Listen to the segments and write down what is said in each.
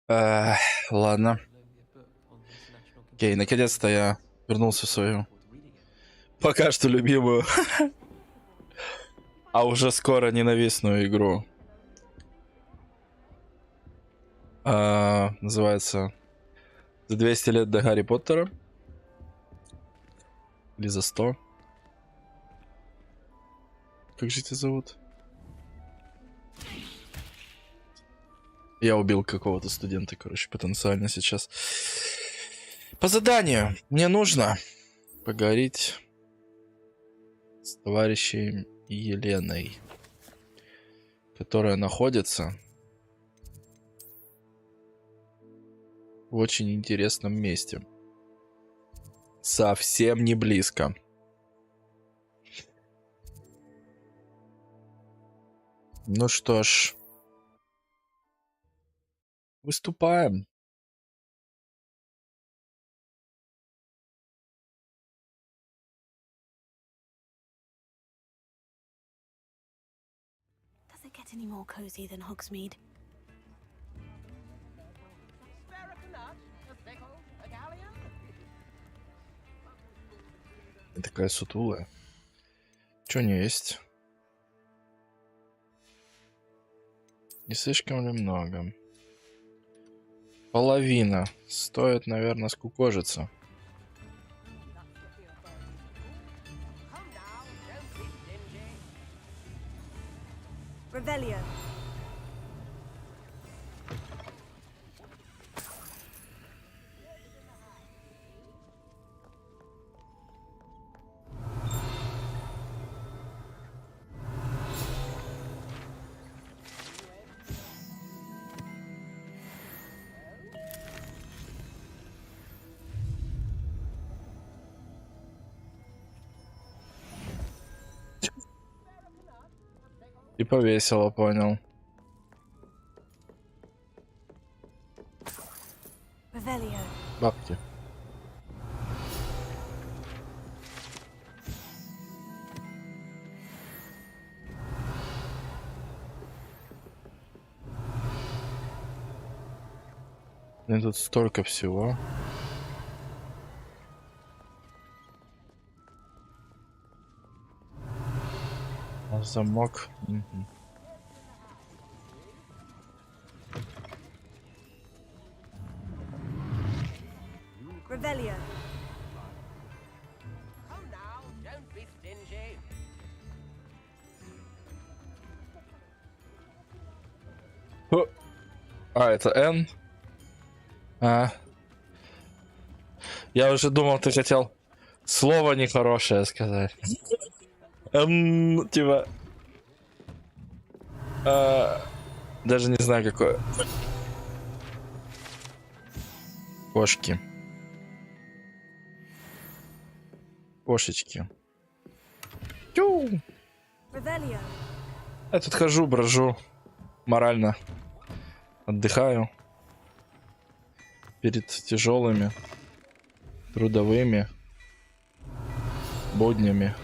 Эх, ладно. Окей, наконец-то я вернулся в свою пока что любимую, а уже скоро ненавистную игру. Называется «За 200 лет до Гарри Поттера». Или за 100. Как же тебя зовут? Я убил какого-то студента, короче, потенциально сейчас. По заданию мне нужно поговорить с товарищем Еленой, которая находится в очень интересном месте. Совсем не близко. Ну что ж, выступаем. Does it get any more cozy than Hogsmeade? Такая сутулая. Что у нее есть? Не слишком ли много? Половина. Стоит, наверное, скукожиться. Revelio. И повесила, понял. Revelio. Бабки. И тут столько всего. Замок. Угу. Revelio. Это N. Я уже думал, ты хотел слово нехорошее сказать. Типа... даже не знаю, какое. Кошки. Кошечки. Тю! Revelio. Я тут хожу, брожу. Морально. Отдыхаю. Перед тяжелыми трудовыми буднями.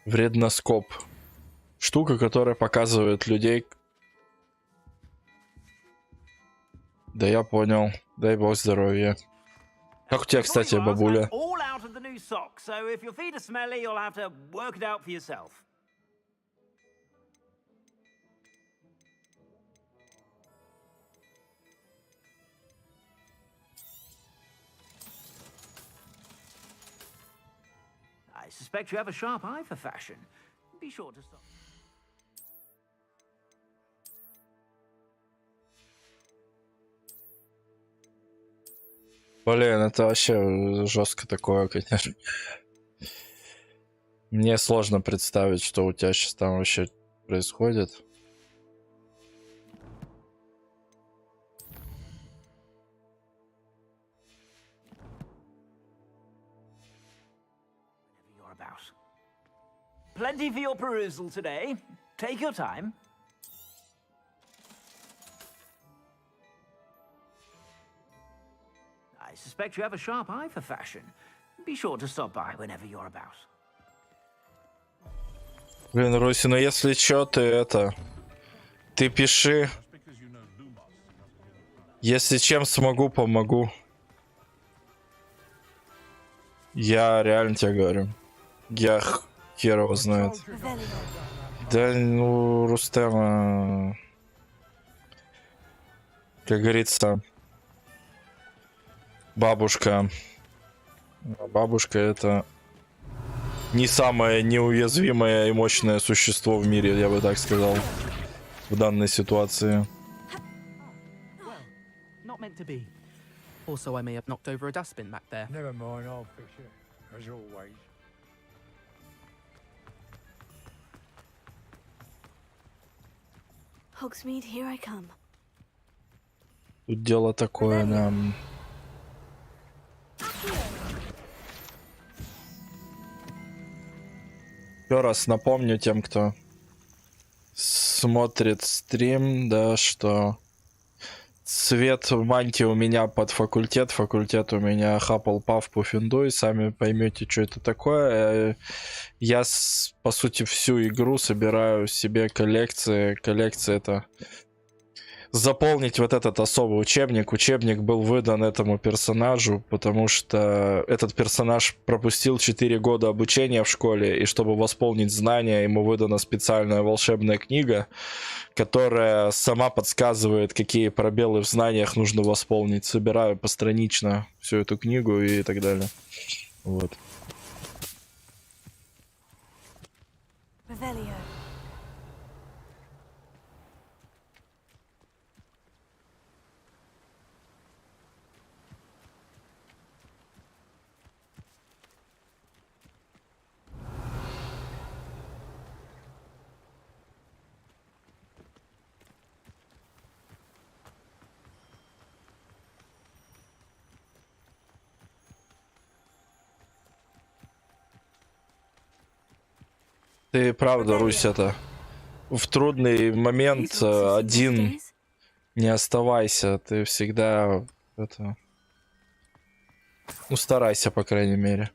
Вредноскоп. Штука, которая показывает людей. Да я понял. Дай бог здоровья. Как у тебя, кстати, бабуля? I suspect you have a sharp eye for fashion. Be sure to stop. Блин, это вообще жестко такое, конечно. Мне сложно представить, что у тебя сейчас там вообще происходит. Plenty for your perusal today. Take your time. I suspect you have a sharp eye for fashion. Be sure to stop by whenever you're about. Блин, Руси, ну если чё, ты это... Ты пиши. Если чем смогу, помогу. Я реально тебе говорю. Я хер его знает. Revelio. Да, ну, Рустема... Как говорится... Бабушка. Бабушка это... Не самое неуязвимое и мощное существо в мире, я бы так сказал. В данной ситуации. Well, not meant to be. Also, I may have knocked over a dustbin back there. Never mind, I'll fix it, as always. Hogsmeade, here I come. Тут дело такое, да. Еще раз напомню тем, кто смотрит стрим, да, что цвет мантии у меня под факультет, факультет у меня Hufflepuff, Пуффиндуй, сами поймете, что это такое. Я, по сути, всю игру собираю себе коллекции. Коллекция это заполнить вот этот особый учебник. Учебник был выдан этому персонажу, потому что этот персонаж пропустил 4 года обучения в школе, и чтобы восполнить знания, ему выдана специальная волшебная книга, которая сама подсказывает, какие пробелы в знаниях нужно восполнить. Собираю постранично всю эту книгу и так далее. Вот. Revelio. Ты правда, Русь, это в трудный момент These horses один these days? не оставайся. Ты всегда это... Ну, старайся, по крайней мере.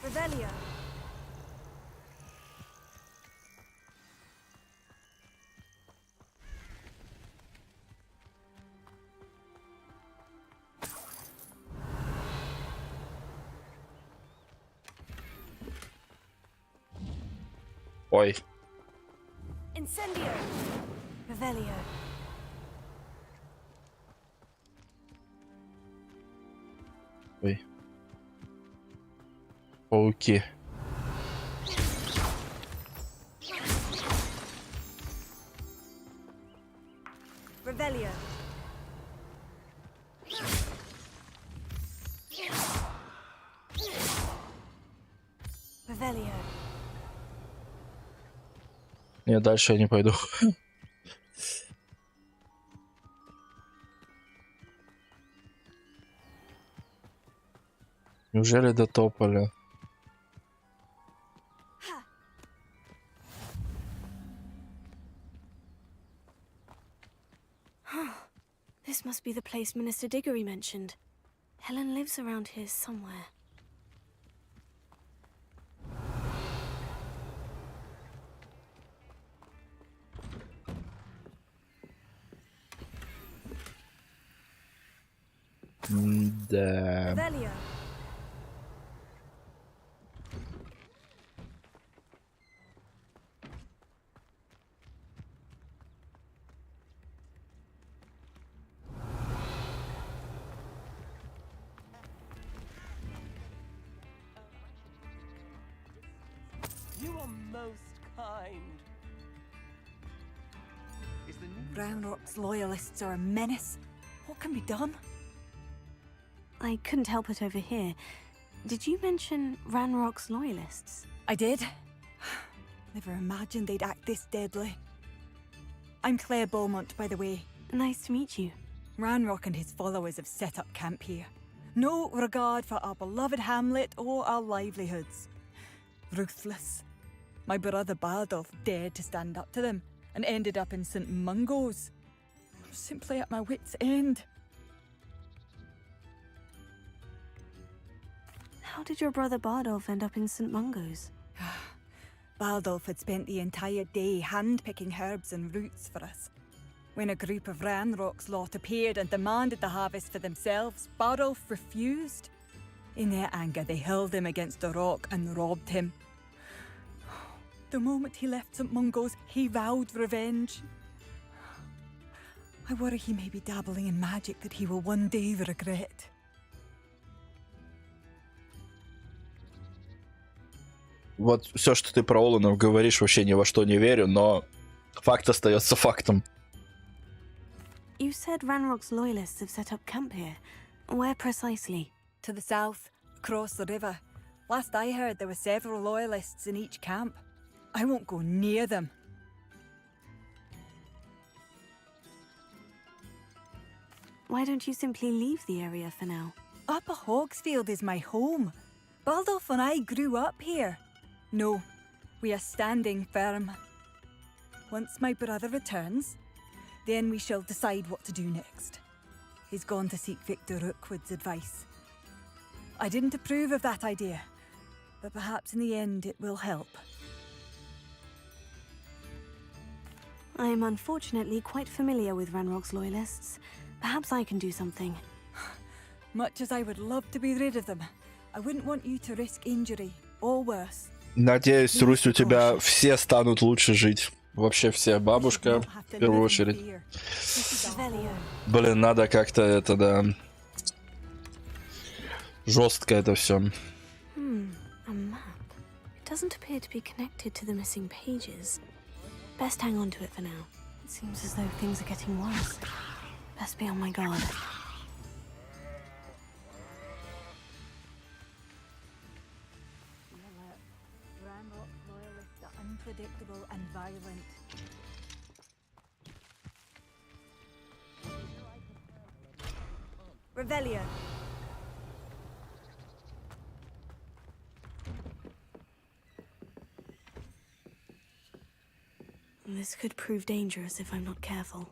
Revelio. Ой. Incendio. Revelio. Ой. Пауки. Revelio. Revelio. Нет, дальше я не пойду. Неужели дотопали? This must be the place Minister Diggory mentioned. Helen lives around here somewhere. Да. Revelio. You are most kind. Is the new Roundrock's loyalists are a menace. What can be done? I couldn't help it over here. Did you mention Ranrock's loyalists? I did. Never imagined they'd act this deadly. I'm Claire Beaumont, by the way. Nice to meet you. Ranrock and his followers have set up camp here. No regard for our beloved hamlet or our livelihoods. Ruthless. My brother Bardolph dared to stand up to them and ended up in St. Mungo's. I'm simply at my wit's end. How did your brother Bardolph end up in St. Mungo's? Bardolph had spent the entire day hand-picking herbs and roots for us. When a group of Ranrock's lot appeared and demanded the harvest for themselves, Bardolph refused. In their anger, they hurled him against a rock and robbed him. The moment he left St. Mungo's, he vowed revenge. I worry he may be dabbling in magic that he will one day regret. Вот все, что ты про Оланов говоришь, вообще ни во что не верю, но факт остается фактом. You said Ranrock's loyalists have set up camp here. Where precisely? To the south, across the river. Last I heard, there were several loyalists in each camp. I won't go near them. Why don't you simply leave the area for now? Upper Hogsfield is my home. Bardolph and I grew up here. No, we are standing firm. Once my brother returns, then we shall decide what to do next. He's gone to seek Victor Rookwood's advice. I didn't approve of that idea, but perhaps in the end it will help. I am unfortunately quite familiar with Ranrock's loyalists. Perhaps I can do something. Much as I would love to be rid of them, I wouldn't want you to risk injury or worse. Надеюсь, Русь, у тебя все станут лучше жить. Вообще все. Бабушка, в первую очередь. Блин, надо как-то это, да... Жестко это все. A map. It doesn't appear to be connected to the missing pages. Best hang on to it for now. It seems as though things are getting worse. Best be on my guard. Ranrock's loyalists are unpredictable and violent. Revelio. This could prove dangerous if I'm not careful.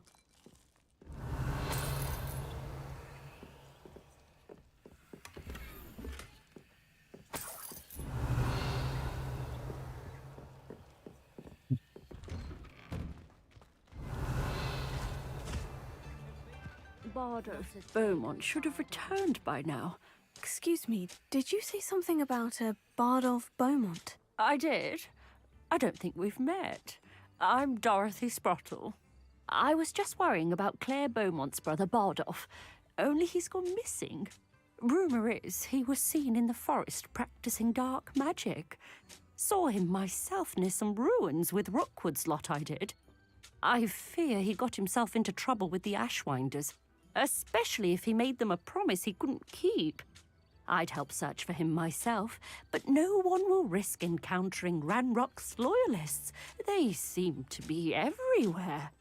Bardolph Beaumont should have returned by now. Excuse me, did you say something about a Bardolph Beaumont? I did. I don't think we've met. I'm Dorothy Sprottle. I was just worrying about Claire Beaumont's brother Bardolph, only he's gone missing. Rumour is he was seen in the forest practicing dark magic. Saw him myself near some ruins with Rookwood's lot I did. I fear he got himself into trouble with the Ashwinders, especially if he made them a promise he couldn't keep. I'd help search for him myself, but no one will risk encountering Ranrock's loyalists. They seem to be everywhere.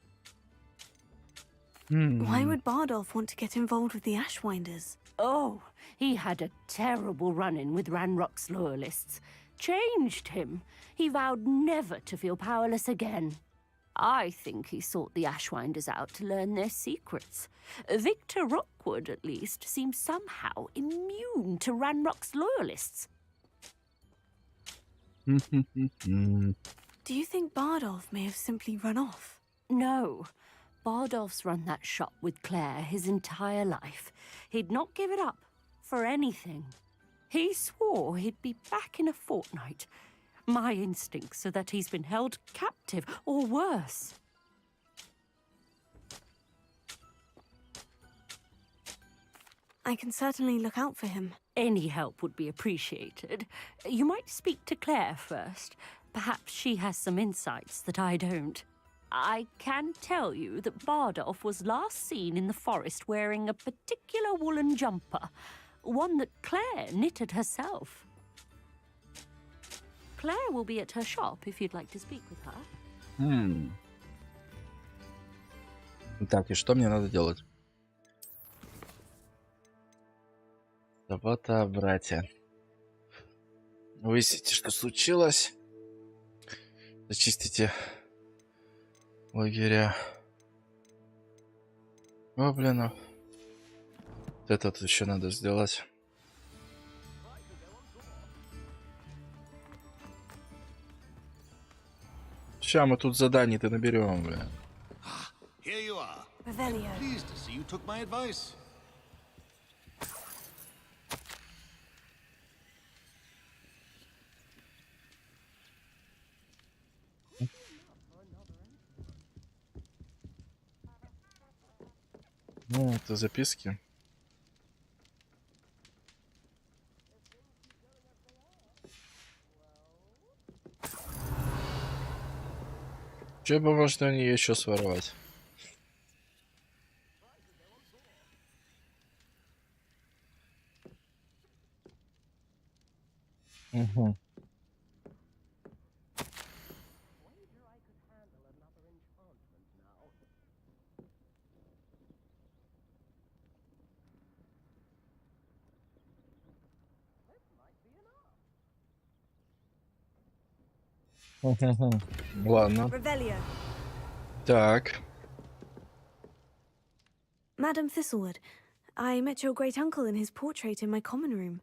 Why would Bardolph want to get involved with the Ashwinders? Oh, he had a terrible run-in with Ranrock's loyalists. Changed him. He vowed never to feel powerless again. I think he sought the Ashwinders out to learn their secrets. Victor Rookwood, at least, seems somehow immune to Ranrock's loyalists. Do you think Bardolph may have simply run off? No. Bardolph's run that shop with Claire his entire life. He'd not give it up for anything. He swore he'd be back in a fortnight. My instincts are that he's been held captive, or worse. I can certainly look out for him. Any help would be appreciated. You might speak to Claire first. Perhaps she has some insights that I don't. I can tell you that Bardolph was last seen in the forest wearing a particular woolen jumper, one that Claire knitted herself. Claire will be at her shop if you'd like to speak with her. Так, и что мне надо делать? Забота о брате. Выясните, что случилось. Зачистите лагеря гоблинов. Вот это вот еще надо сделать. Сейчас мы тут заданий-то наберем, бля. Here you are. Revelio. Pleased to see you took my advice. Ну, это записки. Че бы можно они еще своровать? Угу. Ладно. Revelio. Так. Madam Thistlewood, I met your great uncle in his portrait in my common room.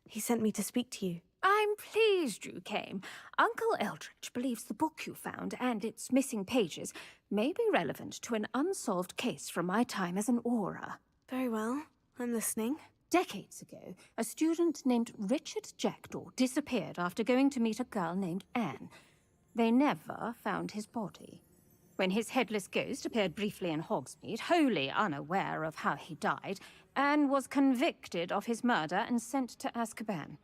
He sent me to speak to you. I'm pleased you came. Uncle Eldridge believes the book you found and its missing pages may be relevant to an unsolved case from my time as an aura. Very well. I'm listening. Decades ago, a student named Richard Jackdaw disappeared after going to meet a girl named Anne. They never found his body. When his headless ghost appeared briefly in Hogsmeade, wholly unaware of how he died, Anne was convicted of his murder and sent to Azkaban.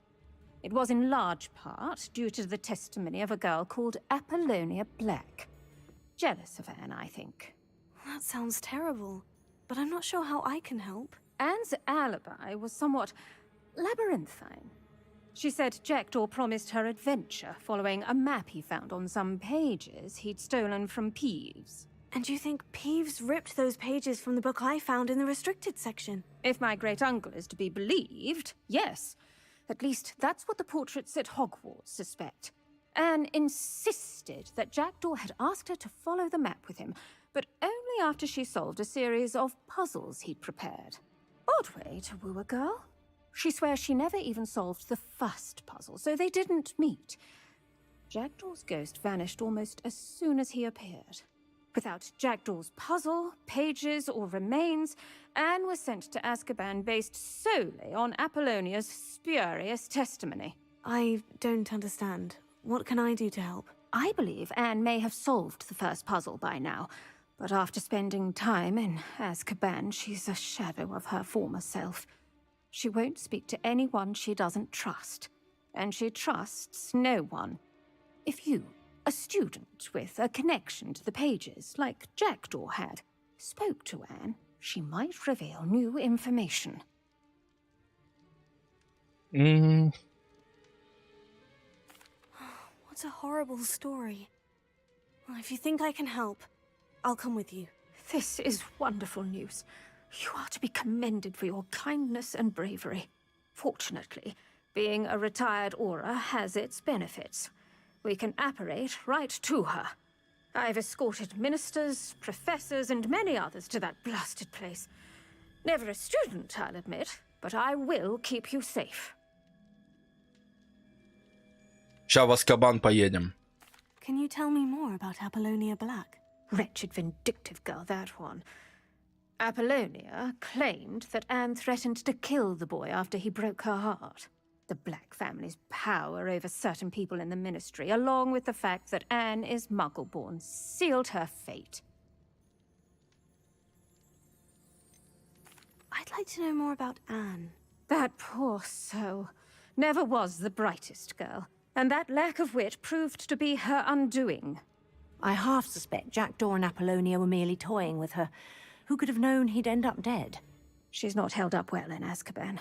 It was in large part due to the testimony of a girl called Apollonia Black. Jealous of Anne, I think. That sounds terrible, but I'm not sure how I can help. Anne's alibi was somewhat labyrinthine. She said Jackdaw promised her adventure following a map he found on some pages he'd stolen from Peeves. And you think Peeves ripped those pages from the book I found in the restricted section? If my great-uncle is to be believed, yes. At least that's what the portraits at Hogwarts suspect. Anne insisted that Jackdaw had asked her to follow the map with him, but only after she solved a series of puzzles he'd prepared. Odd way to woo a girl. She swears she never even solved the first puzzle, so they didn't meet. Jackdaw's ghost vanished almost as soon as he appeared. Without Jackdaw's puzzle, pages, or remains, Anne was sent to Azkaban based solely on Apollonia's spurious testimony. I don't understand. What can I do to help? I believe Anne may have solved the first puzzle by now, but after spending time in Azkaban, she's a shadow of her former self. She won't speak to anyone she doesn't trust, and she trusts no one. If you, a student with a connection to the pages, like Jackdaw had, spoke to Anne, she might reveal new information. What a horrible story. Well, if you think I can help, I'll come with you. This is wonderful news. You are to be commended for your kindness and bravery. Fortunately, being a retired aura has its benefits. We can apparate right to her. I've escorted ministers, professors, and many others to that blasted place. Never a student, I'll admit, but I will keep you safe. Ща в Азкабан поедем. Can you tell me more about Apollonia Black? Wretched, vindictive girl, that one. Apollonia claimed that Anne threatened to kill the boy after he broke her heart. The Black family's power over certain people in the Ministry, along with the fact that Anne is Muggle-born, sealed her fate. I'd like to know more about Anne. That poor soul never was the brightest girl, and that lack of wit proved to be her undoing. I half suspect Jackdaw and Apollonia were merely toying with her. Who could have known he'd end up dead? She's not held up well in Azkaban.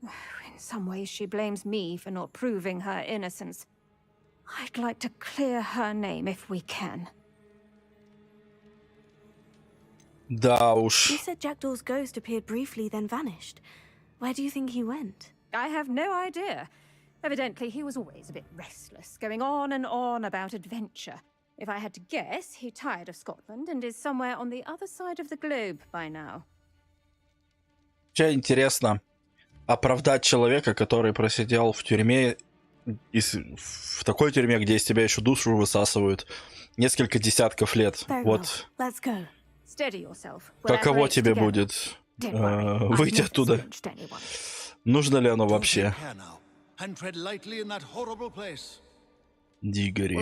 In some ways, she blames me for not proving her innocence. I'd like to clear her name if we can. Да уж. You said Jackdaw's ghost appeared briefly, then vanished. Where do you think he went? I have no idea. Evidently, he was always a bit restless, going on and on about adventure. If I had to guess, he tired of Scotland and is somewhere on the other side of the globe by now. Че интересно, оправдать человека, который просидел в тюрьме, в такой тюрьме, где из тебя еще душу высасывают несколько десятков лет. Вот. Каково тебе будет выйти оттуда? Нужно ли оно вообще? Дигори.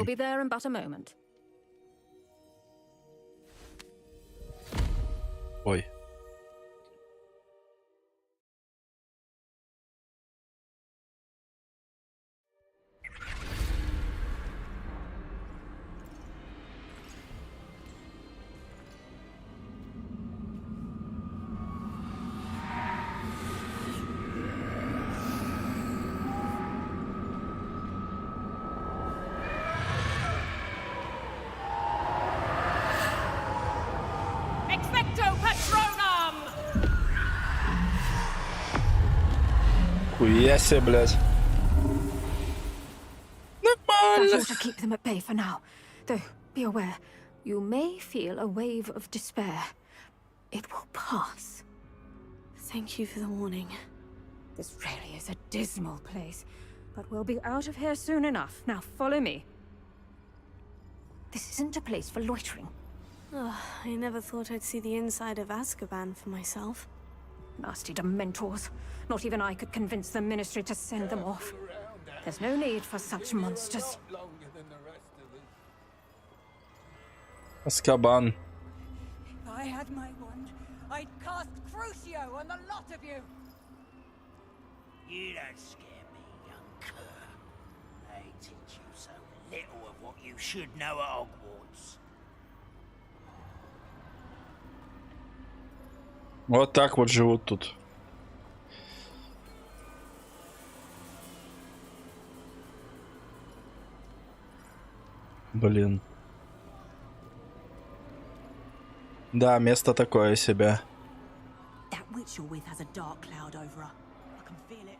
Ой. Хуя себе, блядь. That ought to keep them at bay for now. Though, be aware, you may feel a wave of despair. It will pass. Thank you for the warning. This really is a dismal place, but we'll be out of here soon enough. Now follow me. This isn't a place for loitering. Oh, I never thought I'd see the inside of Azkaban for myself. Nasty Dementors. Not even I could convince the Ministry to send them off. There's no need for such monsters. Азкабан. If I had my wand, I'd cast Crucio on the lot of you. You don't scare me, young cur. They teach you so little of what you should know at Hogwarts. Вот так вот живут тут. Блин. Да, место такое себе. That witch you're with has a dark cloud over her. I can feel it.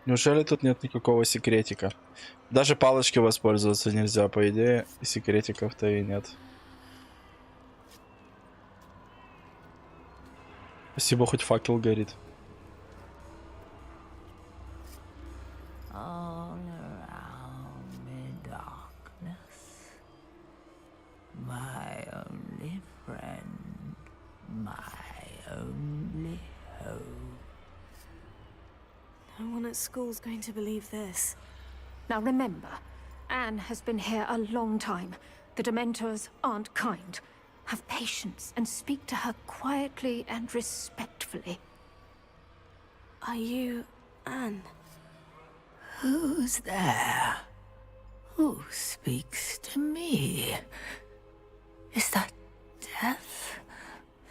Неужели тут нет никакого секретика? Даже палочки воспользоваться нельзя, по идее, и секретиков-то и нет. Спасибо, хоть факел горит. All around me darkness, my only friend, my only hope. No one at school's going to believe this. Now remember, Anne has been here a long time. The Dementors aren't kind. Have patience and speak to her quietly and respectfully. Are you Anne? Who's there? Who speaks to me? Is that death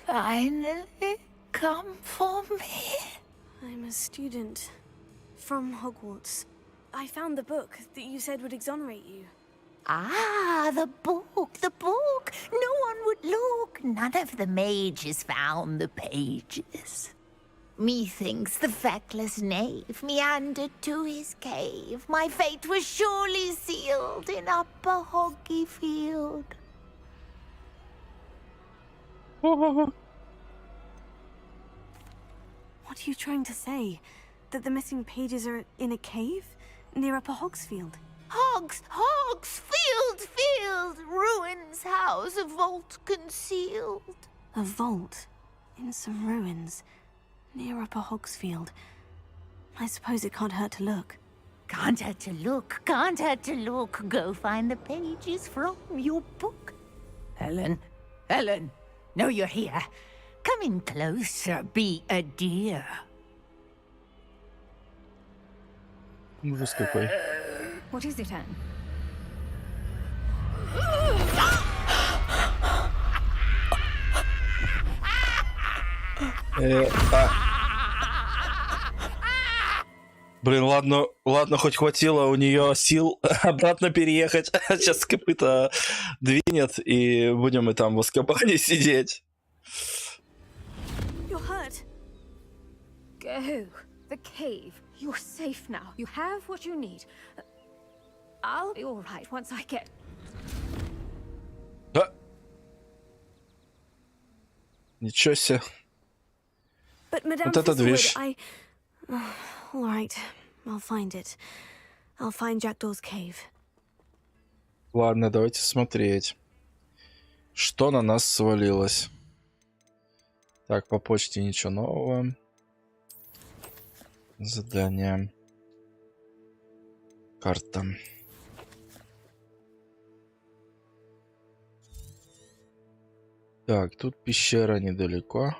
finally come for me? I'm a student from Hogwarts. I found the book that you said would exonerate you. Ah, the book, the book. No one would look. None of the mages found the pages. Methinks the feckless knave meandered to his cave. My fate was surely sealed in Upper Hoggyfield. What are you trying to say? That the missing pages are in a cave near Upper Hogsfield? Field, ruins house, a vault concealed. A vault in some ruins near Upper Hogsfield. I suppose it can't hurt to look. Can't hurt to look, can't hurt to look. Go find the pages from your book. Helen, know you're here. Come in closer, be a dear. Ужас какой. What is it, Anne? Блин, ладно, хоть хватило у нее сил обратно переехать. Сейчас копыта двинет, и будем мы там в Азкабане сидеть. You're hurt. Go. The cave. You're safe now. You have what you need. I'll be all right once I get... А? Ничего себе. But Madame Вот это движ. All right, I'll find it. I'll find Jackdaw's cave. Ладно, давайте смотреть. Что на нас свалилось? Так, по почте ничего нового. Задание. Карта. Так, тут пещера недалеко.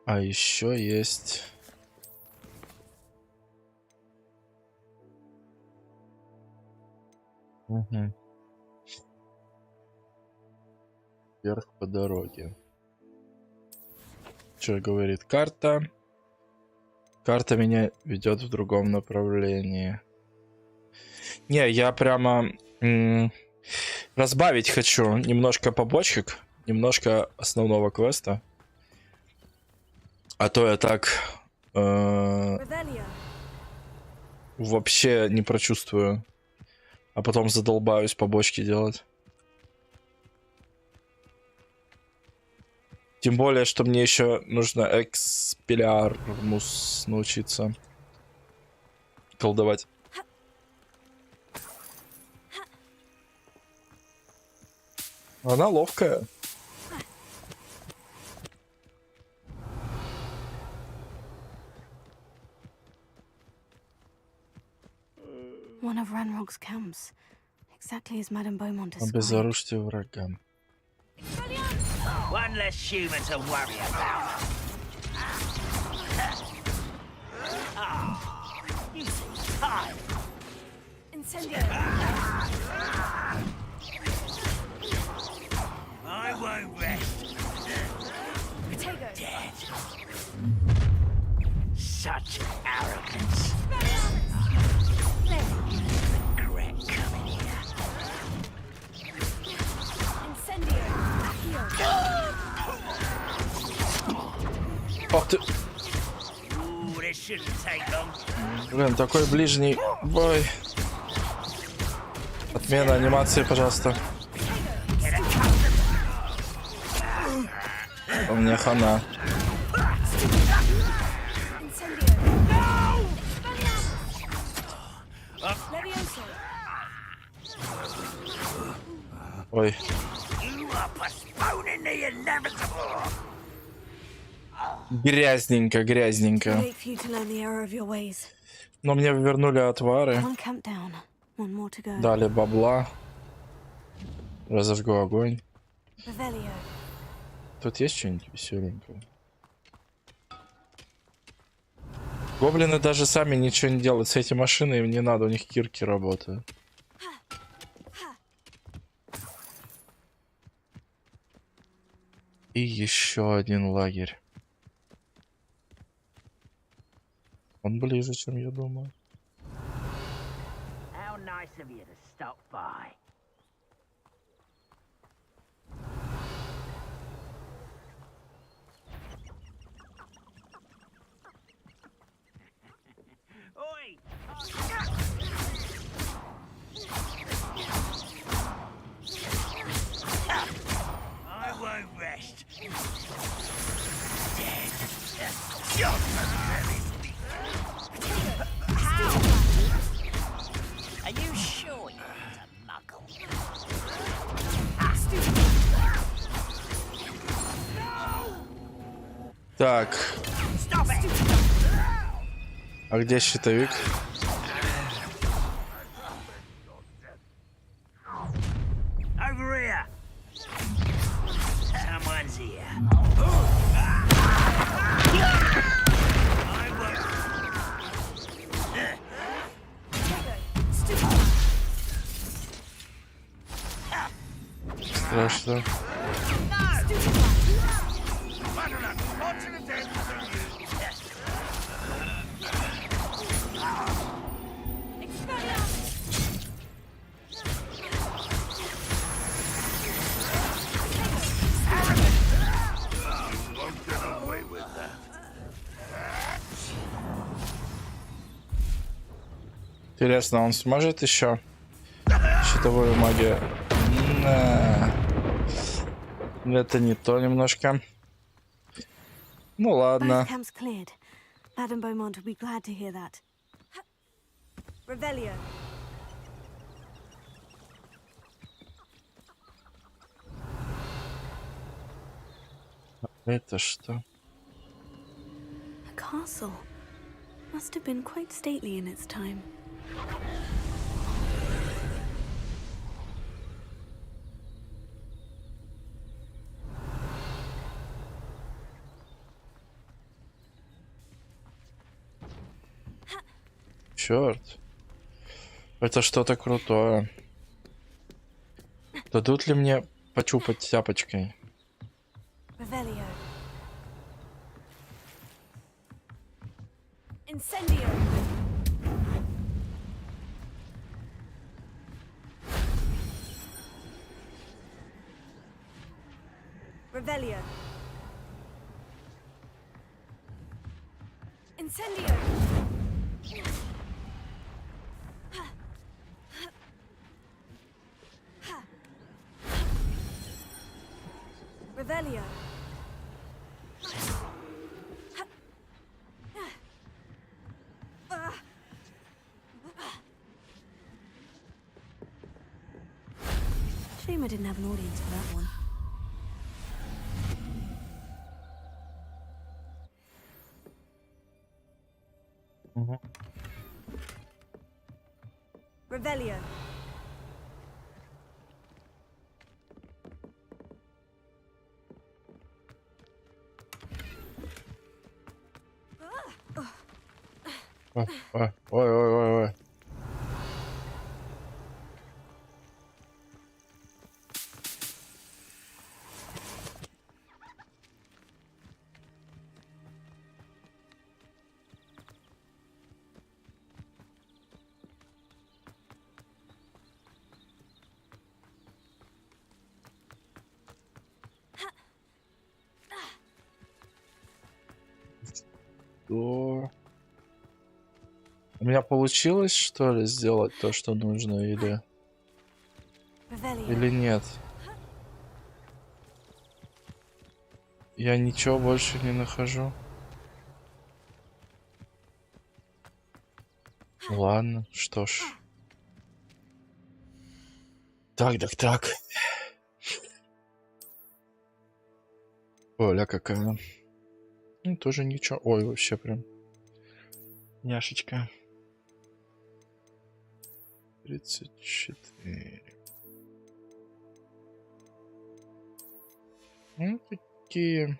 А еще есть... Угу. Вверх по дороге. Что говорит карта? Карта меня ведет в другом направлении. Не, я прямо разбавить хочу немножко побочек, немножко основного квеста. А то я так вообще не прочувствую. А потом задолбаюсь побочки делать. Тем более, что мне еще нужно экспеллиармус научиться колдовать. Она ловкая. One of Ranrock's camps. Exactly as Madame Beaumont described. Обезоружьте врага. One less human to worry about. You seem tired. Incendio. I won't rest. Potato. Dead. Such arrogance. Regret coming here. Incendio. Ох ты. Ooh, this shouldn't take long. Блин, такой ближний бой. Отмена анимации, пожалуйста. У меня хана. Ой. Грязненько, грязненько. Но мне вернули отвары. Дали бабла. Разожгу огонь. Тут есть что-нибудь веселенькое? Гоблины даже сами ничего не делают с этой машиной, им не надо, у них кирки работают. И еще один лагерь. Он ближе, чем я думаю. How nice of you to stop by. Oi! I won't rest. Dead. Are you sure you want a muggle? Так. А где щитовик? Over here. Someone's here. Страшно. Интересно, он сможет еще щитовую магию? Это не то немножко. Ну ладно. Both camps cleared. Madame Beaumont will be glad to hear that. Revelio. Это что? A castle. Must have been quite stately in its time. Черт. Это что-то крутое. Дадут ли мне почупать тяпочкой? Revelio. Incendio. Revelio. Incendio. Revelio. Shame I didn't have an audience for that one. Revelio. Ой. Что? У меня получилось, что ли, сделать то, что нужно, или нет? Я ничего больше не нахожу. Ладно, что ж. Так. Оля какая. Ну, тоже ничего. Ой, вообще прям. Няшечка. 34. Ну, такие.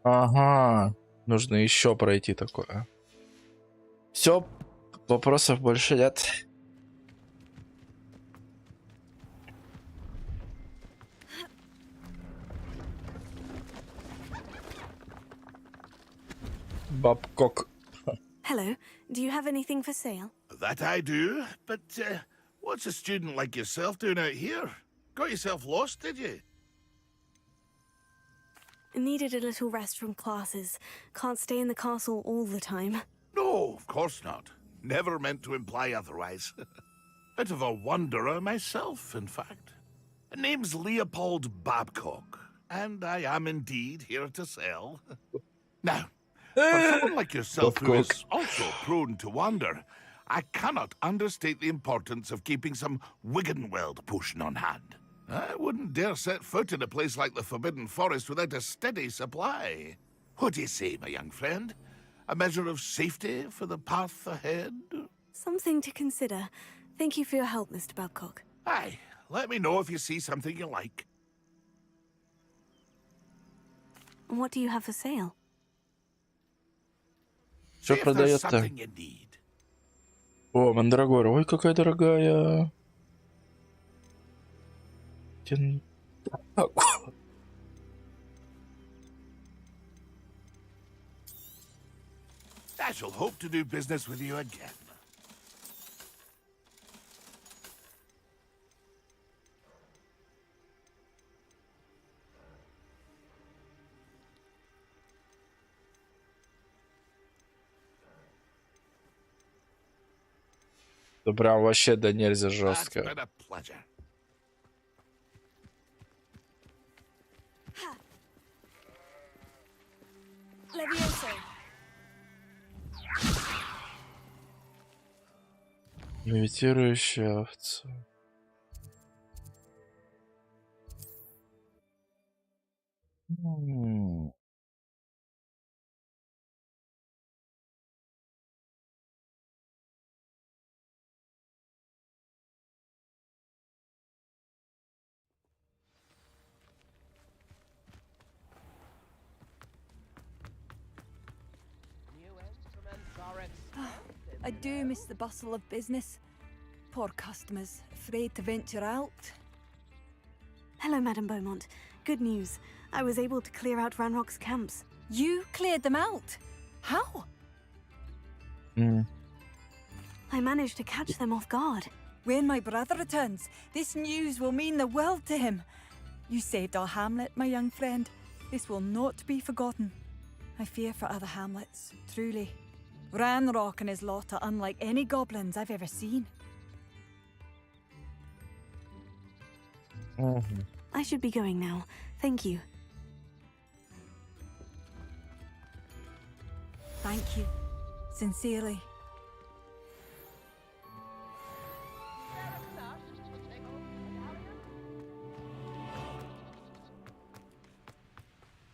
Ага, нужно еще пройти такое. Все, вопросов больше нет. Бабкок. Hello, do you have anything for sale? That I do, but what's a student like yourself doing out here? Got yourself lost, did you? Needed a little rest from classes. Can't stay in the castle all the time. No, of course not. Never meant to imply otherwise. Bit of a wanderer myself, in fact. Name's Leopold Babcock, and I am indeed here to sell. Now, for someone like yourself who is also prone to wander, I cannot understate the importance of keeping some Wiggenweld potion on hand. I wouldn't dare set foot in a place like the Forbidden Forest without a steady supply. What do you say, my young friend? A measure of safety for the path ahead? Something to consider. Thank you for your help, Mr. Babcock. Aye, let me know if you see something you like. What do you have for sale? Что продается? О, мандрагора. Ой, какая дорогая. — 1 I shall hope to do business with you again. Да прям вообще да нельзя That's жестко. been a pleasure. Levioso. Левитирующая овца. I do miss the bustle of business. Poor customers, afraid to venture out. Hello, Madame Beaumont. Good news. I was able to clear out Ranrock's camps. You cleared them out? How? I managed to catch them off guard. When my brother returns, this news will mean the world to him. You saved our hamlet, my young friend. This will not be forgotten. I fear for other hamlets, truly. Ranrock and his lot are unlike any goblins I've ever seen. I should be going now. Thank you. Thank you. Sincerely.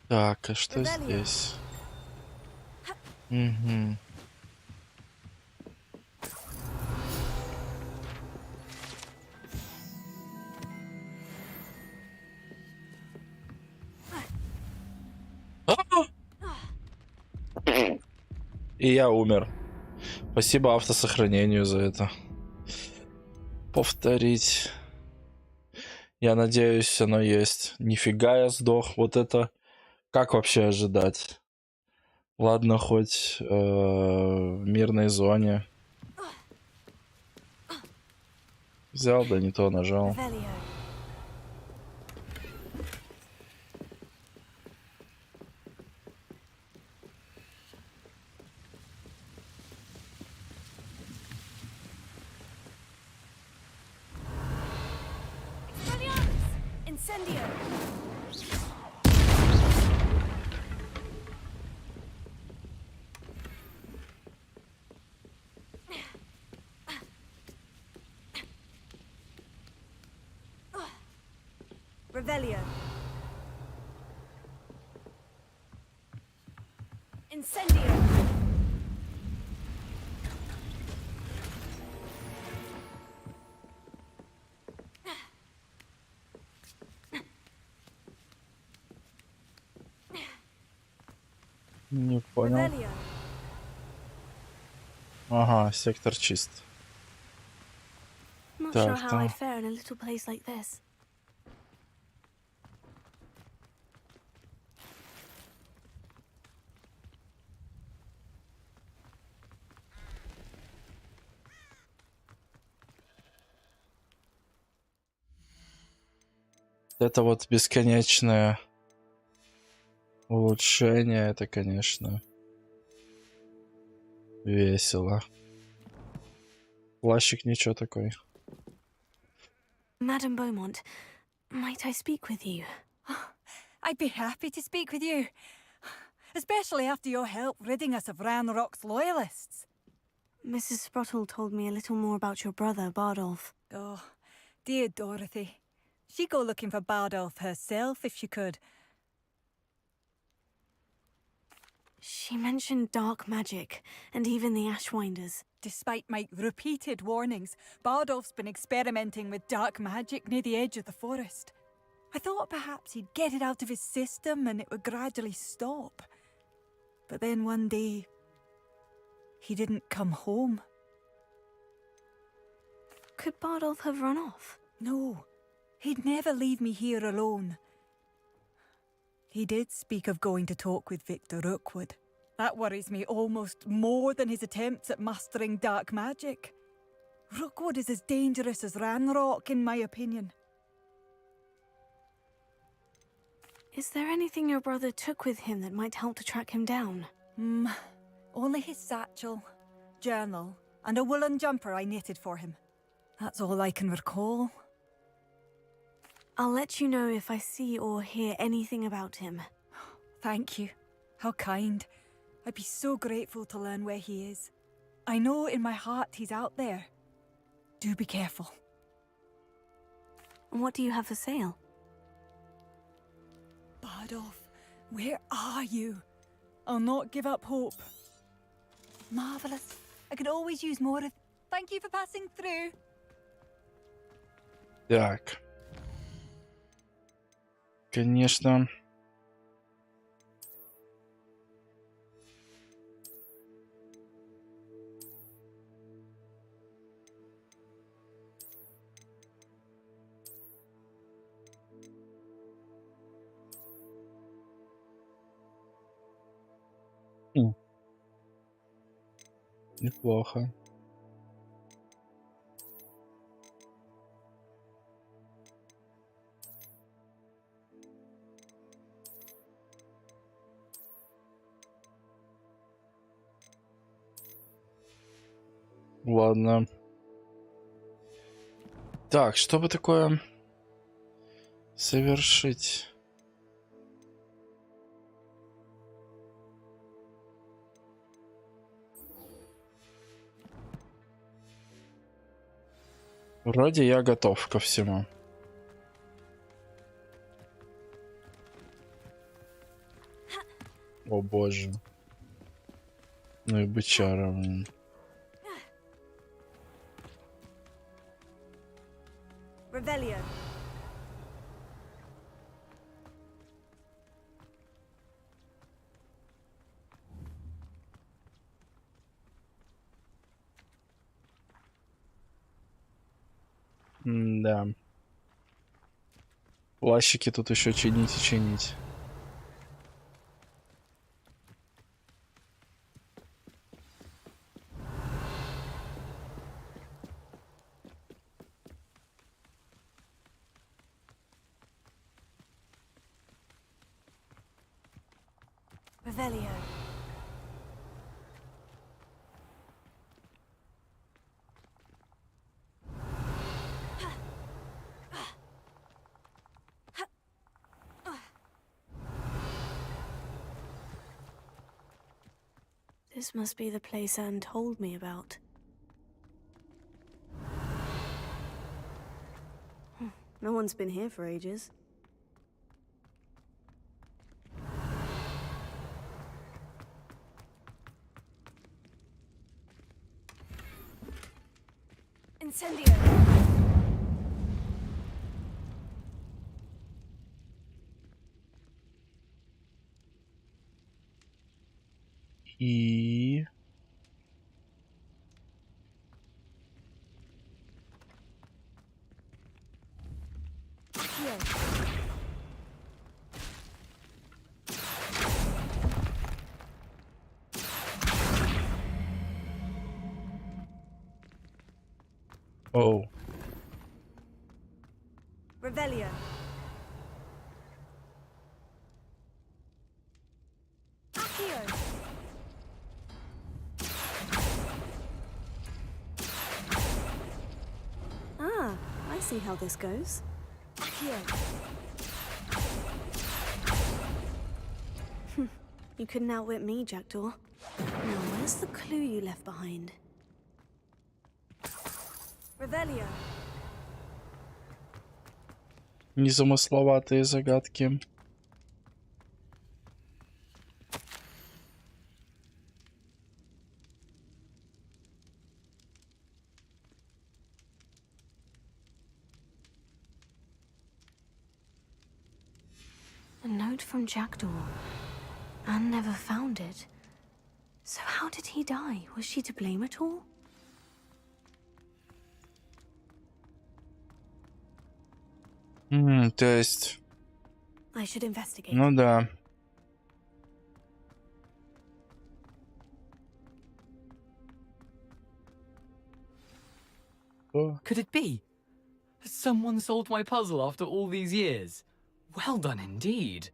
Так, а что здесь? Угу. И я умер. Спасибо автосохранению за это. Повторить. Я надеюсь, оно есть. Нифига я сдох. Вот это как вообще ожидать? Ладно, хоть в мирной зоне. Взял, да не то нажал. Revelio. Incendio. Не понял. Revelio. Ага, сектор чист. Not Так, sure how там. I'd fare in a little place like this. Это вот бесконечное улучшение, это, конечно, весело. Плащик ничего такой. Madame Beaumont, might I speak with you? I'd be happy to speak with you. Especially after your help ridding us of Ranrock's loyalists. Mrs. Sprottle told me a little more about your brother, Bardolph. Oh, dear Dorothy. She'd go looking for Bardolph herself if she could. She mentioned dark magic, and even the Ashwinders. Despite my repeated warnings, Bardolph's been experimenting with dark magic near the edge of the forest. I thought perhaps he'd get it out of his system and it would gradually stop. But then one day, he didn't come home. Could Bardolph have run off? No, he'd never leave me here alone. He did speak of going to talk with Victor Rookwood. That worries me almost more than his attempts at mastering dark magic. Rookwood is as dangerous as Ranrock, in my opinion. Is there anything your brother took with him that might help to track him down? Only his satchel, journal, and a woolen jumper I knitted for him. That's all I can recall. I'll let you know if I see or hear anything about him. Thank you. How kind. I'd be so grateful to learn where he is. I know in my heart he's out there. Do be careful. What do you have for sale? Bardolph, where are you? I'll not give up hope. Marvelous. I could always use more of... Thank you for passing through. Так. Конечно. Неплохо. Ладно. Так, что бы такое совершить? Вроде я готов ко всему. О боже. Ну и бычара, блин. Revelio. Да. Плащики тут еще чинить и чинить. Revelio. This must be the place Anne told me about. No one's been here for ages. Incendio. И... Оу. Revelio. Accio. Ah, I see how this goes. Accio. You couldn't outwit me, Jackdaw. Now, where's the clue you left behind? Revelio. Незамысловатые загадки. A note from Jackdaw. Anne never found it. So how did he die? Was she to blame at all? То есть... I should investigate. Ну да. Что? Could it be? Has someone solved my puzzle after all these years? Well done indeed.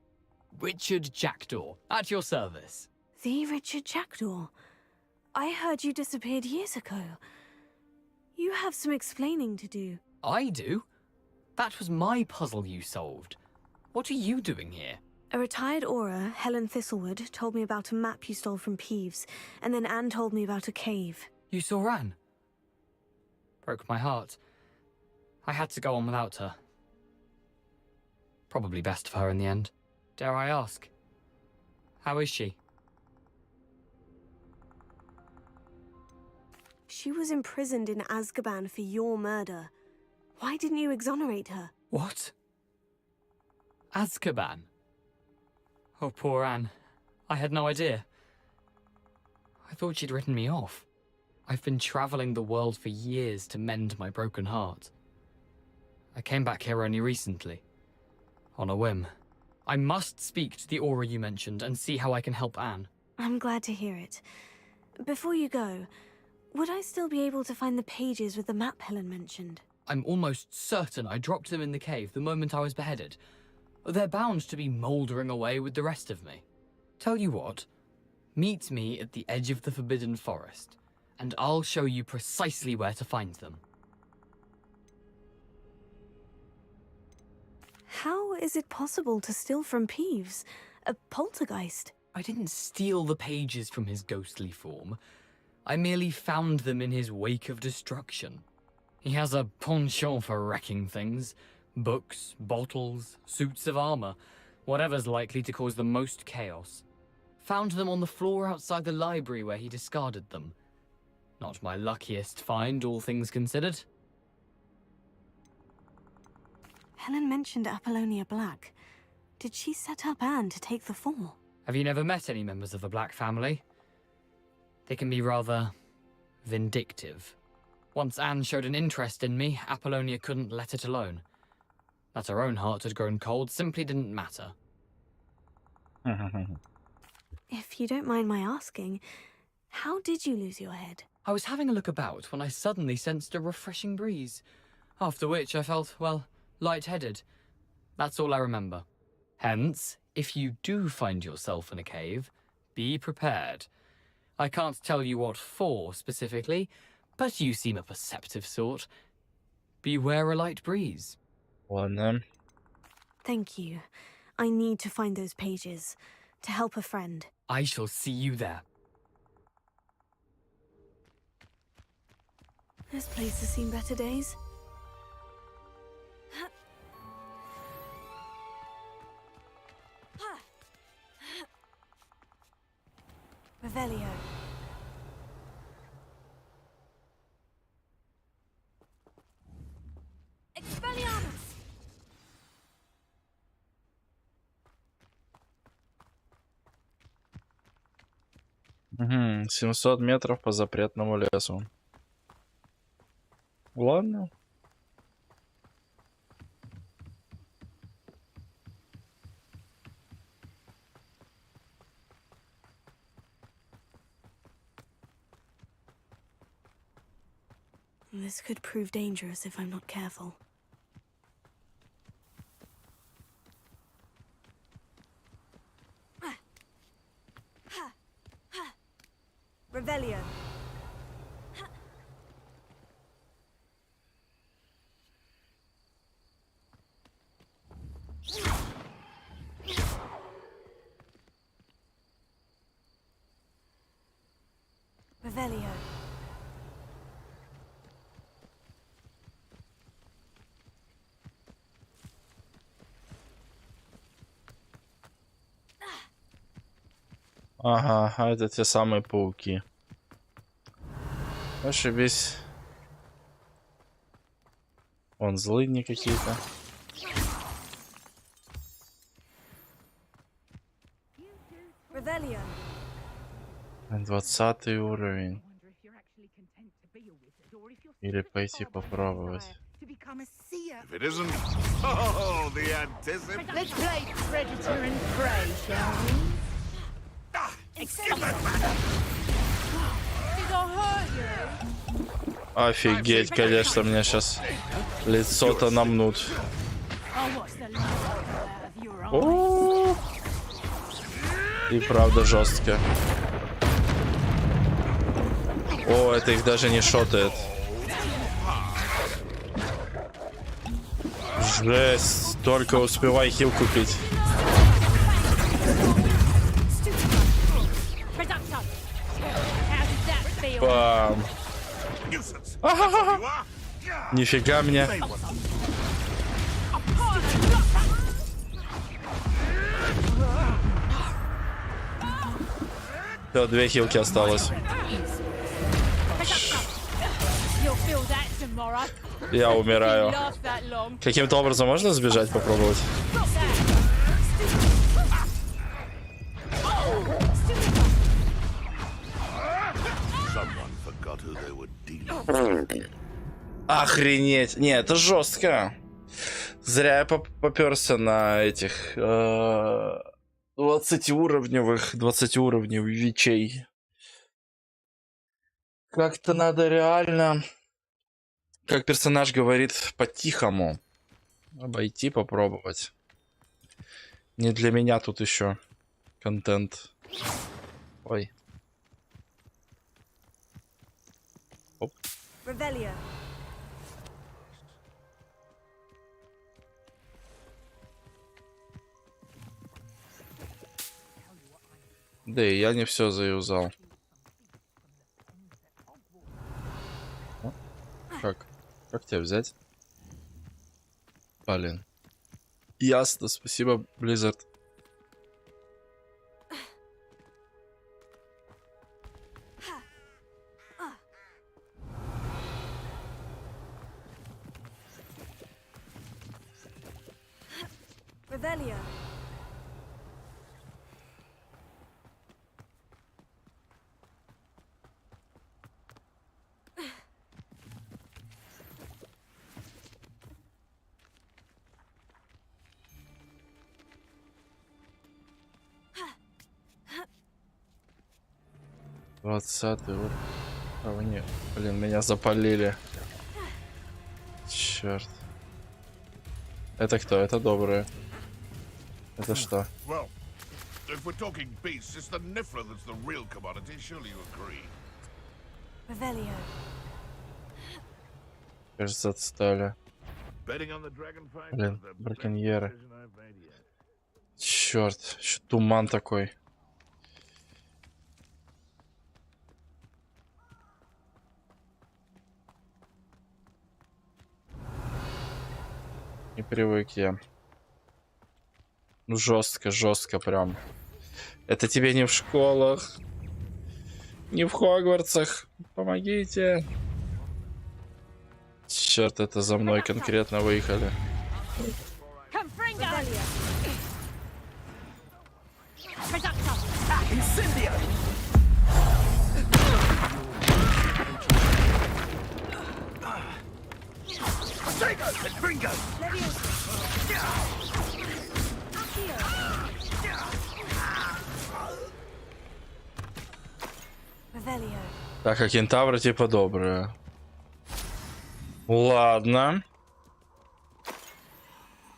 Richard Jackdaw, at your service. The Richard Jackdaw. I heard you disappeared years ago. You have some explaining to do. I do? That was my puzzle you solved. What are you doing here? A retired aura, Helen Thistlewood, told me about a map you stole from Peeves, and then Anne told me about a cave. You saw Anne? Broke my heart. I had to go on without her. Probably best for her in the end. Dare I ask? How is she? She was imprisoned in Azkaban for your murder. Why didn't you exonerate her? What? Azkaban? Oh, poor Anne. I had no idea. I thought she'd written me off. I've been traveling the world for years to mend my broken heart. I came back here only recently. On a whim. I must speak to the aura you mentioned and see how I can help Anne. I'm glad to hear it. Before you go, would I still be able to find the pages with the map Helen mentioned? I'm almost certain I dropped them in the cave the moment I was beheaded. They're bound to be mouldering away with the rest of me. Tell you what, meet me at the edge of the Forbidden Forest, and I'll show you precisely where to find them. How is it possible to steal from Peeves? A poltergeist? I didn't steal the pages from his ghostly form. I merely found them in his wake of destruction. He has a penchant for wrecking things. Books, bottles, suits of armor, whatever's likely to cause the most chaos. Found them on the floor outside the library where he discarded them. Not my luckiest find, all things considered. Helen mentioned Apollonia Black. Did she set up Anne to take the fall? Have you never met any members of the Black family? They can be rather vindictive. Once Anne showed an interest in me, Apollonia couldn't let it alone. That her own heart had grown cold simply didn't matter. If you don't mind my asking, how did you lose your head? I was having a look about when I suddenly sensed a refreshing breeze. After which I felt, well, lightheaded. That's all I remember. Hence, if you do find yourself in a cave, be prepared. I can't tell you what for specifically, but you seem a perceptive sort. Beware a light breeze. Ладно. Thank you. I need to find those pages to help a friend. I shall see you there. This place has seen better days. Revelio. Expelliarmus! Угу, 700 метров по запретному лесу. Ладно. This could prove dangerous if I'm not careful. Revelio. Revelio. Ага, а это те самые пауки. Ошибись. Вон злыдни какие-то. Revelio. 20 уровень. Или пойти попробовать. If it isn't, oh, the anticipation. Let's play Predator and Prey, shall we? Excuse me. Did I hurt you? Офигеть, конечно, мне сейчас лицо-то намнут. О, и правда жестко. О, это их даже не шотает. Жесть, только успевай хил купить. Бам. Нифига мне. Все, 2 хилки осталось. Я умираю. Каким-то образом можно сбежать, попробовать? Охренеть. Не, это жестко. Зря я попёрся на этих 20-уровневых вичей. Как-то надо реально, как персонаж говорит, по-тихому обойти, попробовать. Не для меня тут еще контент. Ой. Оп. Да и я не все заюзал. Как тебя взять? Блин. Ясно, спасибо, Blizzard. Двадцатый вот. А, нет. Блин, меня запалили. Черт. Это кто? Это добрые. Это что? Кажется, отстали. Блин, браконьеры. Черт, еще туман такой. Не привык я. Ну жестко, жестко прям. Это тебе не в школах, не в Хогвартсах. Помогите. Черт, это за мной конкретно выехали. Так, а кентавры типа добрые. Ладно.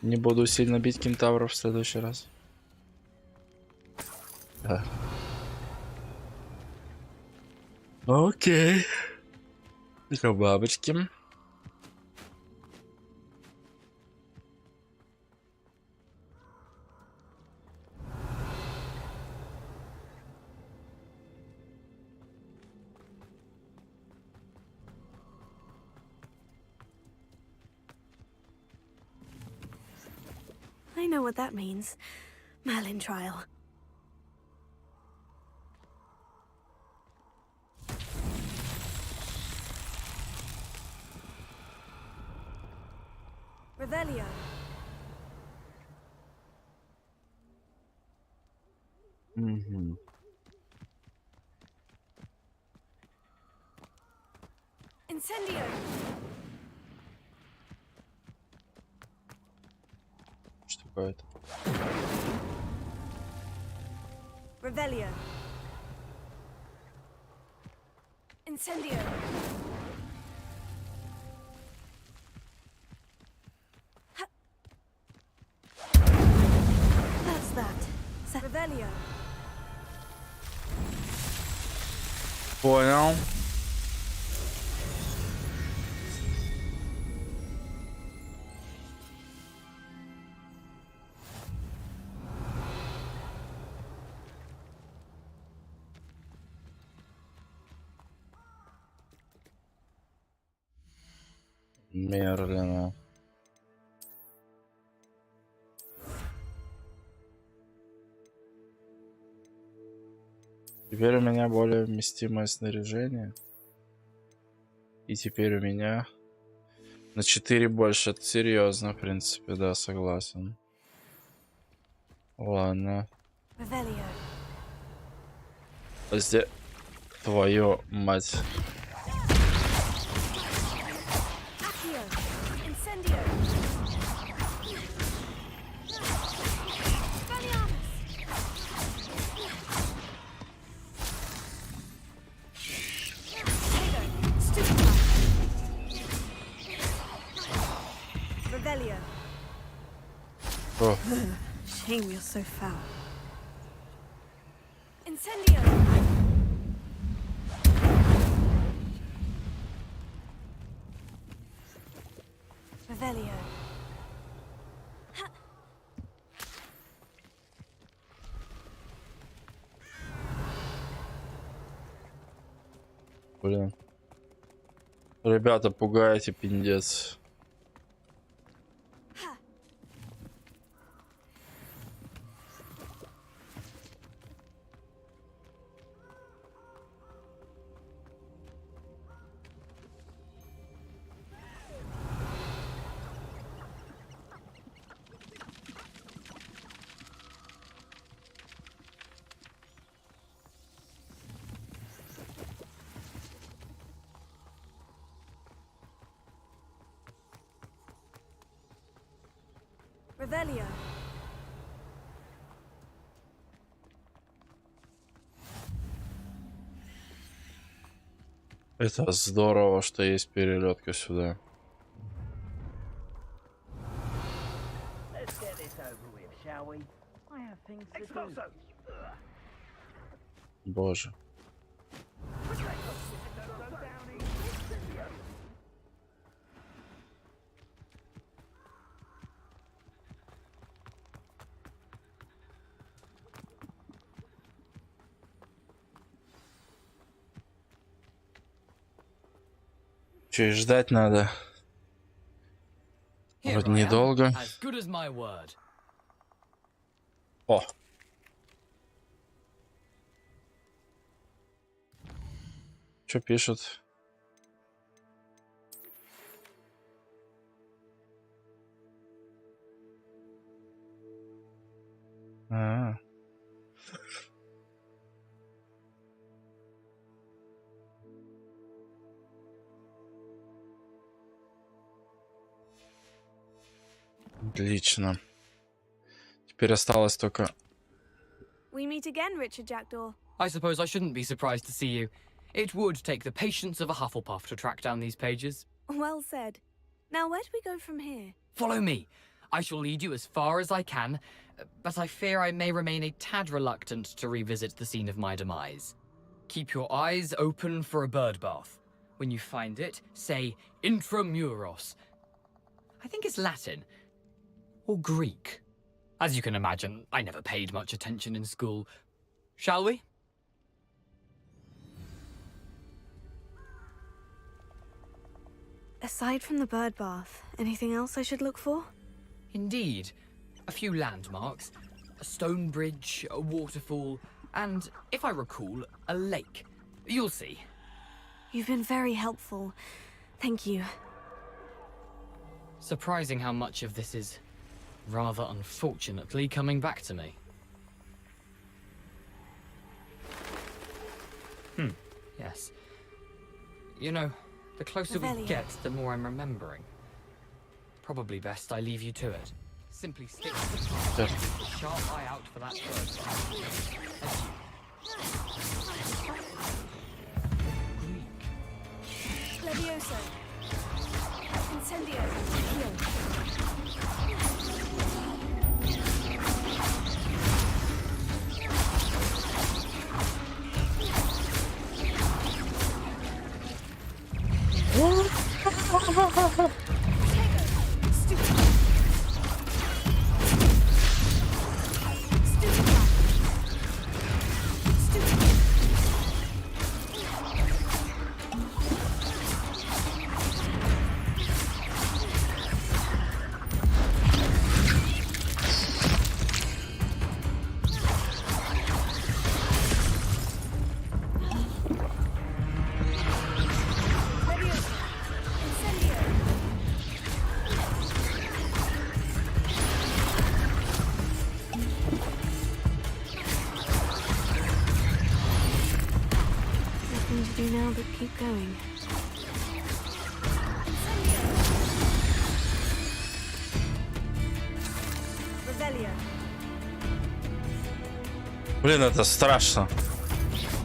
Не буду сильно бить кентавров в следующий раз. Да. Окей. Еще бабочки. I know what that means. Merlin trial. Revelio. Угу. Incendio. Что такое-то? Revelio. Incendio. Понял. Мерлина. Теперь у меня более вместимое снаряжение. И теперь у меня на 4 больше. Это серьезно, в принципе, да, согласен. Ладно. Здесь твою мать. Oh. Shame you're so foul. Incendio! Revelio. Блин. Ребята, пугаете, пиндец. Revelio. Это здорово, что есть перелетка сюда. Боже. Че, и ждать надо? Вроде недолго. О. Что пишут? А-а-а. Отлично. Теперь осталось только... We meet again, Richard Jackdaw. I suppose I shouldn't be surprised to see you. It would take the patience of a Hufflepuff to track down these pages. Well said. Now, where do we go from here? Follow me. I shall lead you as far as I can, but I fear I may remain a tad reluctant to revisit the scene of my demise. Keep your eyes open for a bird bath. When you find it, say intramuros. I think it's Latin. Or Greek. As you can imagine, I never paid much attention in school. Shall we? Aside from the bird bath, anything else I should look for? Indeed. A few landmarks. A stone bridge, a waterfall, and, if I recall, a lake. You'll see. You've been very helpful. Thank you. Surprising how much of this is, rather unfortunately, coming back to me. Yes. You know, the closer we get, the more I'm remembering. Probably best I leave you to it. Simply stick to the path, keep a sharp eye out for that bird. Levioso. Incendio. Heal. Do now but keep going. Блин, это страшно,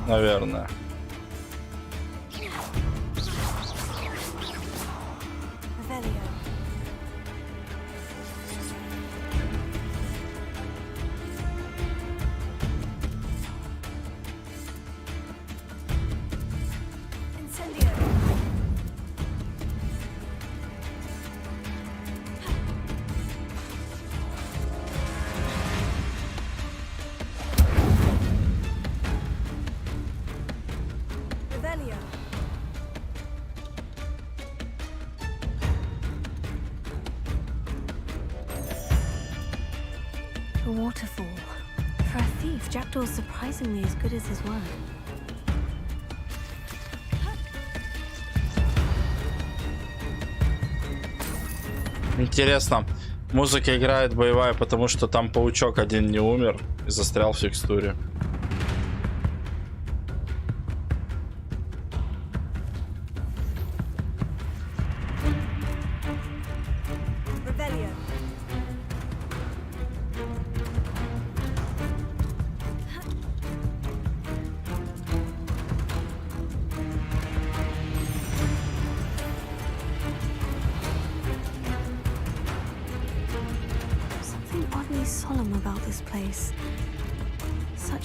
наверное. A waterfall. For a thief, Jackdaw's surprisingly as good as his word. Интересно, музыка играет боевая, потому что там паучок один не умер и застрял в текстуре.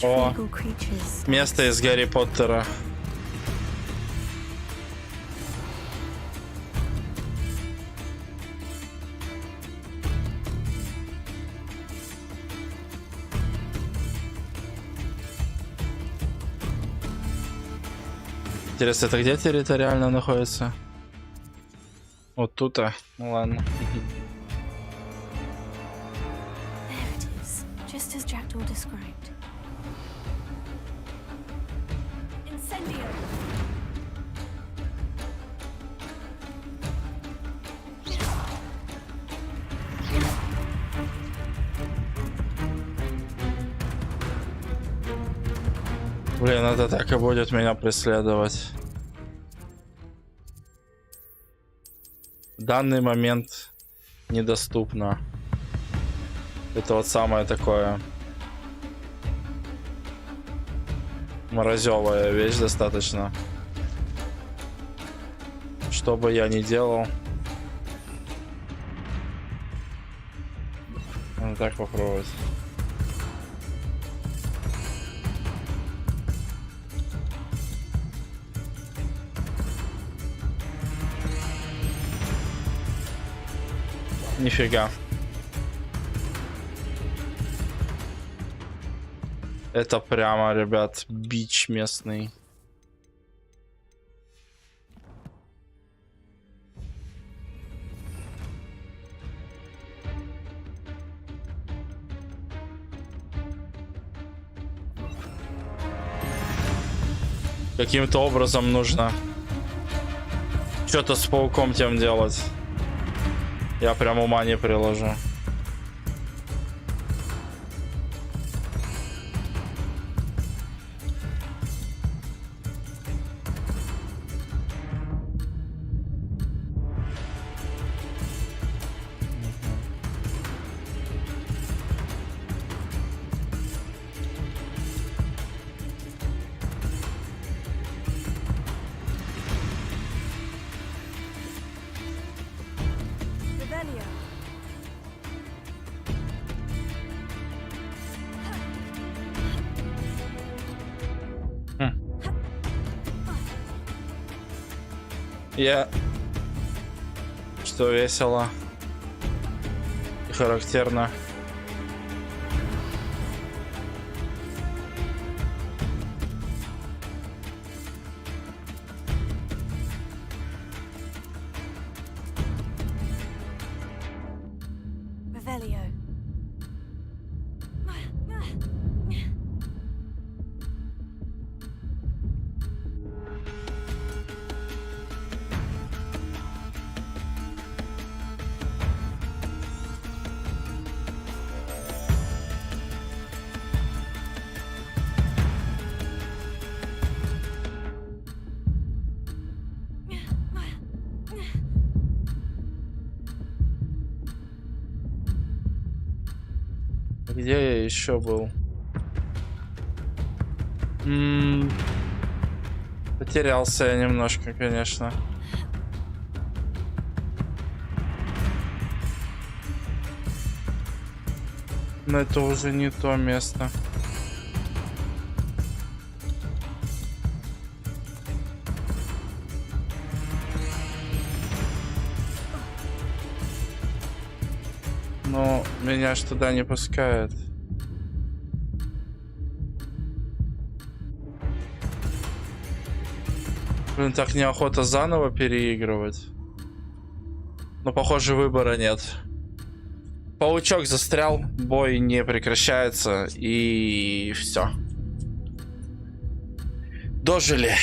О, место из Гарри Поттера. Интересно, это где территориально находится? Вот тут, а? Ну ладно. There it is, just as Jackdaw described. Блин, это так и будет меня преследовать. В данный момент недоступно. Это вот самое такое морозевая вещь достаточно. Что бы я ни делал. Надо так попробовать. Нифига. Это прямо, ребят, бич местный. Каким-то образом нужно что-то с пауком тем делать. Я прям ума не приложу. что весело и характерно. Revelio. Где я еще был? Потерялся я немножко, конечно. Но это уже не то место. Но меня ж туда не пускают. Блин, так неохота заново переигрывать. Но, похоже, выбора нет. Паучок застрял, бой не прекращается, и все. Дожили.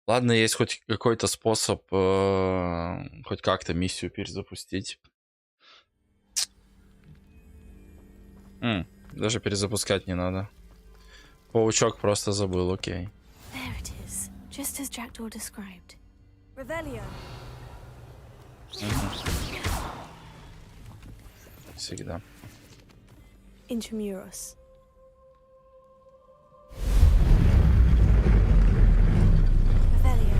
Ладно, есть хоть какой-то способ хоть как-то миссию перезапустить. Даже перезапускать не надо. Паучок просто забыл, окей. There it is, just as Jackdaw described. Revelio. Всегда. Intramuros. Revelio.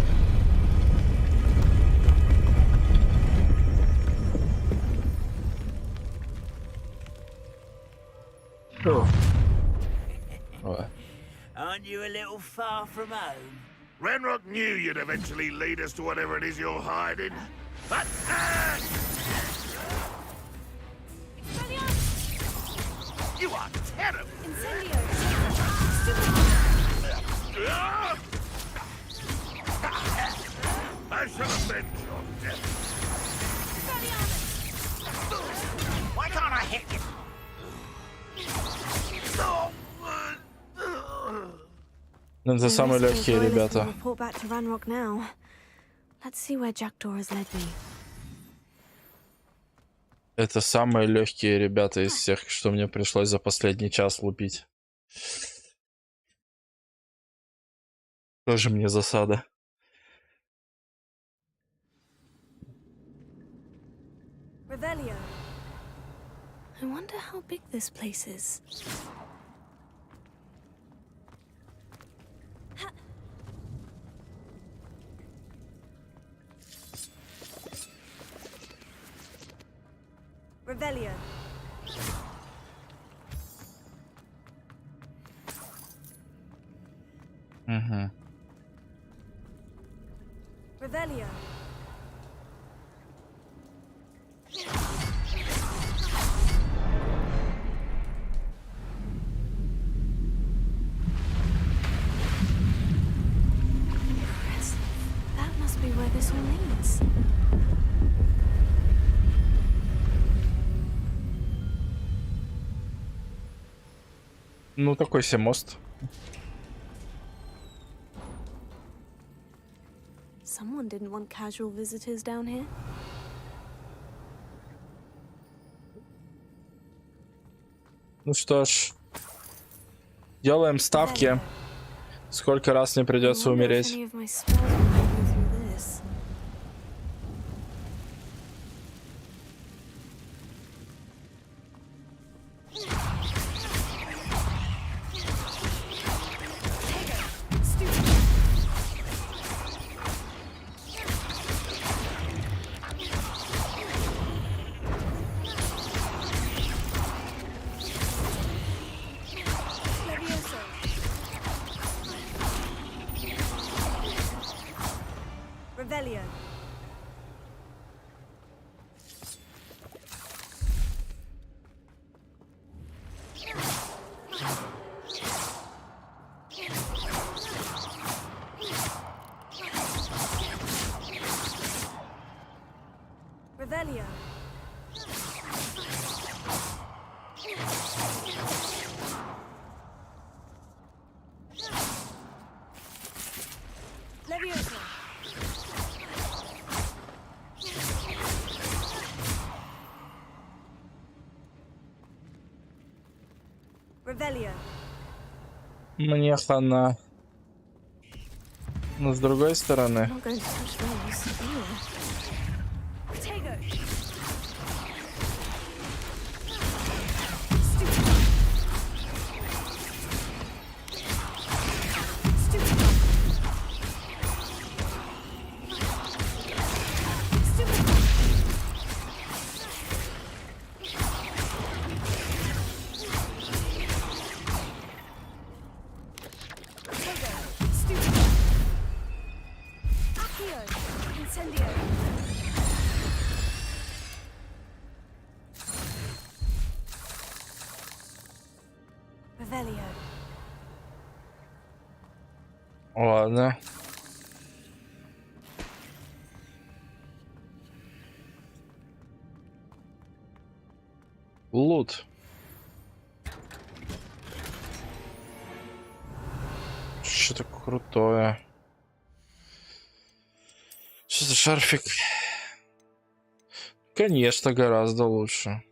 Aren't you a little far from home? Renrock knew you'd eventually lead us to whatever it is you're hiding. But you are terrible. I shall avenge your death. Why can't I hit you? Это самые легкие ребята. Report back to Ranrock now. Let's see where Jackdaw has led me. Это самые легкие ребята из всех, что мне пришлось за последний час лупить. Тоже мне засада. Revelio. I wonder how big this place is. Revelio. Revelio. That must be where this all leads. Ну, такой себе мост. Someone didn't want casual visitors down here. Ну что ж, делаем ставки. Сколько раз мне придется умереть? Revelio. Revelio. Leviosa. Revelio. Мне хана. Но с другой стороны. I'm not going to touch those. Ew. Potato. Incendio. Revelio. Ладно. Лут. Что-то крутое. Что за шарфик? Конечно, гораздо лучше.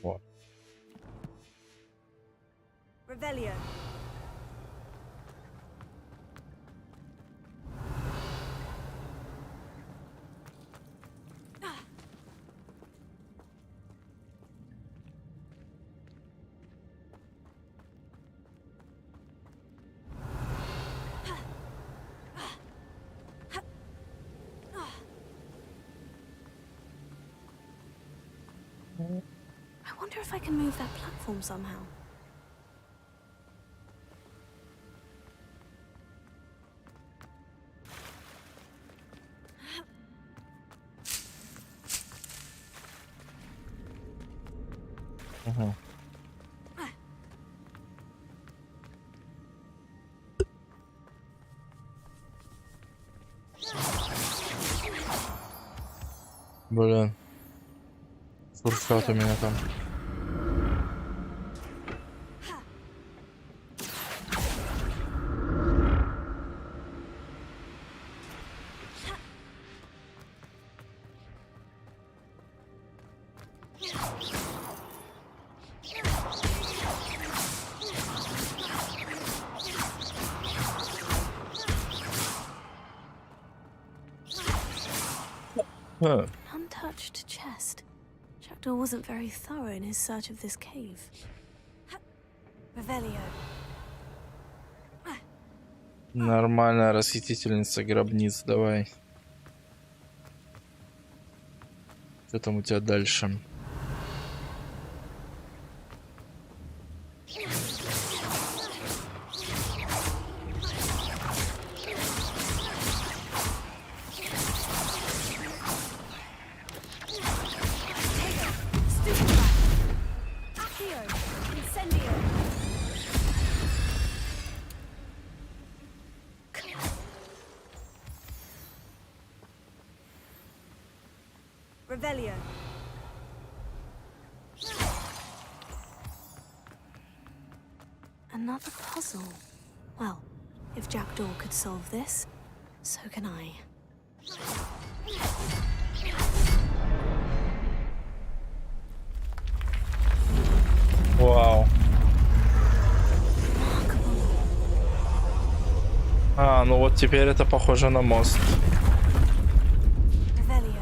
Вот. Revelio. I wonder if I can move that platform somehow. Угу. Блин. Шуршат у меня там. Untouched chest. Jackdaw wasn't very thorough in his search of this cave. Revelio. Нормальная расхитительница гробниц, давай. Что там у тебя дальше? Revelio. Another puzzle. Well, if Jackdaw could solve this, so can I. Вау. А, ну вот теперь это похоже на мост. Revelio.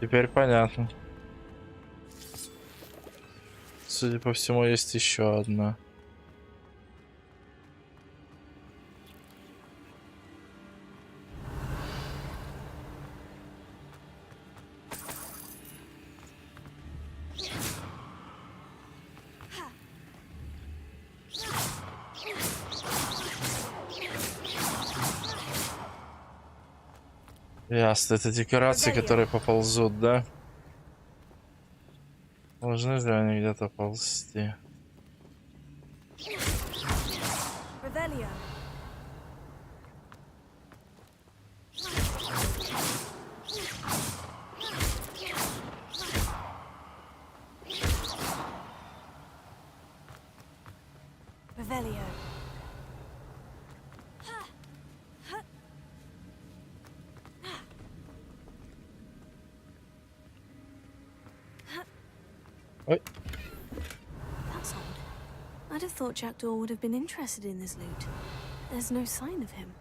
Теперь понятно. Судя по всему, есть еще одна. Ясно, это декорации, которые поползут, да? Должны же они где-то ползти. Revelio. Revelio. Ой. That's odd. I'd have thought Jackdaw would have been interested in this loot. There's no sign of him.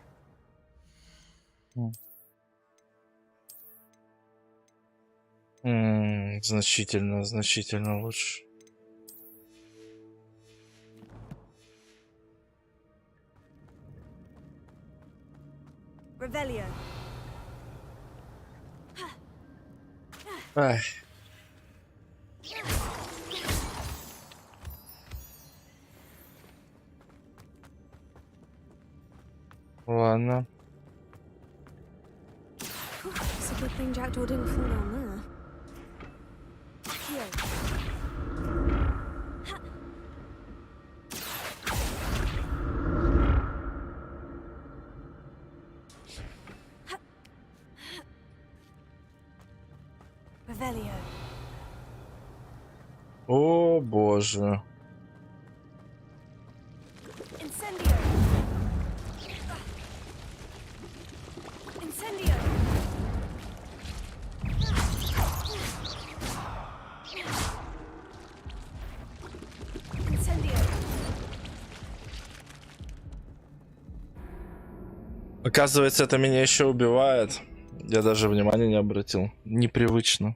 Значительно лучше. Revelio. Ай. Ладно. It's a good thing Jackdaw didn't fall down there. Here. Revelio. О, боже. Incendio. Incendio. Incendio. Оказывается, это меня еще убивает. Я даже внимания не обратил. Непривычно.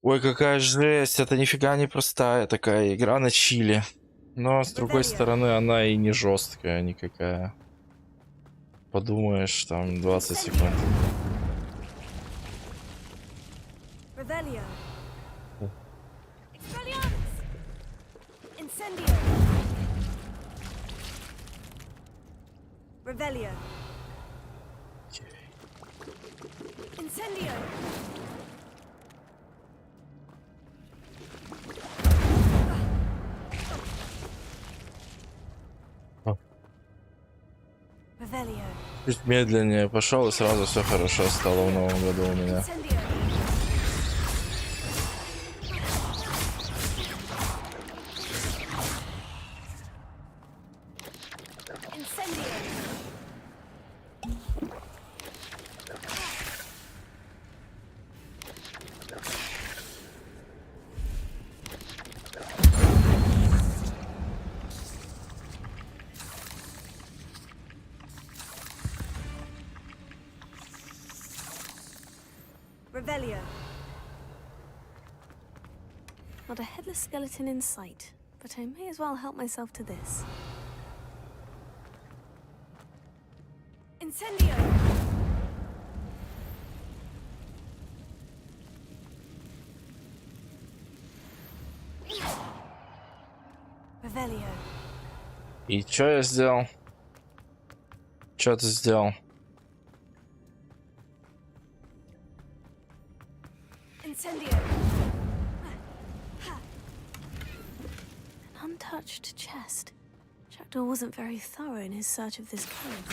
Ой, какая жесть. Это нифига не простая такая игра на чиле. Но, с другой стороны, она и не жесткая никакая. Подумаешь, там 20 секунд. Revelio. Expelliarmus. Incendio. Revelio. Incendio. Revelio. Чуть медленнее пошел, и сразу все хорошо стало в новом году у меня. Incendio. Incendio. Revelio. Not a headless skeleton in sight, but I may as well help myself to this. Incendio. Revelio. И что я сделал? Что ты сделал? Incendio. An untouched chest. Jackdaw wasn't very thorough in his search of this cave.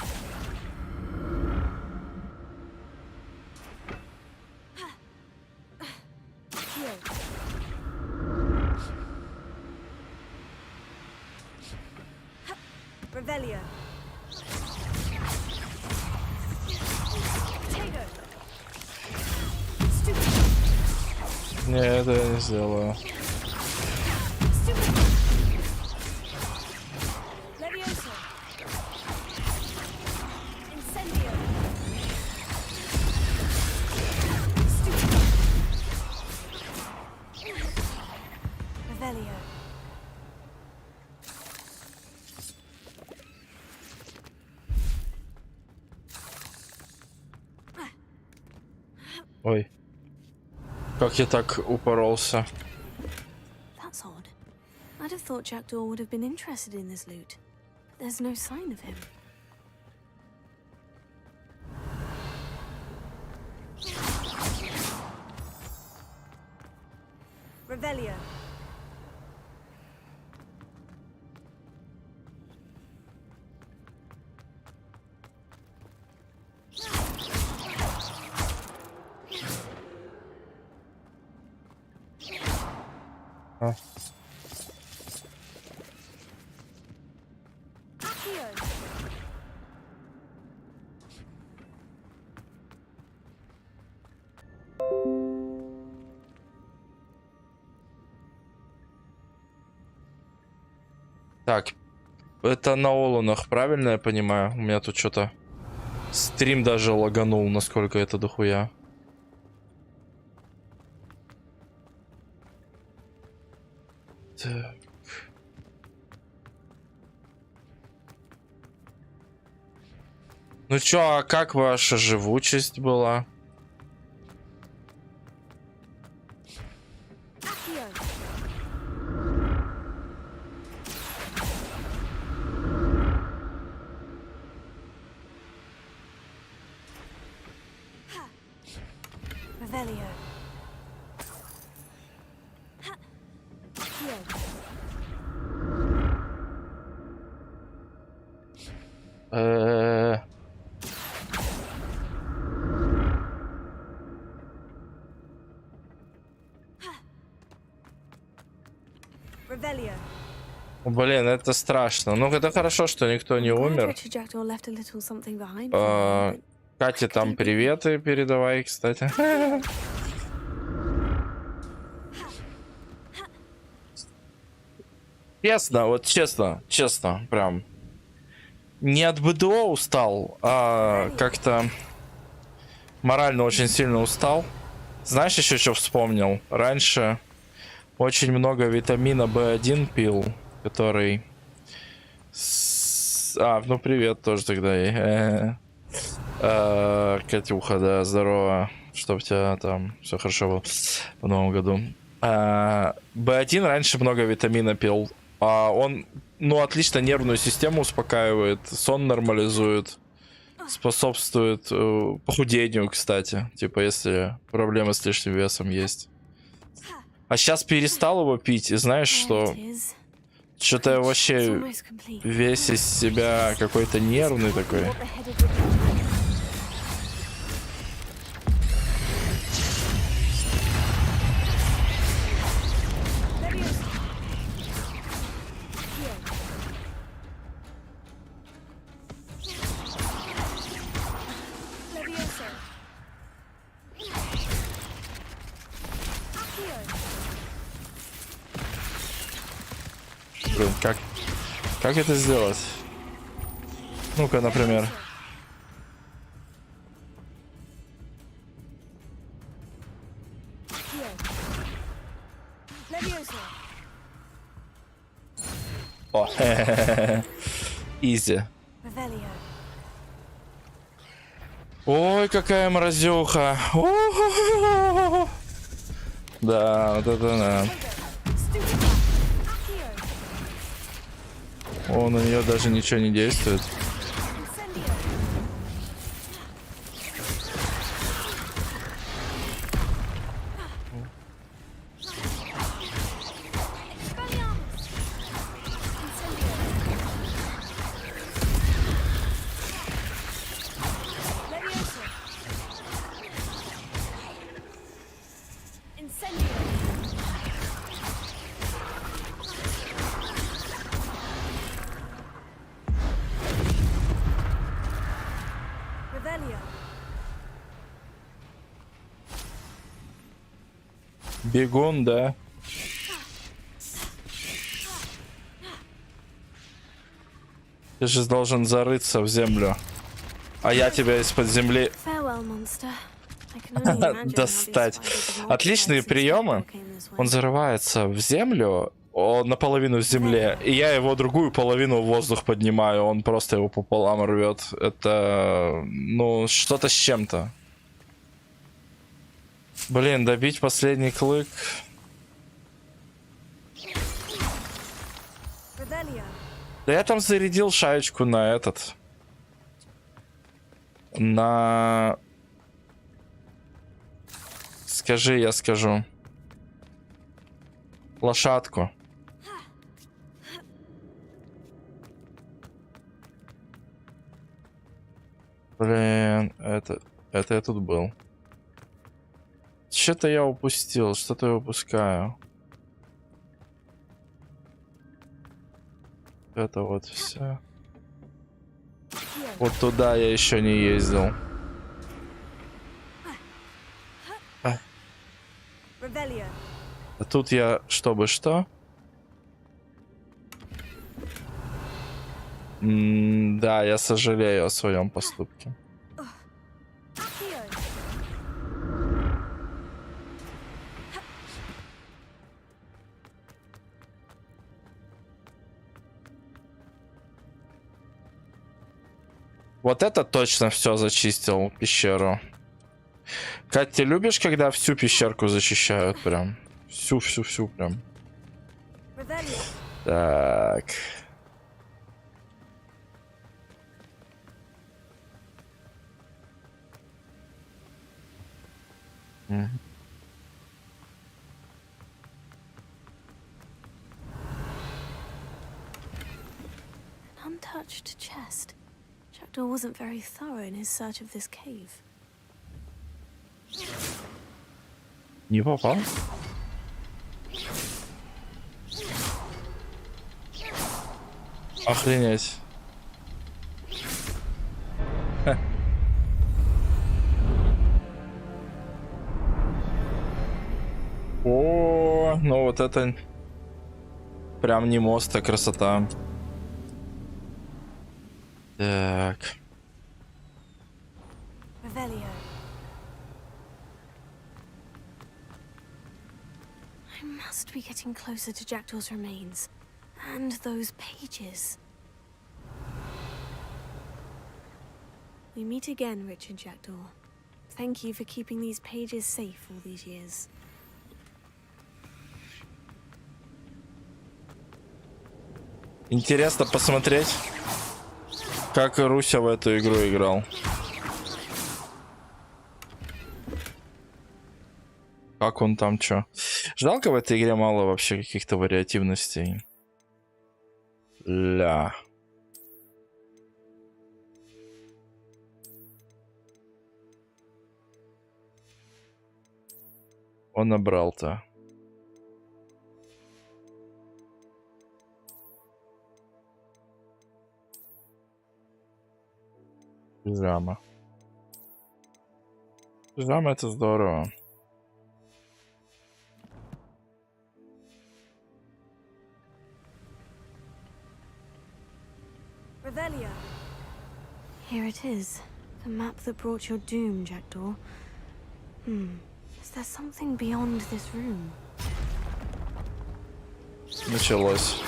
Revelio. Не, это я не сделаю. Ой. Как я так упоролся? That's odd. I'd have thought Jackdaw would have been interested in this loot. There's no sign of him. Revelio. А. Так, это на Олунах, правильно я понимаю? У меня тут что-то стрим даже лаганул, насколько это дохуя. Так. Ну чё, а как ваша живучесть была? Revelio. Revelio. Блин, это страшно. Ну, это хорошо, что никто не умер. Кате там приветы передавай, кстати. Честно, вот честно, прям. Не от БДО устал, а как-то морально очень сильно устал. Знаешь, еще что вспомнил? Раньше очень много витамина В1 пил, который... ну привет тоже тогда. Катюха, да, здорово. Чтоб у тебя там все хорошо было в новом году. В1 раньше много витамина пил. Он, ну, отлично нервную систему успокаивает, сон нормализует, способствует похудению, кстати. Типа, если проблемы с лишним весом есть. А сейчас перестал его пить, и знаешь что? Что-то я вообще весь из себя какой-то нервный такой. Блин, как это сделать? Ну-ка, например. О, изи. Ой, какая мразюха. Да, вот это да. О, на нее даже ничего не действует. Бегун, да. Ты же должен зарыться в землю. А я тебя из-под земли достать. Отличные приемы. Он зарывается в землю, он наполовину в земле, и я его другую половину в воздух поднимаю. Он просто его пополам рвет. Это, ну, что-то с чем-то. Блин, добить последний клык. Да я там зарядил шаечку на этот. На... Скажи, я скажу. лошадку. Блин, это я тут был. Что-то я упустил, что-то я упускаю. Это вот все. Вот туда я еще не ездил. А тут я, чтобы что? Да, я сожалею о своем поступке. Вот это точно все зачистил пещеру. Кать, ты любишь, когда всю пещерку зачищают прям? Всю прям. Так. Untouched chest. Jackdaw wasn't very thorough in his search of this cave. Не попал? Охренеть. Ха. О, ну вот это прям не мост, а красота. Так. I must be getting closer to Jackdaw's remains. And those pages. We meet again, Richard Jackdaw. Thank you for keeping these pages safe all these years. Интересно посмотреть, как Руся в эту игру играл. Как он там чё? Жалко, в этой игре мало вообще каких-то вариативностей. Ля. Он набрал-то. Пижама. Пижама — это здорово. Here it is. The map that brought your doom, Jackdaw. Is there something beyond this room? Началось.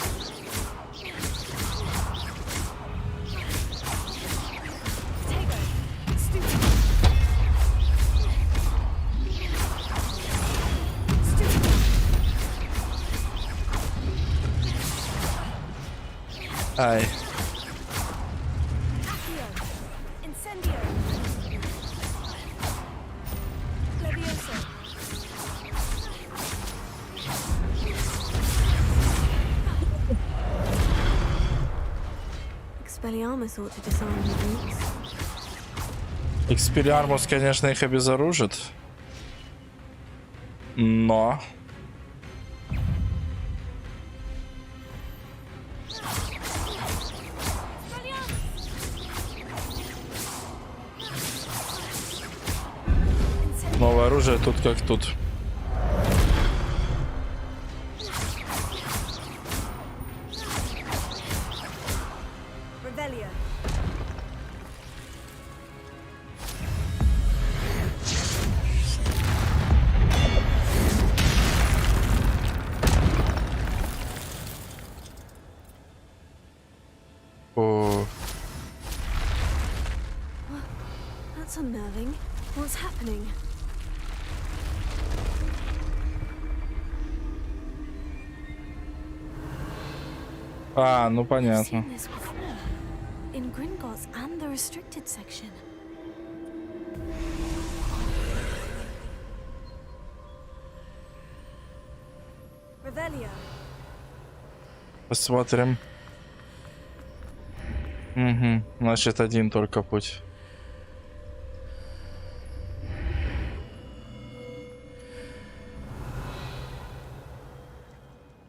Ай. Expelliarmus ought to disarm the boots. Expelliarmus, конечно, их обезоружит. Но... Новое оружие тут как тут. That's unnerving. What's happening? А, ну понятно. In Gringotts and the restricted section. Revelio. Посмотрим. Угу. Значит, один только путь.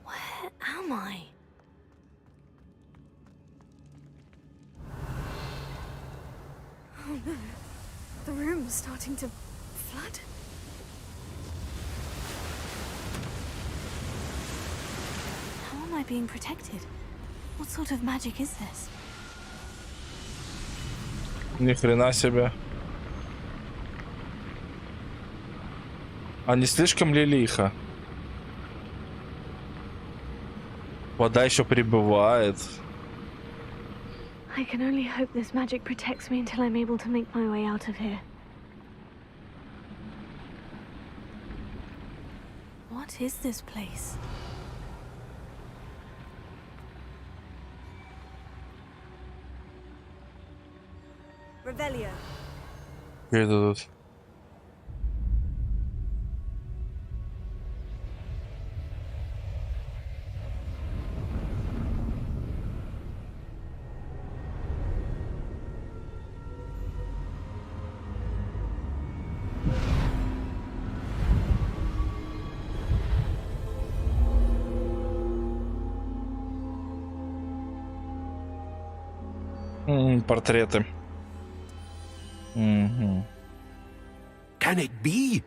Where am I? Oh no. The room's starting to flood. How am I being protected? What sort of magic is this? Ни хрена себе. А не слишком ли лихо? Вода еще прибывает. I can only hope this magic protects me until I'm able to make my way out of here. What is this place? Revelio. Что это тут? Портреты. Угу. Can it be?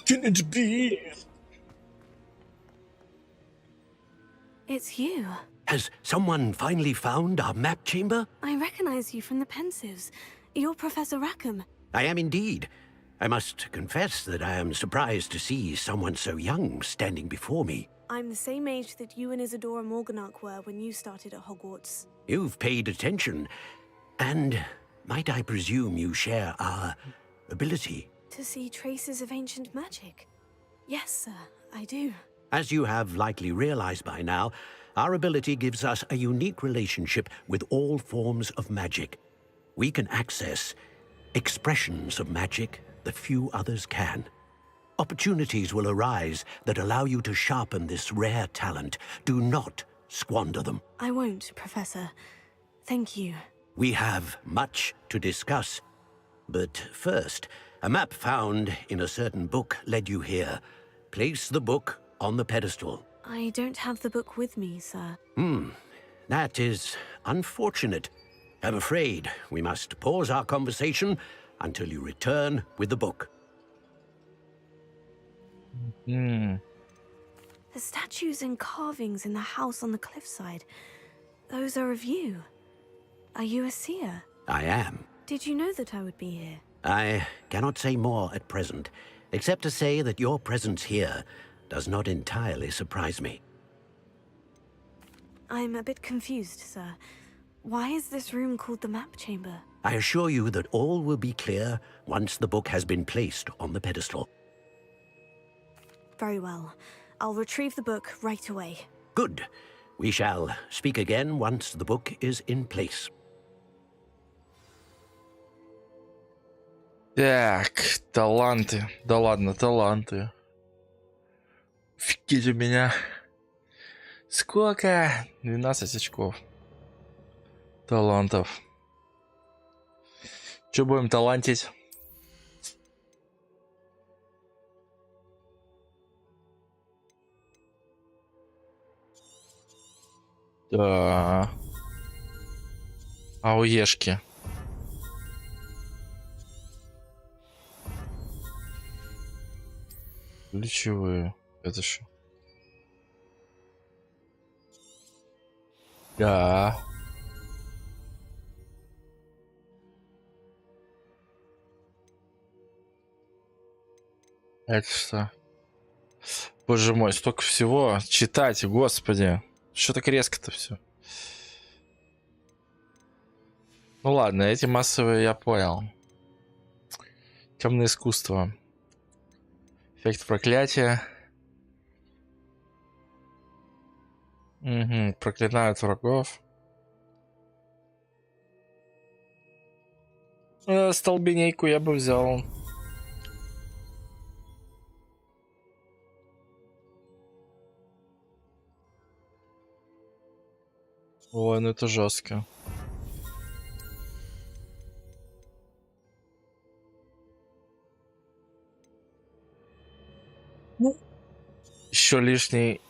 Can it be? It's you. Has someone finally found our map chamber? I recognize you from the Pensives. You're Professor Rackham. I am indeed. I must confess that I am surprised to see someone so young standing before me. I'm the same age that you and Isadora Morganach were when you started at Hogwarts. You've paid attention. And might I presume you share our ability? To see traces of ancient magic? Yes, sir, I do. As you have likely realized by now, our ability gives us a unique relationship with all forms of magic. We can access expressions of magic that few others can. Opportunities will arise that allow you to sharpen this rare talent. Do not squander them. I won't, Professor. Thank you. We have much to discuss. But first, a map found in a certain book led you here. Place the book on the pedestal. I don't have the book with me, sir. That is unfortunate. I'm afraid we must pause our conversation until you return with the book. The statues and carvings in the house on the cliffside, those are of you. Are you a seer? I am. Did you know that I would be here? I cannot say more at present, except to say that your presence here does not entirely surprise me. I'm a bit confused, sir. Why is this room called the map chamber? I assure you that all will be clear once the book has been placed on the pedestal. Very well. I'll retrieve the book right away. Good. We shall speak again once the book is in place. Так, таланты. Да ладно, таланты. Офигеть у меня. Сколько? 12 очков. Талантов. Че будем талантить? Да. Ауешки. Ключевые. Это что? Да. Это что? Боже мой, столько всего читать, господи. Что так резко-то все? Ну ладно, эти массовые я понял. Темное искусство. Эффект проклятия. Угу, проклинают врагов. Столбенейку я бы взял. Ой, ну это жестко. Еще лишний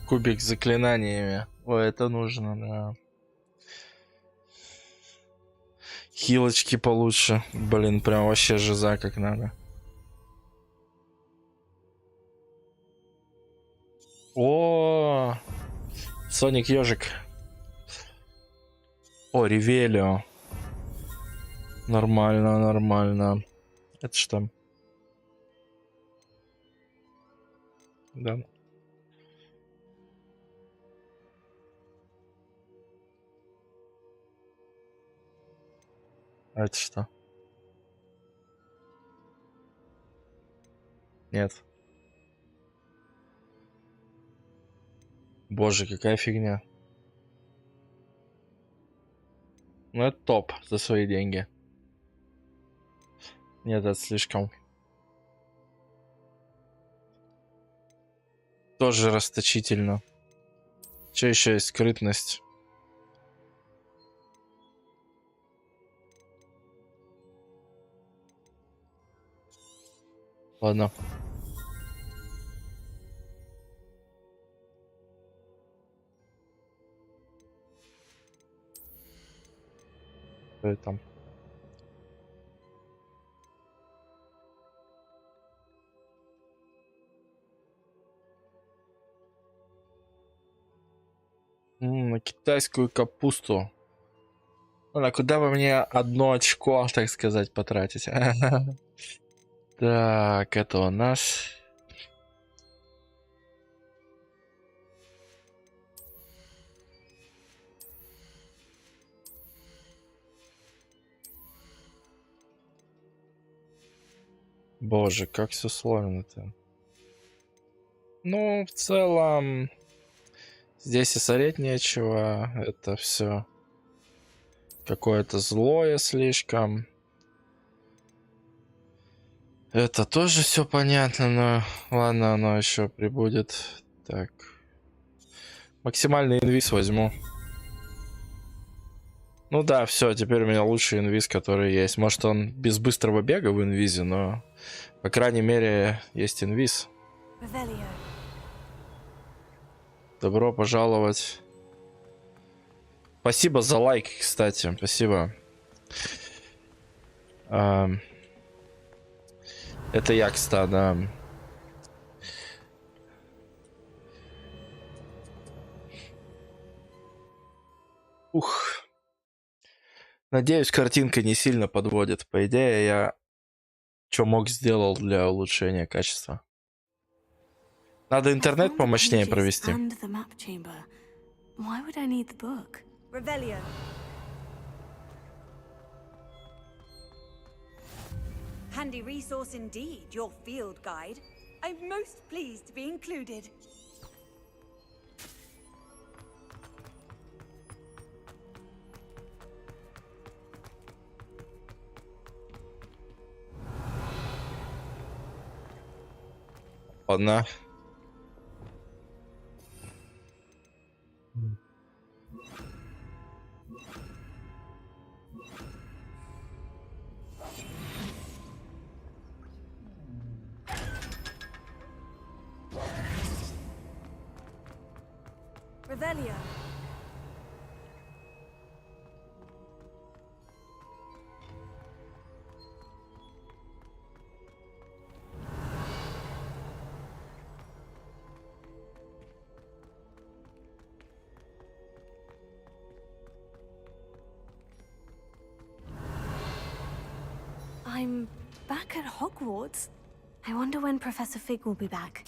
кубик с заклинаниями. Ой, это нужно, да. Хилочки получше. Блин, прям вообще жиза как надо. О, Соник Ежик. О, Ревелио. Нормально, нормально. Это что? Да. А это что? Нет. Боже, какая фигня. Ну это топ за свои деньги. Нет, это слишком. Тоже расточительно. Че еще есть? Скрытность. Ладно. Что это там? На китайскую капусту. А куда бы мне одно очко, так сказать, потратить? Так, это у нас. Боже, как все сложно-то. Ну, в целом, здесь и сорить нечего. Это все какое-то злое слишком. Это тоже все понятно, но ладно, оно еще прибудет. Так. Максимальный инвиз возьму. Ну да, все, теперь у меня лучший инвиз, который есть. Может, он без быстрого бега в инвизе, но, по крайней мере, есть инвиз. Добро пожаловать. Спасибо за лайк, кстати. Спасибо. Это я, кстати, да. Ух. Надеюсь, картинка не сильно подводит. По идее, я что мог сделал для улучшения качества. Надо интернет помощнее провести. Handy resource indeed, your field guide. I'm most pleased to be included. Ладно. Revelio. I'm back at Hogwarts. I wonder when Professor Fig will be back.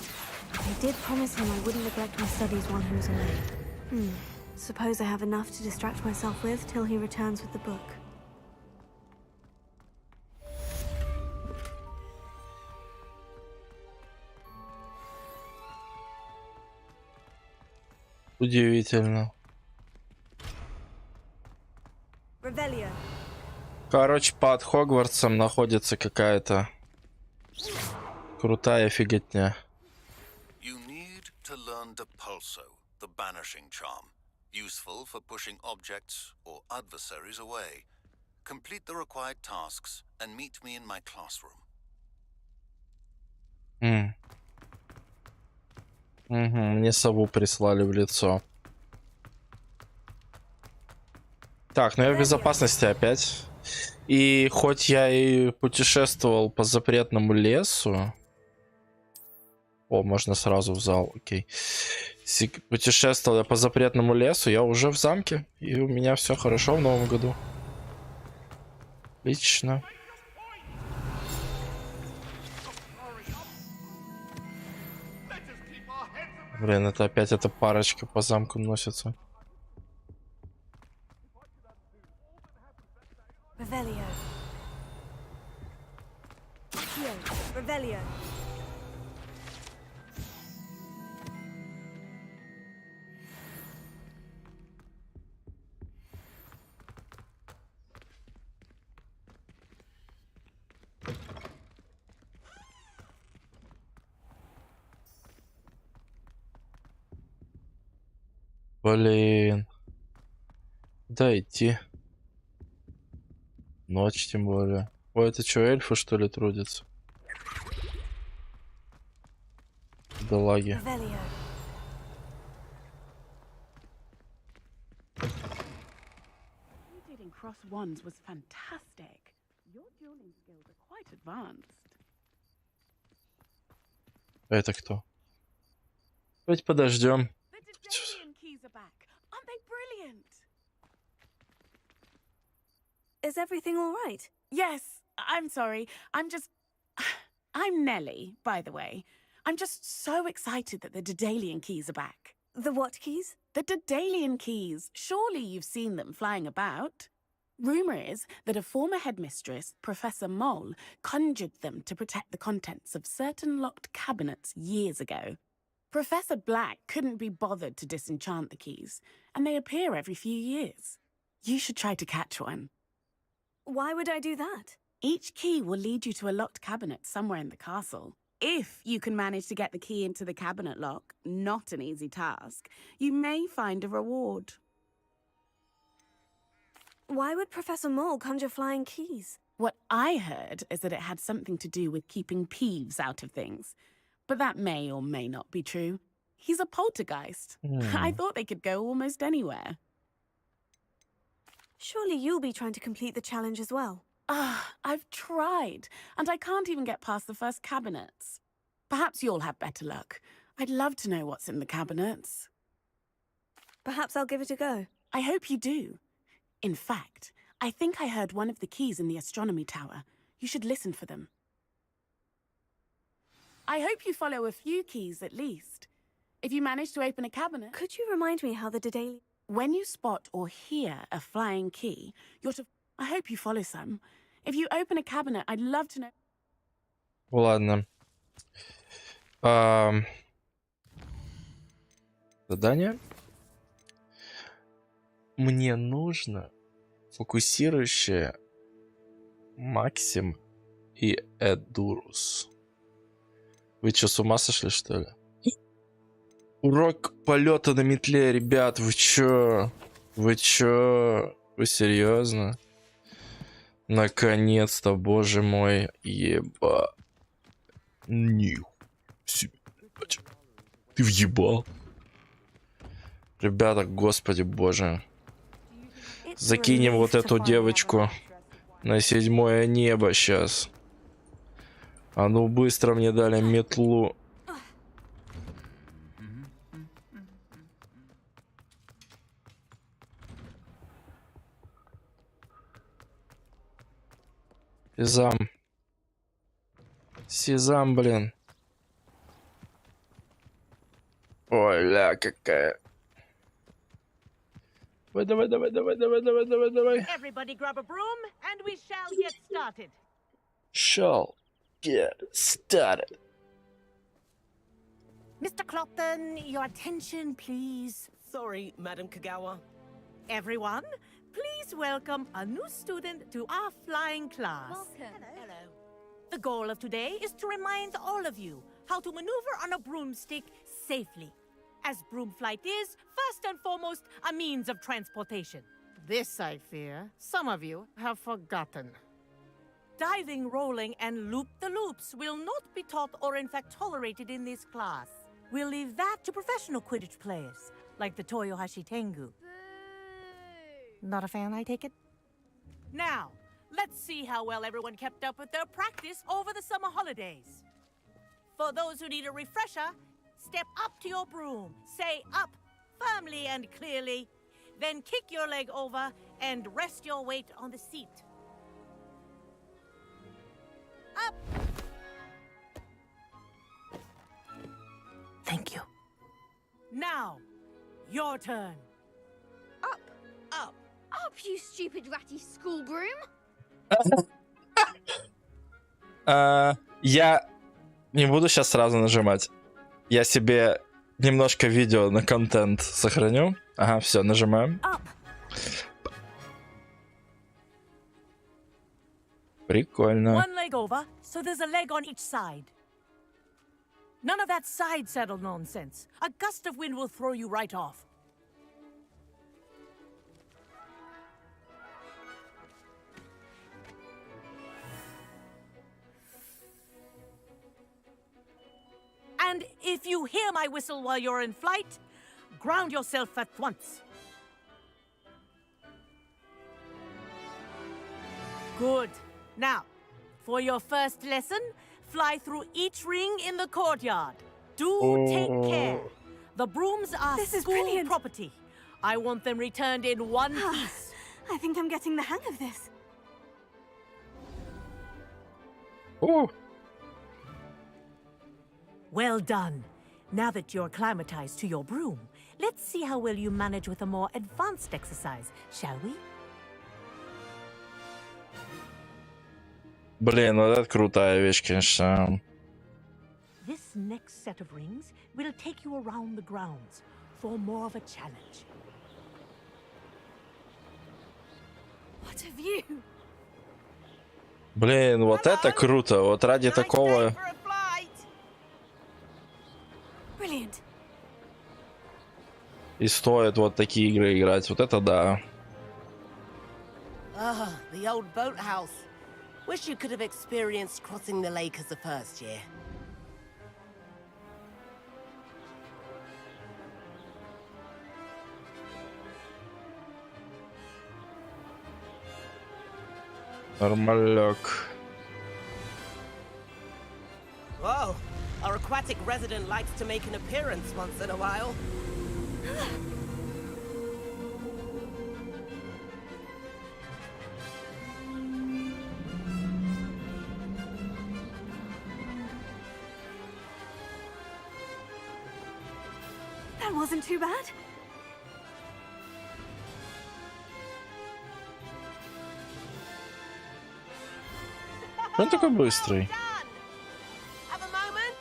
I did promise him I wouldn't neglect my studies while he was away. Suppose I have enough to distract myself with till he returns with the book. Удивительно. Revelio. Короче, под Хогвартсом находится какая-то крутая фиготня. You need to learn the pulso, the banishing charm. useful for pushing objects or adversaries away. Complete the required tasks and meet me in my classroom. Мне сову прислали в лицо. Так, ну я в безопасности опять. И хоть я и путешествовал по запретному лесу... О, можно сразу в зал, окей. Путешествовал я по запретному лесу, я уже в замке. И у меня все хорошо в новом году. Отлично. Блин, это опять эта парочка по замку носится. Revelio. Revelio. Блин. Да идти. Ночь тем более. Ой, это что, эльфы что ли трудятся? Да лаги. Cross wands was fantastic. Your dueling skills are quite advanced. Это кто? Давайте подождем. Keys are back. Aren't they brilliant? Is everything all right? Yes, I'm sorry. I'm Nellie, by the way. I'm just so excited that the Daedalian keys are back. The what keys? The Daedalian keys. Surely you've seen them flying about. Rumour is that a former headmistress, Professor Mole, conjured them to protect the contents of certain locked cabinets years ago. Professor Black couldn't be bothered to disenchant the keys, and they appear every few years. You should try to catch one. Why would I do that? Each key will lead you to a locked cabinet somewhere in the castle. If you can manage to get the key into the cabinet lock, not an easy task, you may find a reward. Why would Professor Mole conjure flying keys? What I heard is that it had something to do with keeping Peeves out of things. But that may or may not be true. He's a poltergeist. I thought they could go almost anywhere. Surely you'll be trying to complete the challenge as well. I've tried, and I can't even get past the first cabinets. Perhaps you'll have better luck. I'd love to know what's in the cabinets. Perhaps I'll give it a go. I hope you do. In fact, I think I heard one of the keys in the astronomy tower. You should listen for them. I hope you follow a few keys at least. If you manage to open a cabinet... Could you remind me how the Daedalian... When you spot or hear a flying key, you're to... I hope you follow some. If you open a cabinet, I'd love to know... Ладно. Задание. Мне нужно фокусирующее Максим и Эдурус. Вы что, с ума сошли, что ли? Урок полета на метле, ребят, вы чё? Вы чё? Вы серьезно? Наконец-то, боже мой, еба. Нихуя себе, блядь. Ты въебал? Ребята, господи боже. Закинем вот эту девочку на 7-е небо сейчас. А ну быстро мне дали метлу. Сезам. Сезам, блин. Ой, ля, какая. Давай. Everybody grab a broom and we shall get started. Shall get started. Mr. Clopton, your attention, please. Sorry, Madam Kagawa. Everyone, please welcome a new student to our flying class. Welcome. Hello. The goal of today is to remind all of you how to maneuver on a broomstick safely. as broom flight is, first and foremost, a means of transportation. This, I fear, some of you have forgotten. Diving, rolling, and loop-the-loops will not be taught or in fact tolerated in this class. We'll leave that to professional Quidditch players, like the Toyohashi Tengu. Not a fan, I take it? Now, let's see how well everyone kept up with their practice over the summer holidays. For those who need a refresher, step up to your broom, say up firmly and clearly, then kick your leg over and rest your weight on the seat. Up! Thank you. Now, your turn. Up! Up! Up, you stupid ratty school broom! Я не буду сейчас сразу нажимать. Я себе немножко видео на контент сохраню. Ага, все, нажимаем. Прикольно. One leg over, so there's a leg on each side. None of that side saddle nonsense. A gust of wind will throw you right off. And if you hear my whistle while you're in flight, ground yourself at once. Good. Now, for your first lesson, fly through each ring in the courtyard. Do take care. The brooms are school property. I want them returned in one piece. I think I'm getting the hang of this. Well done. Now that you're acclimatized to your broom, let's see how well you manage with a more advanced exercise, shall we? Блин, вот это крутая вещь, конечно. This next set of rings will take you around the grounds for more of a challenge. What a view! Блин, вот это круто. Вот ради такого... Brilliant. И стоит вот такие игры играть. Вот это да. Ah, the old boathouse. Wish you could have experienced crossing the lake as a first year. Нормалек. Whoa, our aquatic resident likes to make an appearance once in a while. That wasn't too bad. Он такой быстрый. Have a moment?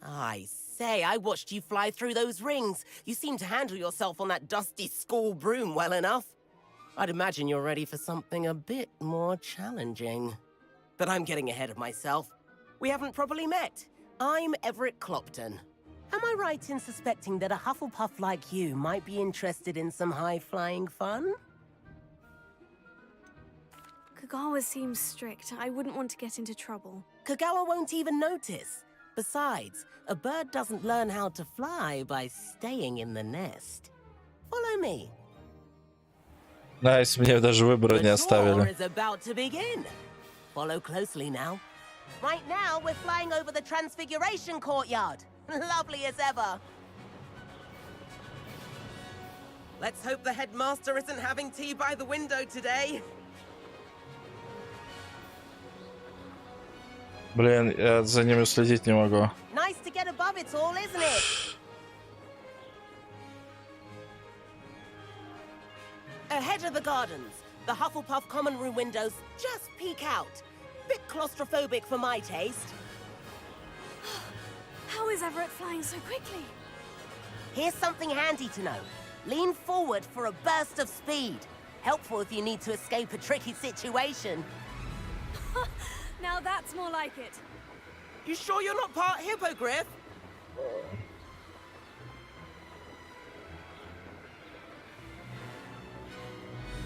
I say, I watched you fly through those rings. You seem to handle yourself on that dusty school broom well enough. I'd imagine you're ready for something a bit more challenging. But I'm getting ahead of myself. We haven't properly met. I'm Everett Clopton. Am I right in suspecting that a Hufflepuff like you might be interested in some high-flying fun? Kagawa seems strict. I wouldn't want to get into trouble. Kagawa won't even notice. Besides, a bird doesn't learn how to fly by staying in the nest. Follow me. Nice, мне даже выбора не The tour оставили. is about to begin. Follow closely now. Right now, we're flying over the Transfiguration Courtyard. Lovely as ever. Let's hope the headmaster isn't having tea by the window today. Блин, я за ними следить не могу. Nice to get above it all, isn't it? Ahead of the gardens, the Hufflepuff common room windows just peek out. Bit claustrophobic for my taste. How is Everett flying so quickly? Here's something handy to know. Lean forward for a burst of speed. Helpful if you need to escape a tricky situation. Now that's more like it. You sure you're not part hippogriff?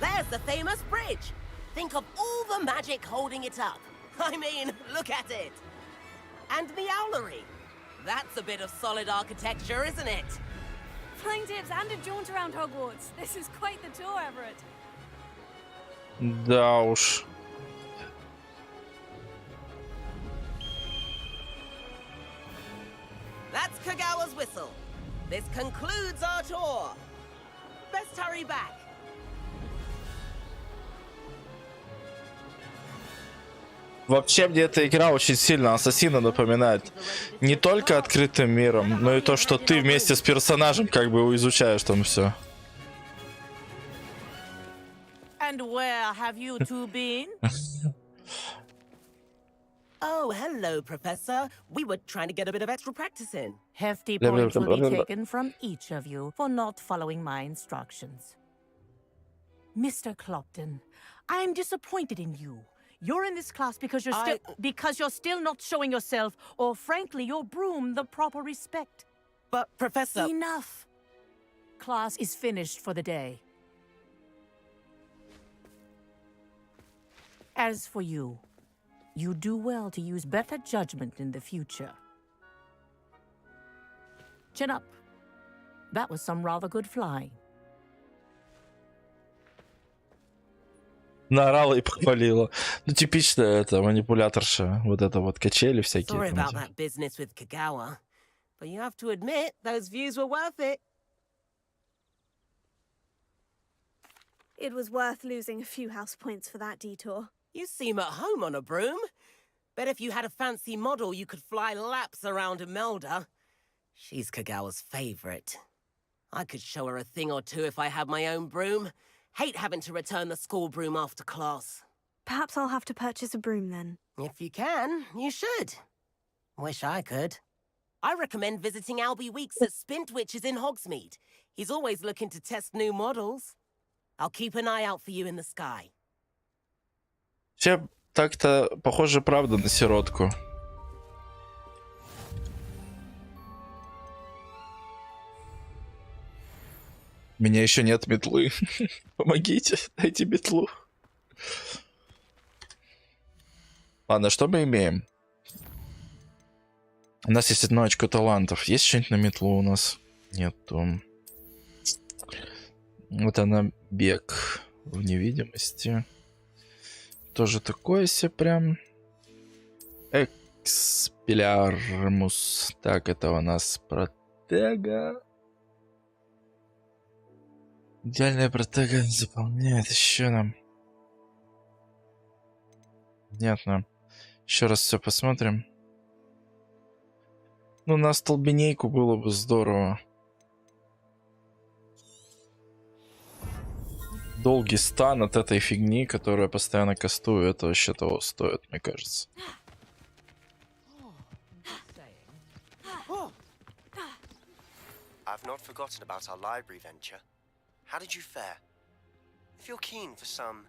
There's the famous bridge. Think of all the magic holding it up. I mean, look at it. And the owlery. That's a bit of solid architecture, isn't it? Flying tips and a jaunt around Hogwarts. This is quite the tour, Everett. Да уж. That's Kagawa's whistle. This concludes our tour. Best hurry back. Вообще мне эта игра очень сильно Ассасина напоминает. Не только открытым миром, но и то, что ты вместе с персонажем как бы изучаешь там все. And where have you two been? Oh, hello, Professor. We were trying to get a bit of extra practice in. Hefty points will be taken from each of you for not following my instructions. Mr. Clopton, I am disappointed in you. You're in this class because you're still not showing yourself, or frankly, your broom the proper respect. But, Professor... Enough. Class is finished for the day. As for you, you do well to use better judgment in the future. Chin up. That was some rather good flying. Наорала и похвалила. Ну, типичная это манипуляторша. Вот это вот качели всякие. Sorry about that business with Kagawa, but you have to admit those views were worth it. It was worth losing a few house points for that detour. You seem at home on a broom. Bet if you had a fancy model, you could fly laps around Imelda. She's Kagawa's favorite. I could show her a thing or two if I had my own broom. Hate having to return the school broom after class. Perhaps I'll have to purchase a broom then. If you can, you should. Wish I could. I recommend visiting Albie Weeks at Spintwitches in Hogsmeade. He's always looking to test new models. I'll keep an eye out for you in the sky. Все так-то похоже, правда, на сиротку. У меня еще нет метлы. Помогите, дайте метлу. Ладно, что мы имеем? У нас есть 1 очко талантов. Есть что-нибудь на метлу у нас? Нету. Вот она, бег в невидимости. Тоже такое себе прям. Экспелярмус. Так, это у нас протега. Идеальная протега заполняет еще нам. Понятно. Еще раз все посмотрим. Ну, на столбенейку было бы здорово. Долгий стан от этой фигни, которую я постоянно кастую, это вообще того стоит, мне кажется. I've not forgotten about our library venture. How did you fare? If you're keen for some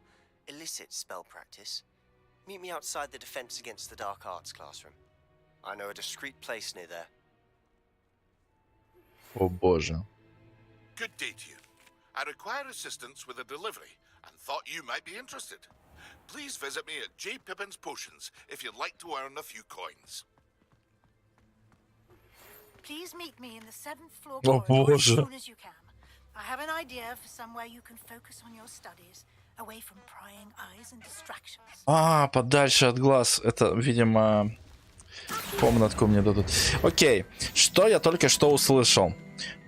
illicit spell practice, meet me outside the Defense Against the Dark Arts classroom. I know a discreet place near there. О боже. Good day to you. I require assistance with a delivery and thought you might be interested. Please visit me at J. Pippin's Potions if you'd like to earn a few coins. Please meet me in the 7th floor О corridor as боже. soon as you can. I have an idea for somewhere you can focus on your studies, away from prying eyes and distractions. А, подальше от глаз. Это, видимо, комнатку мне дадут. Окей, что я только что услышал?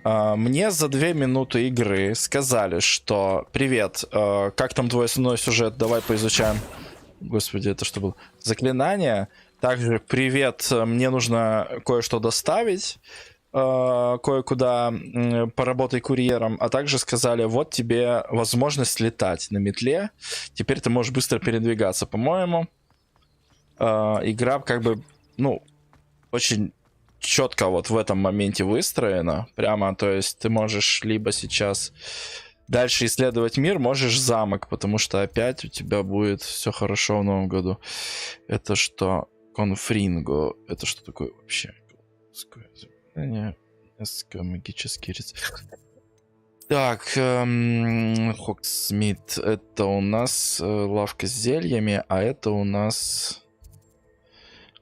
Мне за 2 минуты игры сказали, что привет, как там твой основной сюжет, давай поизучаем. Господи, это что было? Заклинание. Также привет, мне нужно кое-что доставить, кое-куда поработай курьером. А также сказали, вот тебе возможность летать на метле. Теперь ты можешь быстро передвигаться. По-моему, игра как бы, ну, очень четко вот в этом моменте выстроена. Прямо, то есть ты можешь либо сейчас дальше исследовать мир можешь замок, потому что опять у тебя будет все хорошо в новом году. Это что? Конфринго. Это что такое вообще? Магический рецепт. Так, Хогсмит. Это у нас лавка с зельями, а это у нас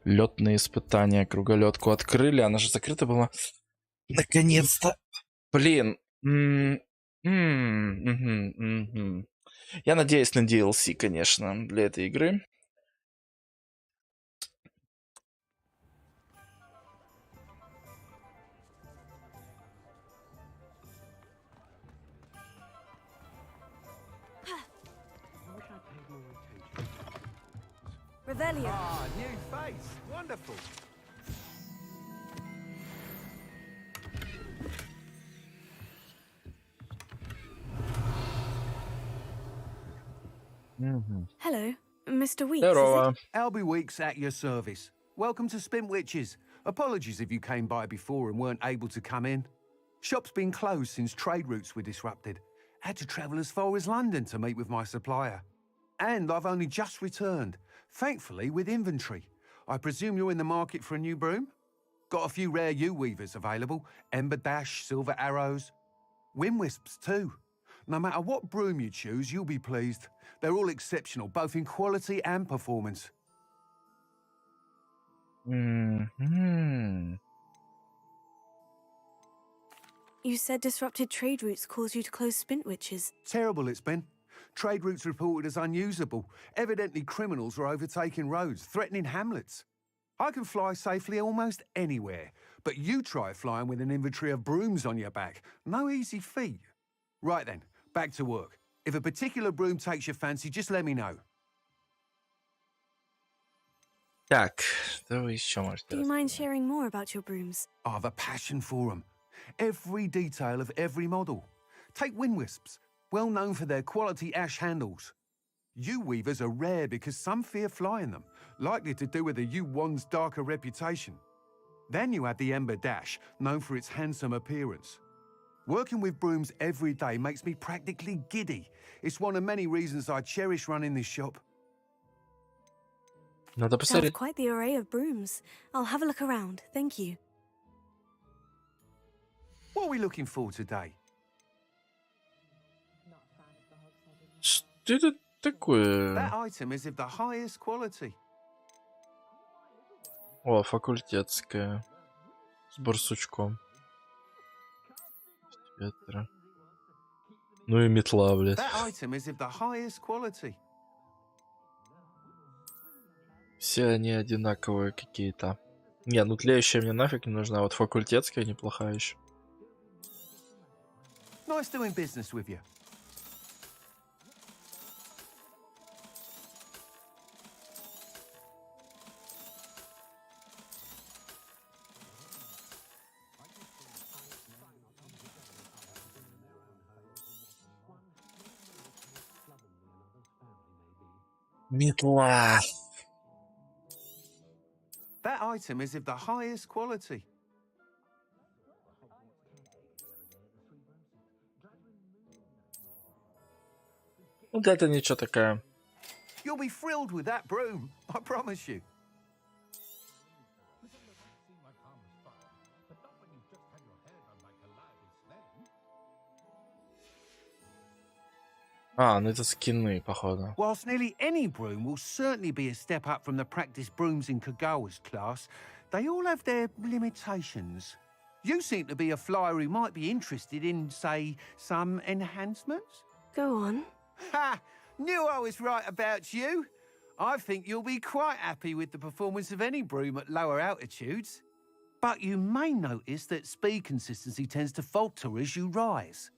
летные испытания. Круголетку открыли, она же закрыта была. Наконец-то. Блин. Я надеюсь на DLC, конечно, для этой игры. Revelio. Ah, new face. Wonderful. Hello, Mr. Weeks. Здорово. Albie Weeks at your service. Welcome to Spintwitches. Apologies if you came by before and weren't able to come in. Shop's been closed since trade routes were disrupted. Had to travel as far as London to meet with my supplier. And I've only just returned, thankfully with inventory. I presume you're in the market for a new broom? Got a few rare U-weavers available. Ember Dash, Silver Arrows. Wind Wisps too. No matter what broom you choose, you'll be pleased. They're all exceptional, both in quality and performance. You said disrupted trade routes caused you to close Spintwitches. Terrible it's been. Trade routes reported as unusable. Evidently criminals are overtaking roads, threatening hamlets. I can fly safely almost anywhere, but you try flying with an inventory of brooms on your back. No easy feat. Right then, back to work. If a particular broom takes your fancy, just let me know. Так, что вы еще можете Do you mind sharing more about your brooms? I have a passion for them. Every detail of every model. Take Wind Wisps, well known for their quality ash handles. U-weavers are rare because some fear flying them, likely to do with the U-Wand's darker reputation. Then you have the Ember Dash, known for its handsome appearance. Working with brooms every day makes me practically giddy. It's one of many reasons I cherish running this shop. Надо That's посмотреть. quite the array of brooms. I'll have a look around. Thank you. What are we looking for today? Что это такое? That item is of the highest quality. О, факультетская. С барсучком. Ветра. Ну и метла, блядь. That item is of the highest quality. Все они одинаковые какие-то. Не, ну тлеющая мне нафиг не нужна. Вот факультетская неплохая еще. Nice doing business with you. Метла. That item is of the highest quality. Вот это ничего такая. You'll be thrilled with that broom, I promise you. А, ну это скины, походу. Whilst nearly any broom will certainly be a step up from the practice brooms in Kagawa's class, they all have their limitations. You seem to be a flyer who might be interested in, say, some enhancements? Go on. Ha! Knew I was right about you. I think you'll be quite happy with the performance of any broom at lower altitudes. But you may notice that speed consistency tends to falter as you rise.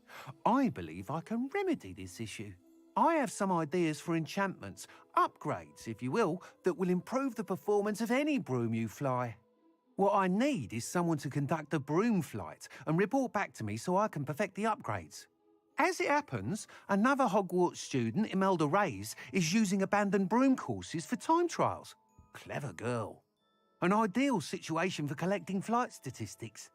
I believe I can remedy this issue. I have some ideas for enchantments, upgrades, if you will, that will improve the performance of any broom you fly. What I need is someone to conduct a broom flight and report back to me so I can perfect the upgrades. As it happens, another Hogwarts student, Imelda Reyes, is using abandoned broom courses for time trials. Clever girl. An ideal situation for collecting flight statistics.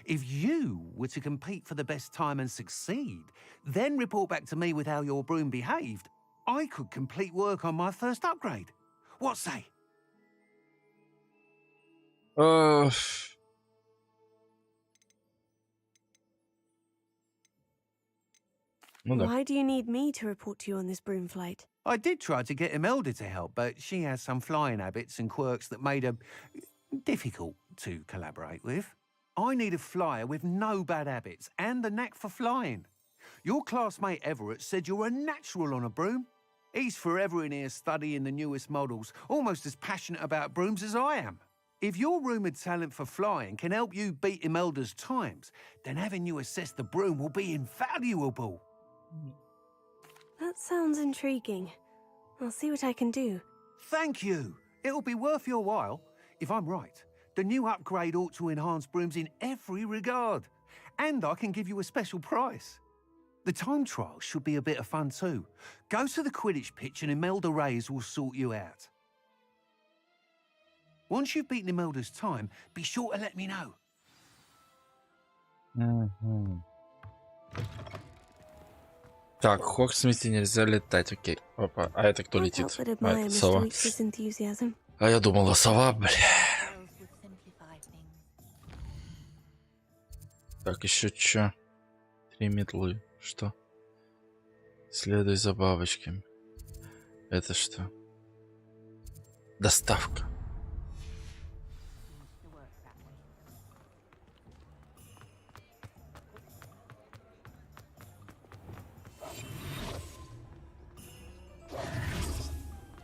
If you were to compete for the best time and succeed, then report back to me with how your broom behaved, I could complete work on my first upgrade. What say? Ну да. Why do you need me to report to you on this broom flight? I did try to get Imelda to help, but she has some flying habits and quirks that made her difficult to collaborate with. I need a flyer with no bad habits and the knack for flying. Your classmate Everett said you're a natural on a broom. He's forever in here studying the newest models, almost as passionate about brooms as I am. If your rumoured talent for flying can help you beat Imelda's times, then having you assess the broom will be invaluable. That sounds intriguing. I'll see what I can do. Thank you. It'll be worth your while. If I'm right, the new upgrade ought to enhance brooms in every regard. And I can give you a special price. The time trial should be a bit of fun too. Go to the Quidditch pitch and Imelda Reyes will sort you out. Once you've beaten Imelda's time, be sure to let me know. Так, в Хогвартсе нельзя летать, окей. Опа, а это кто летит? А, это сова. А я думала, сова, бля. Так, еще чё? 3 метлы. Что? Следуй за бабочками. Это что? Доставка.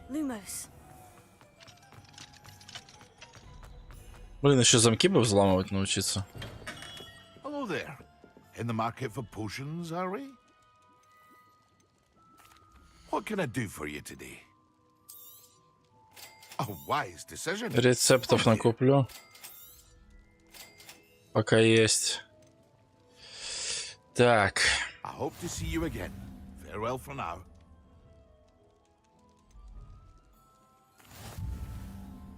Lumos. Блин, еще замки бы взламывать научиться. Hello there. In the market for potions, are we? What can I do for you today? A wise decision. Рецептов накуплю. Пока есть. Так. I hope to see you again. Farewell for now.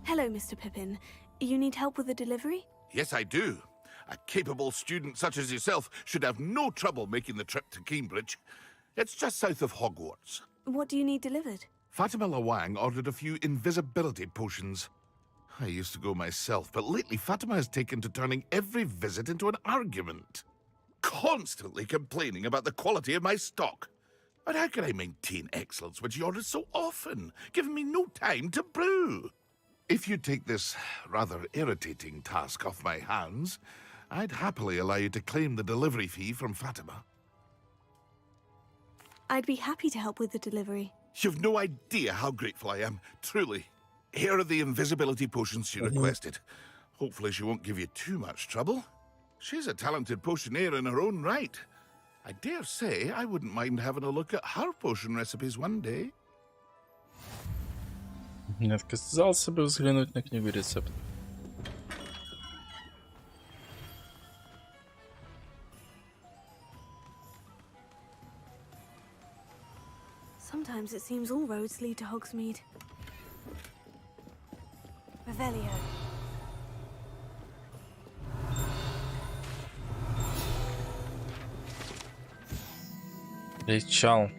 Hello, Mr. Pippin. You need help with the delivery? Yes, I do. A capable student such as yourself should have no trouble making the trip to Cambridge. It's just south of Hogwarts. What do you need delivered? Fatima Lawang ordered a few invisibility potions. I used to go myself, but lately Fatima has taken to turning every visit into an argument. Constantly complaining about the quality of my stock. But how can I maintain excellence when she orders so often, giving me no time to brew? If you take this rather irritating task off my hands, I'd happily allow you to claim the delivery fee from Fatima. I'd be happy to help with the delivery. You've no idea how grateful I am, truly. Here are the invisibility potions she requested. Hopefully she won't give you too much trouble. She's a talented potioneer in her own right. I dare say I wouldn't mind having a look at her potion recipes one day. Не отказался бы взглянуть на книгу рецептов. Sometimes it seems all roads lead to Hogsmeade. Revelio. Причал.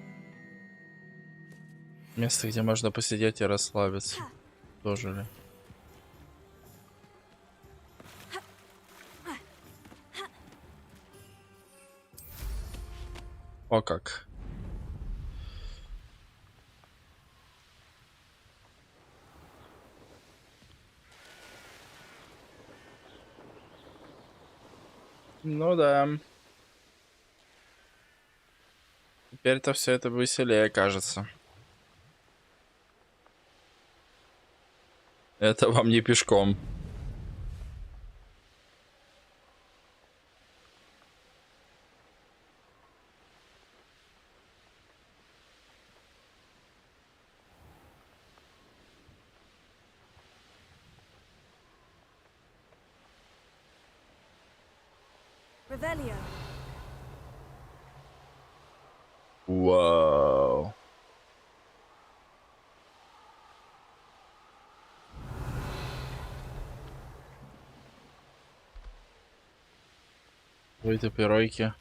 Место, где можно посидеть и расслабиться. Тоже ли? О как. Ну да. Теперь-то все это веселее кажется. Это вам не пешком. Revelio. Вау. Ой-то пиройки.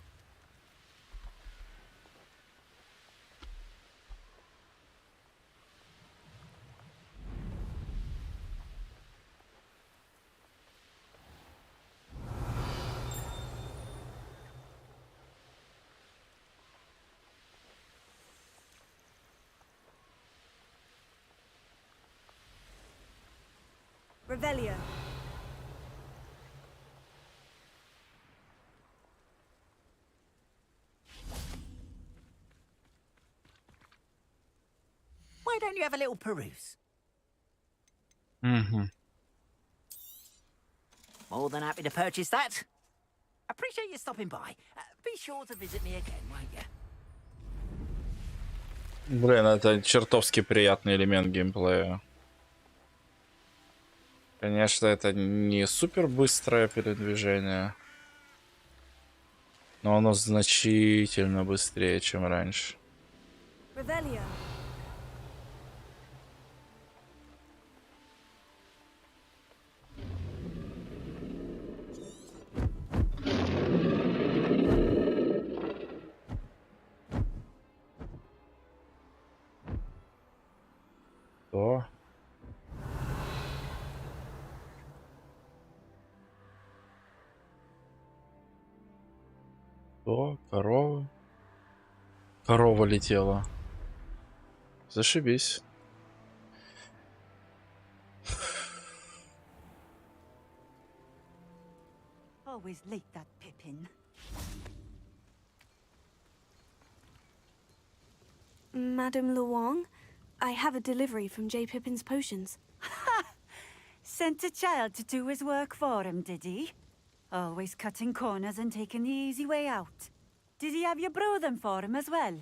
Revelio. Why don't you have a little peruse? Угу. More than happy to purchase that. Appreciate you stopping by. Be sure to visit me again, won't you? Блин, это чертовски приятный элемент геймплея. Конечно, это не супер быстрое передвижение, но оно значительно быстрее, чем раньше. Revelio. То. То, корова. Корова летела. Зашибись. Always late, that Pippin. Madame Luong, I have a delivery from J. Pippin's potions. Ha! Sent a child to do his work for him, did he? Always cutting corners and taking the easy way out. Did he have you brew them for him as well?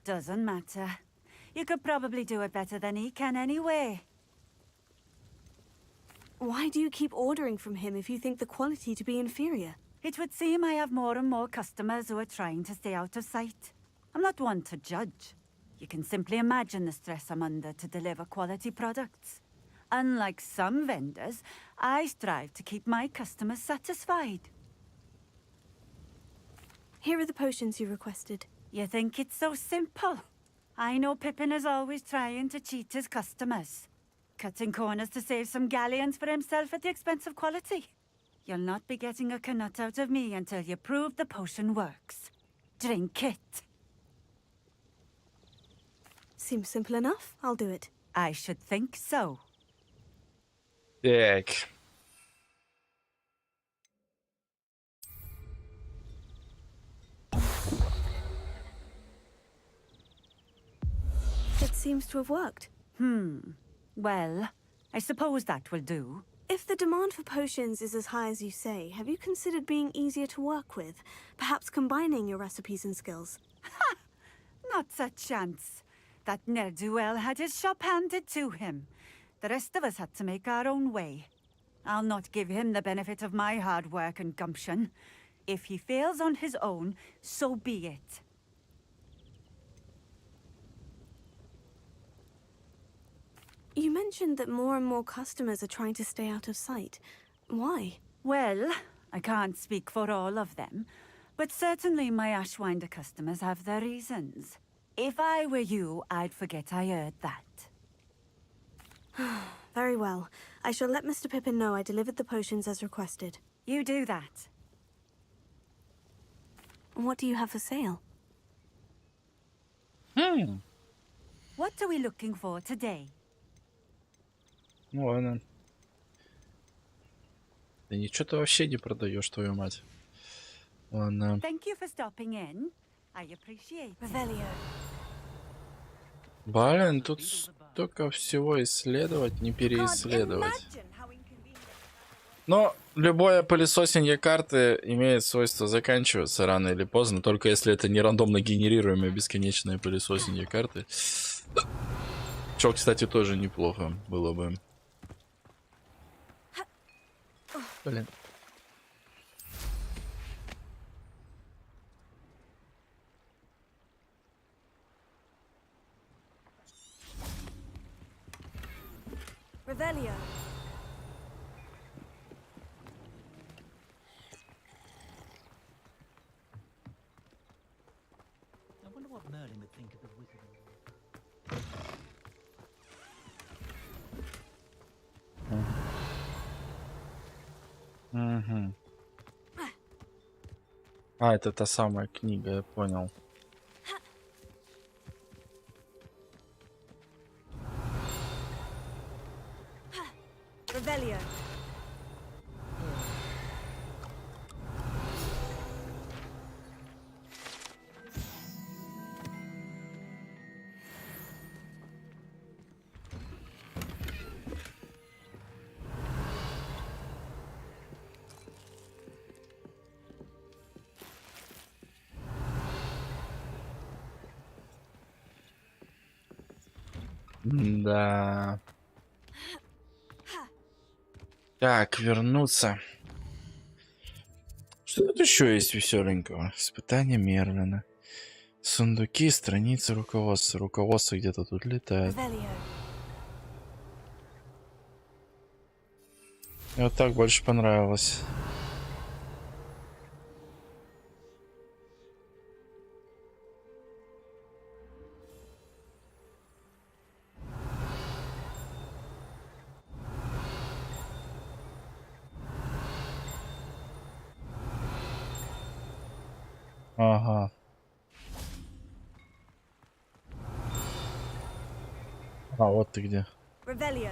Doesn't matter. You could probably do it better than he can anyway. Why do you keep ordering from him if you think the quality to be inferior? It would seem I have more and more customers who are trying to stay out of sight. I'm not one to judge. You can simply imagine the stress I'm under to deliver quality products. Unlike some vendors, I strive to keep my customers satisfied. Here are the potions you requested. You think it's so simple? I know Pippin is always trying to cheat his customers. Cutting corners to save some galleons for himself at the expense of quality. You'll not be getting a canut out of me until you prove the potion works. Drink it. Seems simple enough. I'll do it. I should think so. Так. It seems to have worked. Well, I suppose that will do. If the demand for potions is as high as you say, have you considered being easier to work with? Perhaps combining your recipes and skills? Ha! Not a chance. That ne'er-do-well had his shop handed to him. The rest of us had to make our own way. I'll not give him the benefit of my hard work and gumption. If he fails on his own, so be it. You mentioned that more and more customers are trying to stay out of sight. Why? Well, I can't speak for all of them, but certainly my Ashwinder customers have their reasons. If I were you, I'd forget I heard that. Very well. I shall let Mr. Pippin know I delivered the potions as requested. You do that. What do you have for sale? What are we looking for today? Ну ладно. Да ничего ты вообще не продаешь, твою мать. Ладно. Thank you for stopping in. I appreciate it. Revelio. Блин, тут столько всего исследовать, не переисследовать. Но любое пылесосенье карты имеет свойство заканчиваться рано или поздно, только если это не рандомно генерируемые бесконечные пылесосенье карты. Что, кстати, тоже неплохо было бы. Блин. Revelio. what Merlin would think of the wizard. Угу. А, это та самая книга, я понял. Revelio. Да. Так, вернуться. Что тут еще есть веселенького? Испытание Мерлина. Сундуки, страницы руководства. Руководство где-то тут летает. Revelio. Мне вот так больше понравилось. Ага. А, вот ты где. Revelio.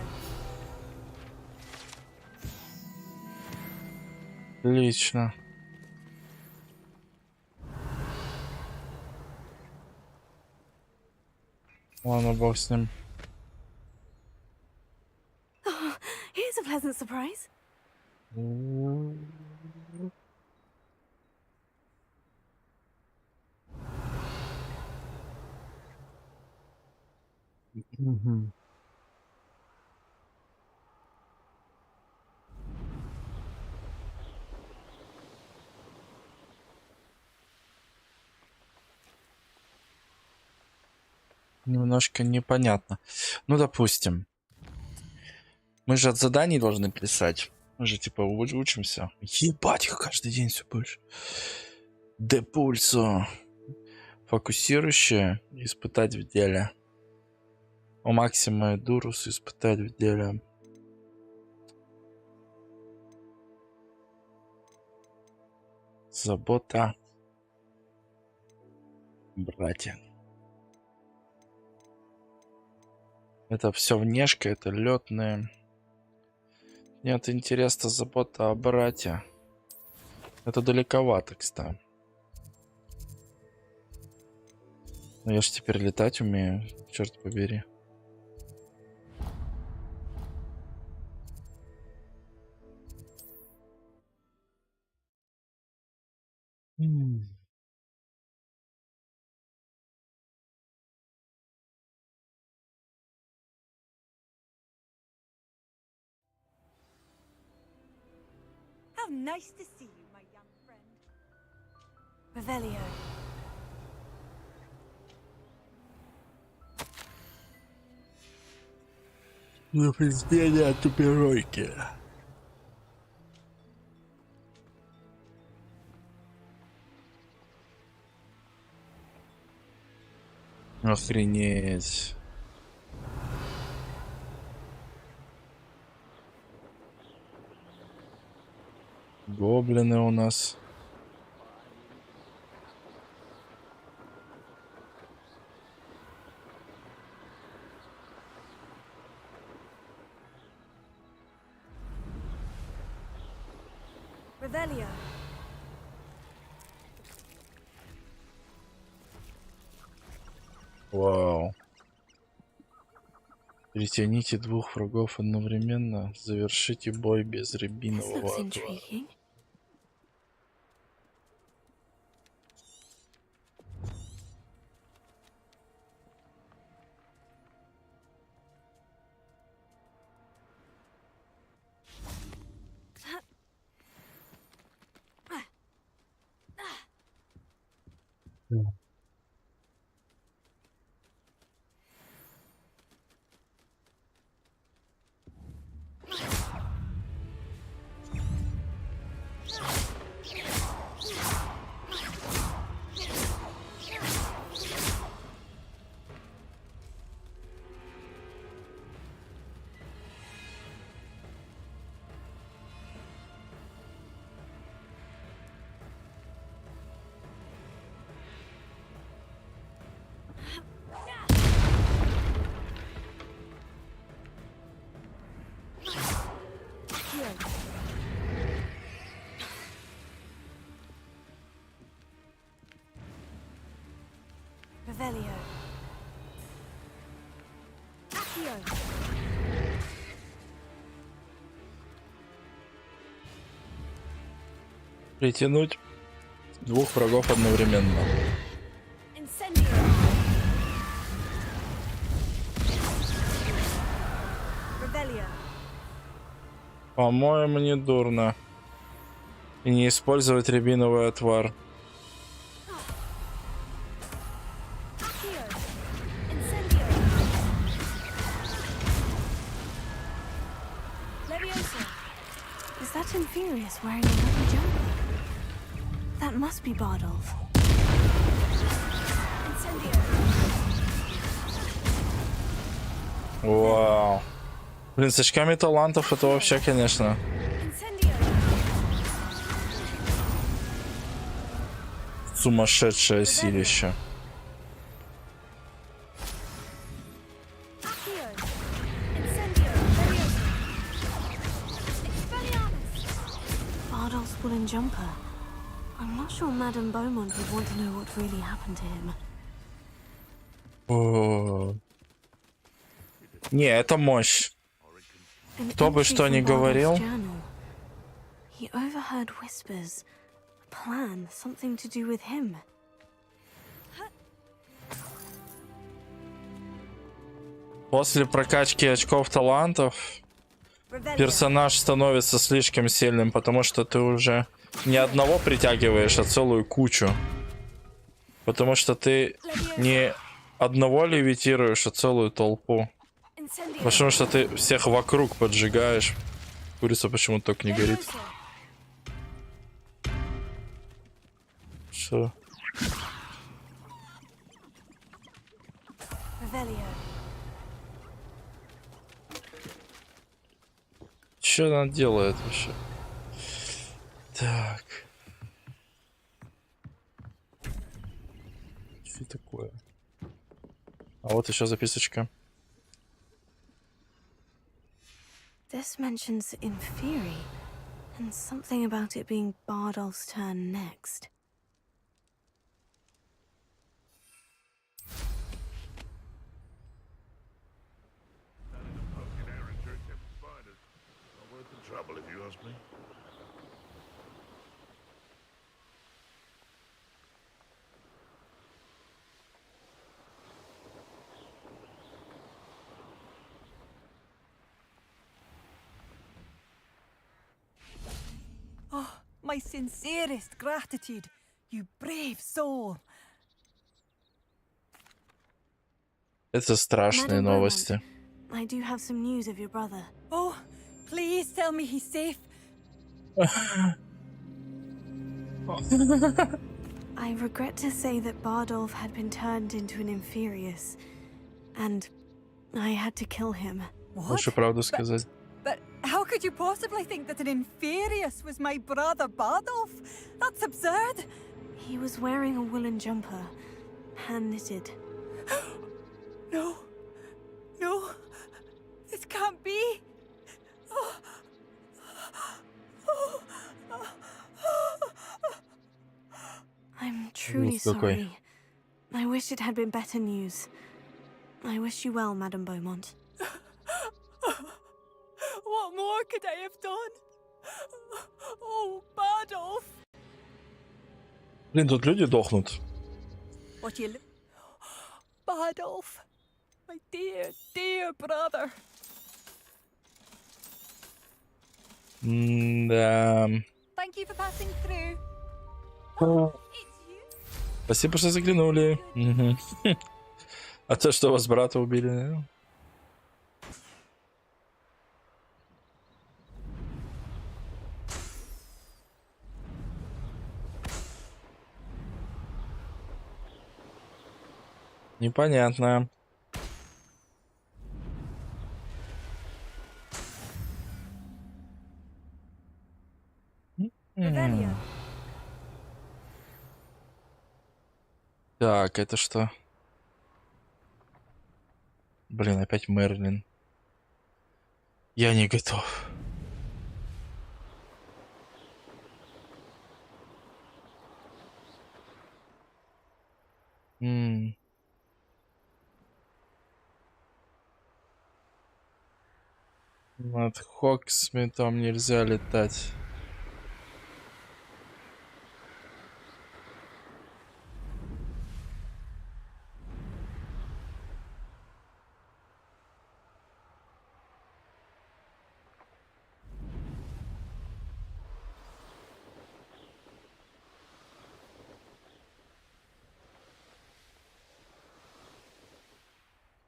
Отлично. Ладно, бог с ним. Oh, here's a pleasant surprise. Мгм. Немножко непонятно. Ну, допустим. Мы же от заданий должны писать. Мы же типа учимся. Ебать, их каждый день все больше. Депульсо. Фокусирующее. Испытать в деле. О Максима и Дурус испытать в деле. Забота. Братья. Это все внешка, это летные. Нет, интересно, забота о брате. Это далековато, кстати. Но я ж теперь летать умею, черт побери. How nice to see you, my young friend. Revelio. Наследие от тупиройки. Охренеть. Гоблины у нас. Revelio. Вау. Перетяните двух врагов одновременно. Завершите бой без This рябинового looks отвара. intriguing. Revelio. Accio. Притянуть двух врагов одновременно. Incendio. Revelio. По-моему, не дурно. И не использовать рябиновый отвар. Is that Infurious wearing a rubber jumper? That must be Bardolph. Incendio. Вау. Блин, с очками талантов это вообще, конечно. Сумасшедшее силище. Bardolph's woolen jumper. I'm not sure Madame Beaumont would want to know what really happened to him. О. Не, это мощь. Кто бы что ни говорил. He overheard whispers. A plan, something to do with him. После прокачки очков талантов персонаж становится слишком сильным, потому что ты уже не одного притягиваешь, а целую кучу. Потому что ты не одного левитируешь, а целую толпу. Потому что ты всех вокруг поджигаешь. Курица почему-то только не горит. Что? Что она делает вообще? Так. Что такое? А вот еще записочка. This mentions Inferi, and something about it being Bardolph's turn next. Not worth the trouble, if you ask me. Oh, my sincerest gratitude, you brave soul. Это страшные новости. I do have some news of your brother. Oh, please tell me he's safe. I regret to say that Bardolph had been turned into an Inferius, and I had to kill him. Лучше правду сказать. But how could you possibly think that an Inferius was my brother Bardolph? That's absurd. He was wearing a woolen jumper, hand-knitted. No. No. This can't be. I'm truly sorry. I wish it had been better news. I wish you well, Madame Beaumont. What more could I have done? Oh, Bardolph. Блин, тут люди дохнут. What you... Bardolph. My dear, dear brother. Да. Thank you for passing through. Спасибо, что заглянули. А то, что вас брата убили. Непонятно. Так, это что? Блин, опять Мерлин. Я не готов. Над Хоксмитом нельзя летать.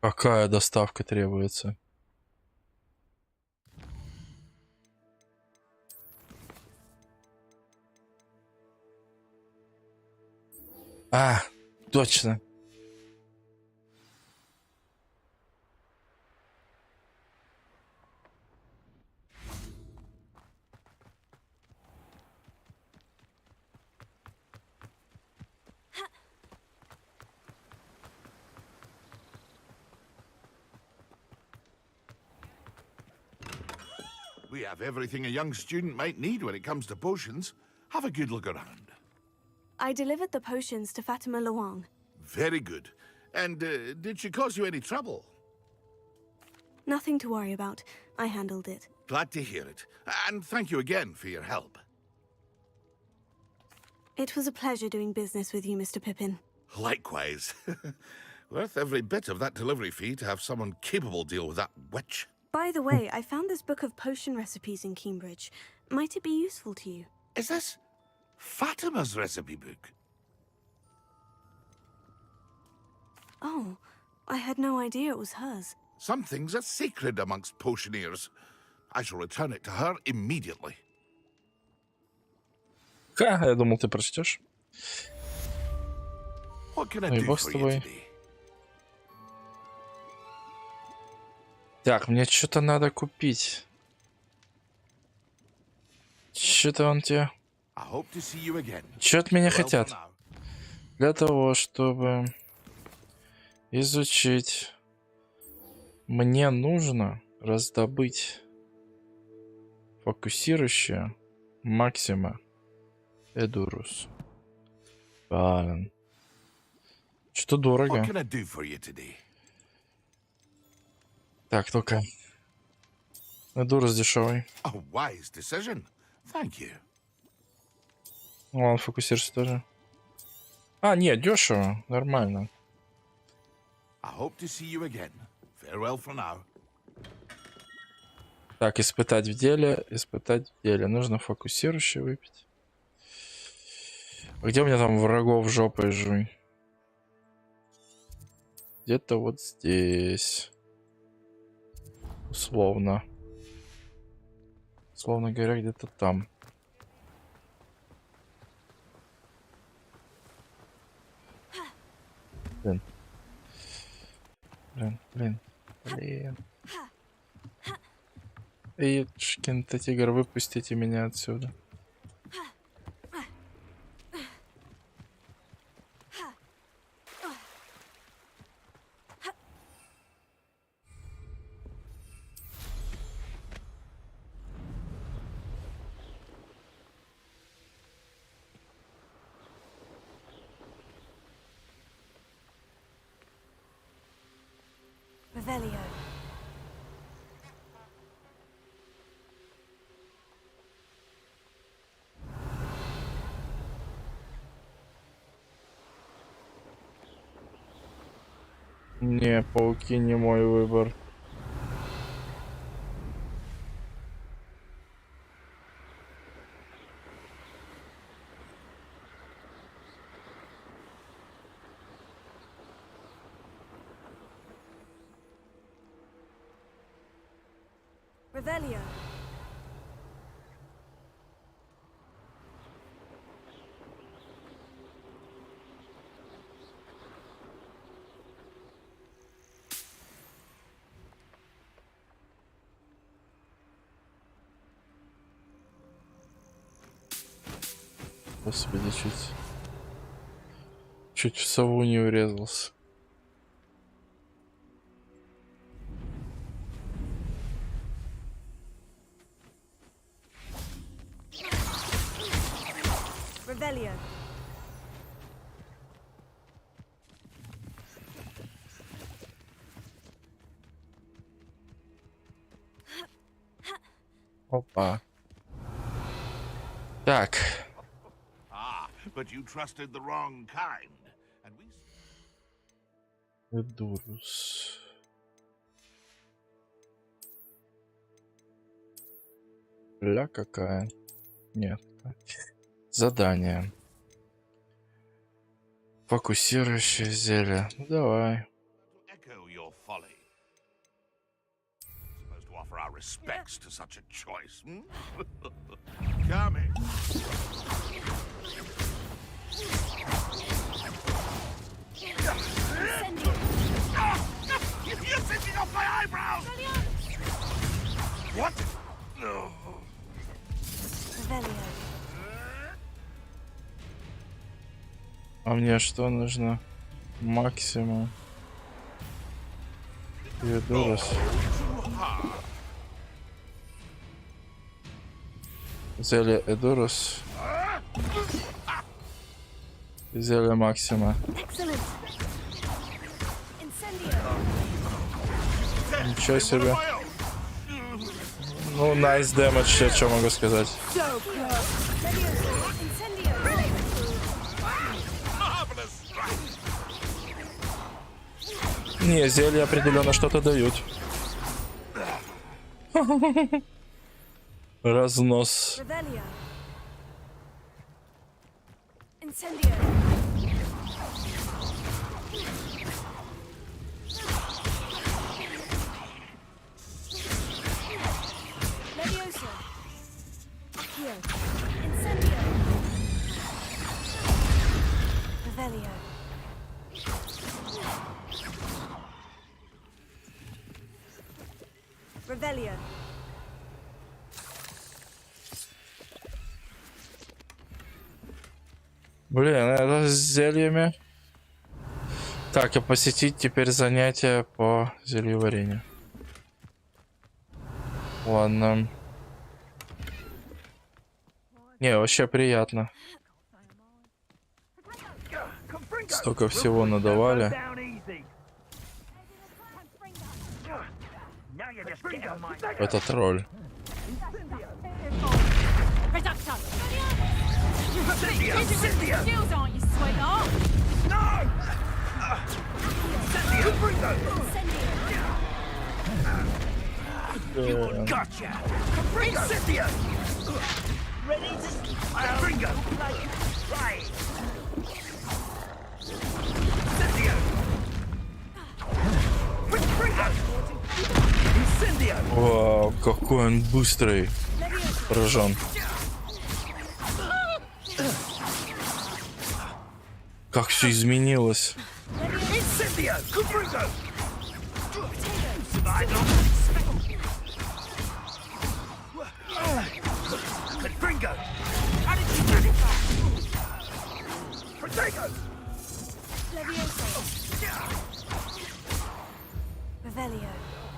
Какая доставка требуется? А, точно. We have everything a young student might need when it comes to potions. Have a good look around. I delivered the potions to Fatima Luang. Very good. And did she cause you any trouble? Nothing to worry about. I handled it. Glad to hear it. And thank you again for your help. It was a pleasure doing business with you, Mr. Pippin. Likewise. Worth every bit of that delivery fee to have someone capable deal with that witch. By the way, I found this book of potion recipes in Cambridge. Might it be useful to you? Is this Fatima's recipe book? Oh, I had no idea it was hers. Some things are sacred amongst potioneers. I shall return it to her immediately. Ха, я думал, ты прочтешь. What can I Ну и do бог с for you тобой. today? Так, мне что-то надо купить. Что-то он тебе... I hope to see you again. Что от меня Farewell for хотят? now. Для того, чтобы изучить, мне нужно раздобыть фокусирующее Максима Эдурус. Блин. Что дорого. What can I do for you today? Так, только Эдурус дешевый. A wise decision. Thank you. Ладно, фокусируйся тоже. А, нет, дешево, нормально. I hope to see you again. Farewell for now. Так, испытать в деле, испытать в деле. Нужно фокусирующий выпить. А где у меня там врагов жопой жуй? Где-то вот здесь. Условно. Условно говоря, где-то там. Блин. Блин. Эйчкин-то тигр, выпустите меня отсюда. Revelio. Не, пауки не мой выбор. Revelio. Господи, чуть в сову не урезался. Revelio. Опа. Так. But you trusted the wrong kind. And we... Эдурус. Ля какая? Нет. Задание. Фокусирующее зелье. Ну, давай. Echo your folly. Supposed to offer our respects to such a choice. Hmm? Coming. You're sitting off my eyebrows! What? No. А мне что нужно? Максимум. Эдурус. Зелье Эдурус. Зелье Максима. Ничего себе. Ну, nice damage, я что могу сказать. Не, зелья определенно что-то дают. Разнос. Revelio. Блин, это с зельями. Так, и посетить теперь занятия по зельеварению. Ладно. Не, вообще приятно. Столько всего надавали. Это тролль. Вау, какой он быстрый. Поражен. Как все изменилось.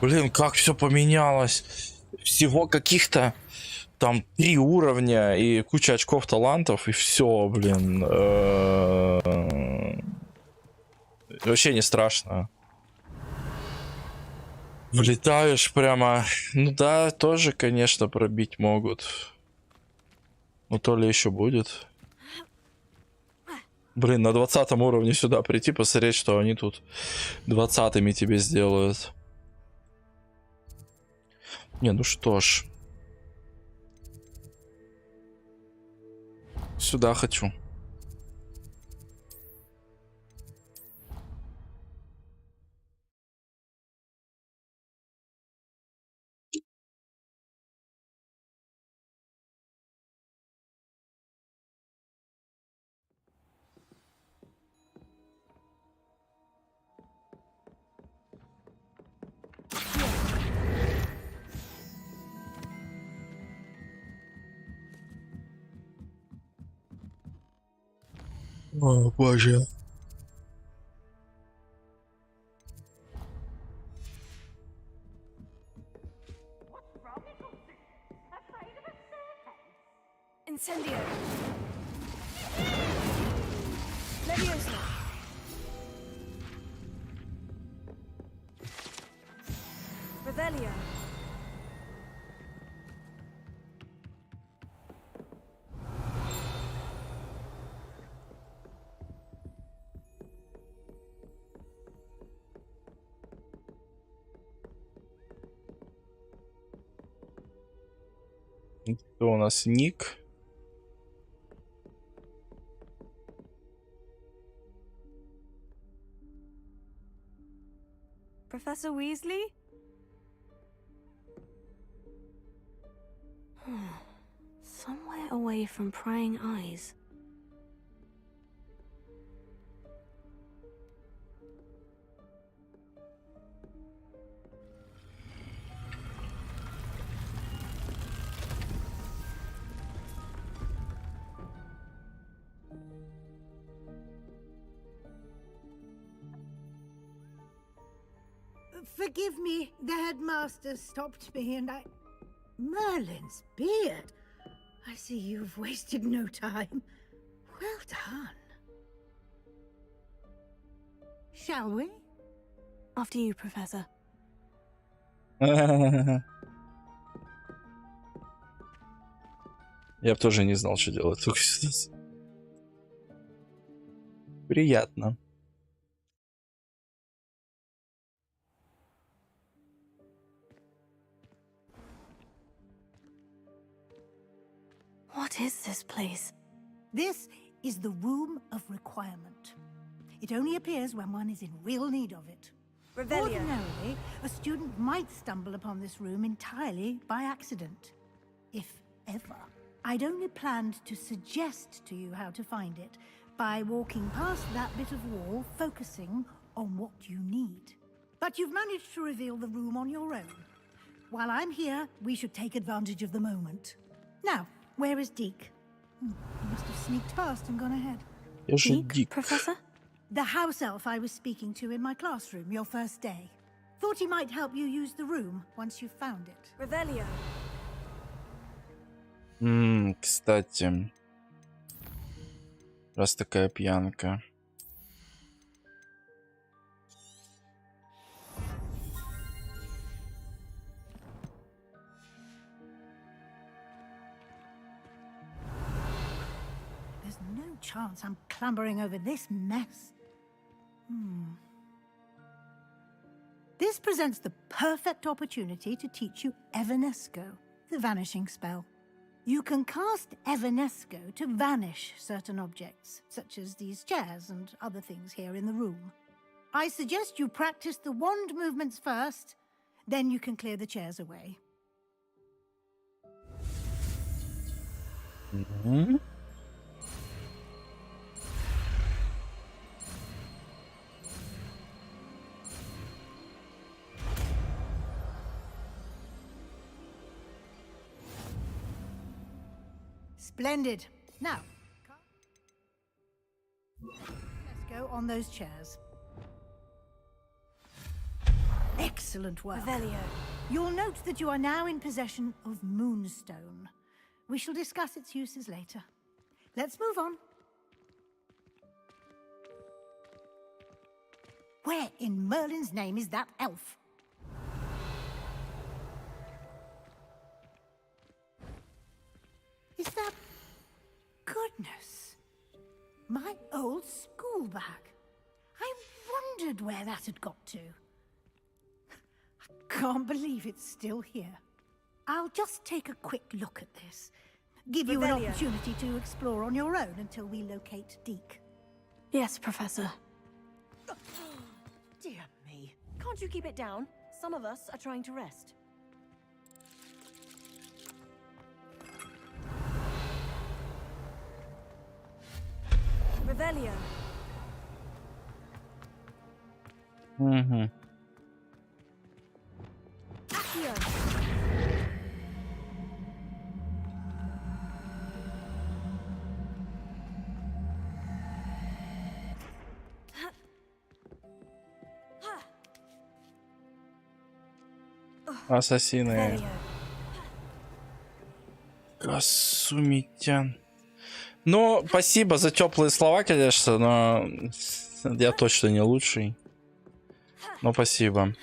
Блин, как все поменялось. Всего каких-то там 3 уровня и куча очков талантов, и все, блин. Вообще не страшно. Влетаешь прямо. Ну да, тоже, конечно, пробить могут. Ну то ли еще будет. Блин, на 20 уровне сюда прийти, посмотреть, что они тут 20-ми тебе сделают. Не, ну что ж. Сюда хочу. О, боже. Incendio. Leviosa. Revelio. Кто у нас? Ник. Professor Weasley? Somewhere away from prying eyes. Forgive me, the headmaster stopped me and I... Merlin's beard. I see you've wasted no time. Well done. Shall we? After you, Professor. Я бы тоже не знал, что делать. Приятно. What is this place? This is the Room of Requirement. It only appears when one is in real need of it. Revelio. Ordinarily, a student might stumble upon this room entirely by accident. If ever. I'd only planned to suggest to you how to find it by walking past that bit of wall, focusing on what you need. But you've managed to reveal the room on your own. While I'm here, we should take advantage of the moment. Now, where is Deke? He must have sneaked past and gone ahead. Deke, Professor? The house elf I was speaking to in my classroom your first day. Thought he might help you use the room once you found it. Revelio. Кстати. Раз такая пьянка. There's no chance I'm clambering over this mess. This presents the perfect opportunity to teach you Evanesco, the vanishing spell. You can cast Evanesco to vanish certain objects, such as these chairs and other things here in the room. I suggest you practice the wand movements first, then you can clear the chairs away. Splendid. Now, let's go on those chairs. Excellent work. Revelio. You'll note that you are now in possession of Moonstone. We shall discuss its uses later. Let's move on. Where in Merlin's name is that elf? Is that... Goodness. My old school bag. I wondered where that had got to. I can't believe it's still here. I'll just take a quick look at this. Give you an opportunity to explore on your own until we locate Deke. Yes, Professor. Dear me. Can't you keep it down? Some of us are trying to rest. Revelio. Accio. Ассасины. Косумитян. Ну, спасибо за теплые слова, конечно, но я точно не лучший. Но спасибо.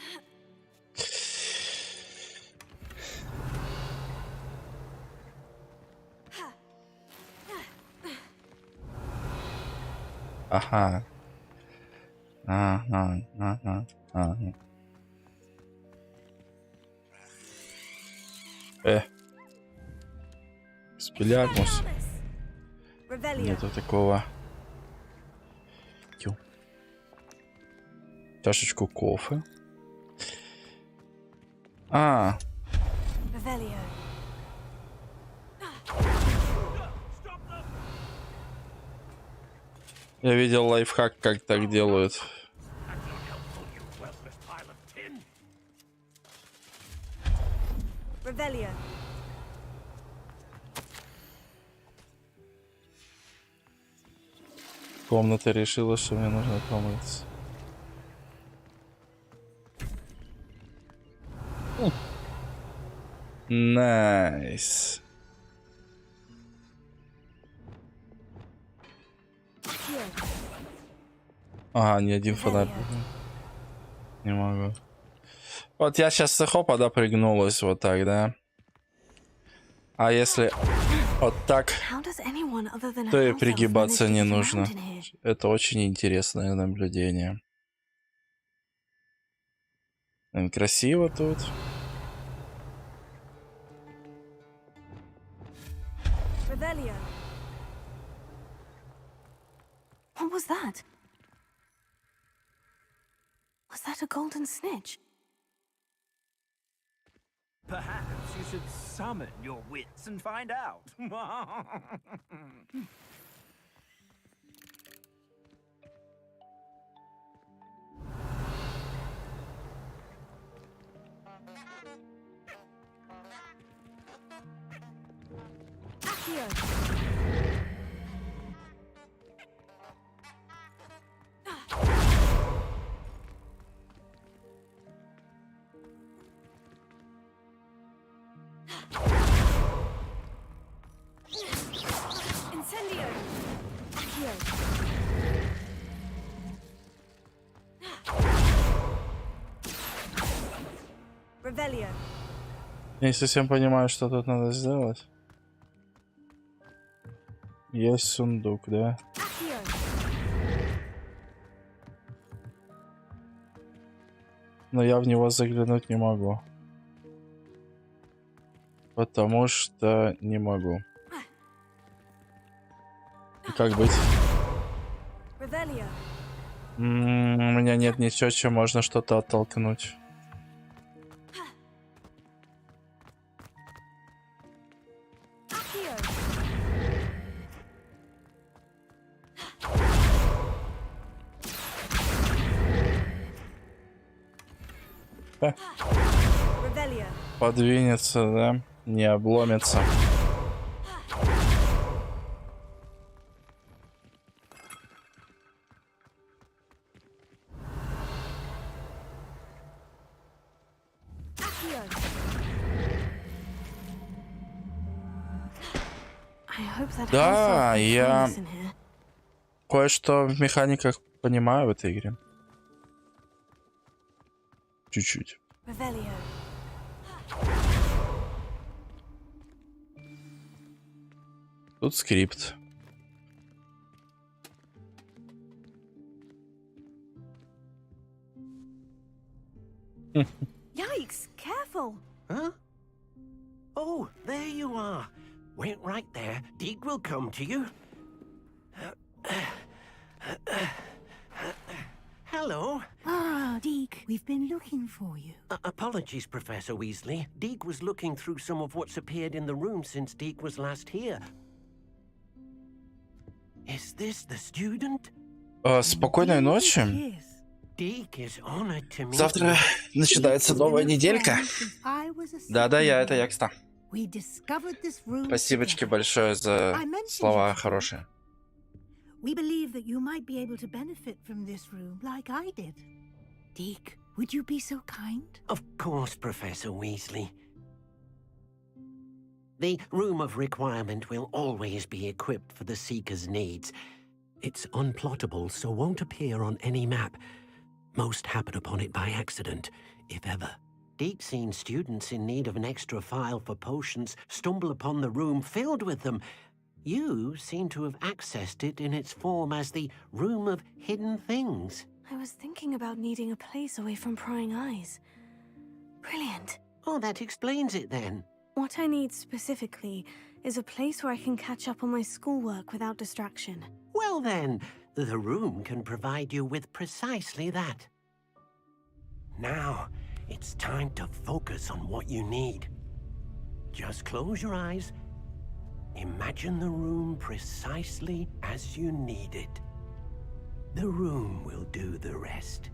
Ага. Ага. Бильярдус. Нету такого. Тю. Чашечку кофе. А. Я видел лайфхак, как так делают. Комната решила, что мне нужно помыться. Найс. Ага, ни один фонарь. Не могу. Вот я сейчас хопа допрыгнулась вот так, да? А если вот так, то и пригибаться не нужно. Это очень интересное наблюдение. Красиво тут. What was that? Was that a golden snitch? Perhaps you should summon your wits and find out. Я не совсем понимаю, что тут надо сделать. Есть сундук, да? Но я в него заглянуть не могу. Потому что не могу. И как быть? У меня нет ничего, чем можно что-то оттолкнуть. Подвинется, да? Не обломится. Да, я кое-что в механиках понимаю в этой игре. Чуть-чуть. Тут скрипт. Yikes! Careful! Huh? Oh, there you are. Wait right there. Deke will come to you. Hello. Ah, Deke, we've been looking for you. Apologies, Professor Weasley. Deke was looking through some of what's appeared in the room since Deke was last here. Is this the student? Спокойной ночи. Завтра начинается новая неделька. Да-да, это я, кстати. Спасибочки большое за слова хорошие. We believe that you might be able to benefit from this room like I did. Deke, would you be so kind? Of course, Professor Weasley. The Room of Requirement will always be equipped for the Seeker's needs. It's unplottable, so won't appear on any map. Most happen upon it by accident, if ever. Deke's seen students in need of an extra file for potions stumble upon the room filled with them. You seem to have accessed it in its form as the Room of Hidden Things. I was thinking about needing a place away from prying eyes. Brilliant. Oh, that explains it then. What I need specifically is a place where I can catch up on my schoolwork without distraction. Well then, the room can provide you with precisely that. Now, it's time to focus on what you need. Just close your eyes. Imagine the room precisely as you need it. The room will do the rest.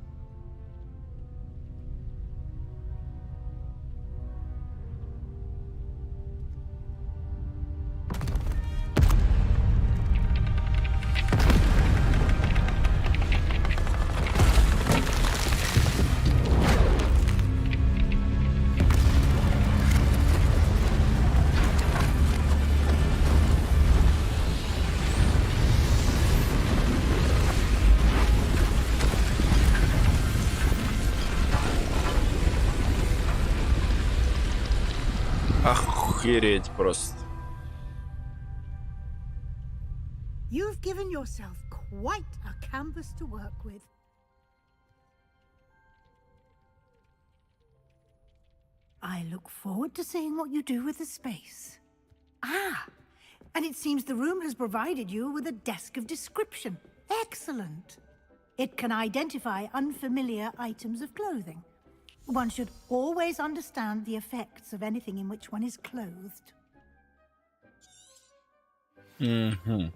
Охереть просто. You've given yourself quite a canvas to work with. I look forward to seeing what you do with the space. Ah, and it seems the room has provided you with a desk of description. Excellent. It can identify unfamiliar items of clothing. One should always understand the effects of anything in which one is clothed. Mm-hmm.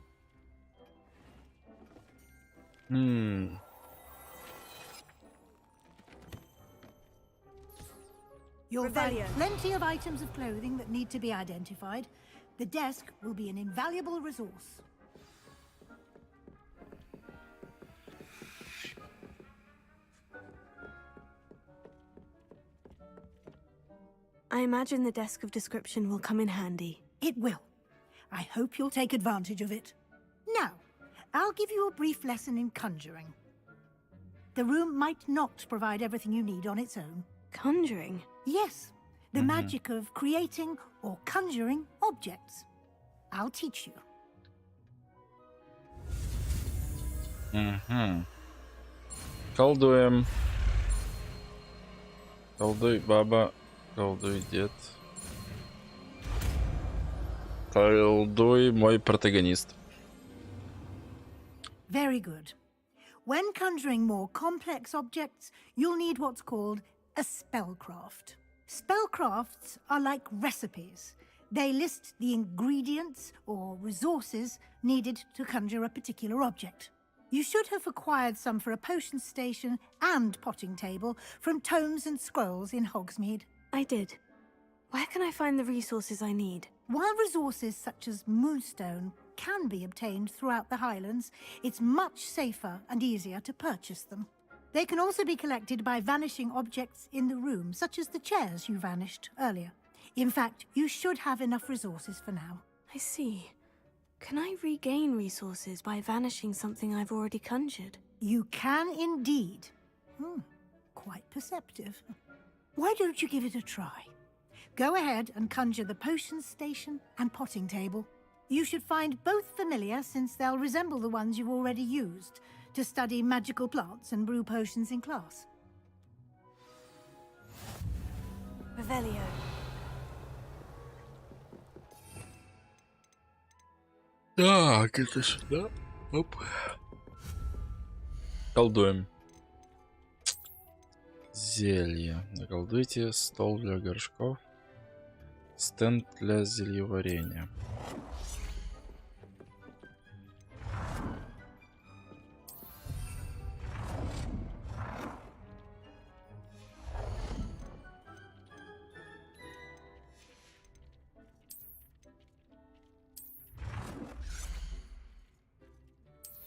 You'll find plenty of items of clothing that need to be identified. The desk will be an invaluable resource. I imagine the desk of description will come in handy. It will. I hope you'll take advantage of it. Now, I'll give you a brief lesson in conjuring. The room might not provide everything you need on its own. Conjuring? Yes, the magic of creating or conjuring objects. I'll teach you. Колдуем. Колдуй, баба. Колдуй, дед. Колдуй, мой протагонист. Very good. When conjuring more complex objects, you'll need what's called a spellcraft. Spellcrafts are like recipes. They list the ingredients or resources needed to conjure a particular object. You should have acquired some for a potion station and potting table from tomes and scrolls in Hogsmeade. I did. Where can I find the resources I need? While resources such as moonstone can be obtained throughout the Highlands, it's much safer and easier to purchase them. They can also be collected by vanishing objects in the room, such as the chairs you vanished earlier. In fact, you should have enough resources for now. I see. Can I regain resources by vanishing something I've already conjured? You can indeed. Quite perceptive. Why don't you give it a try? Go ahead and conjure the potion station and potting table. You should find both familiar, since they'll resemble the ones you've already used to study magical plants and brew potions in class. Revelio. Так, это сюда. Оп. Колдуем. Зелье. Наколдуйте стол для горшков. Стенд для зельеварения.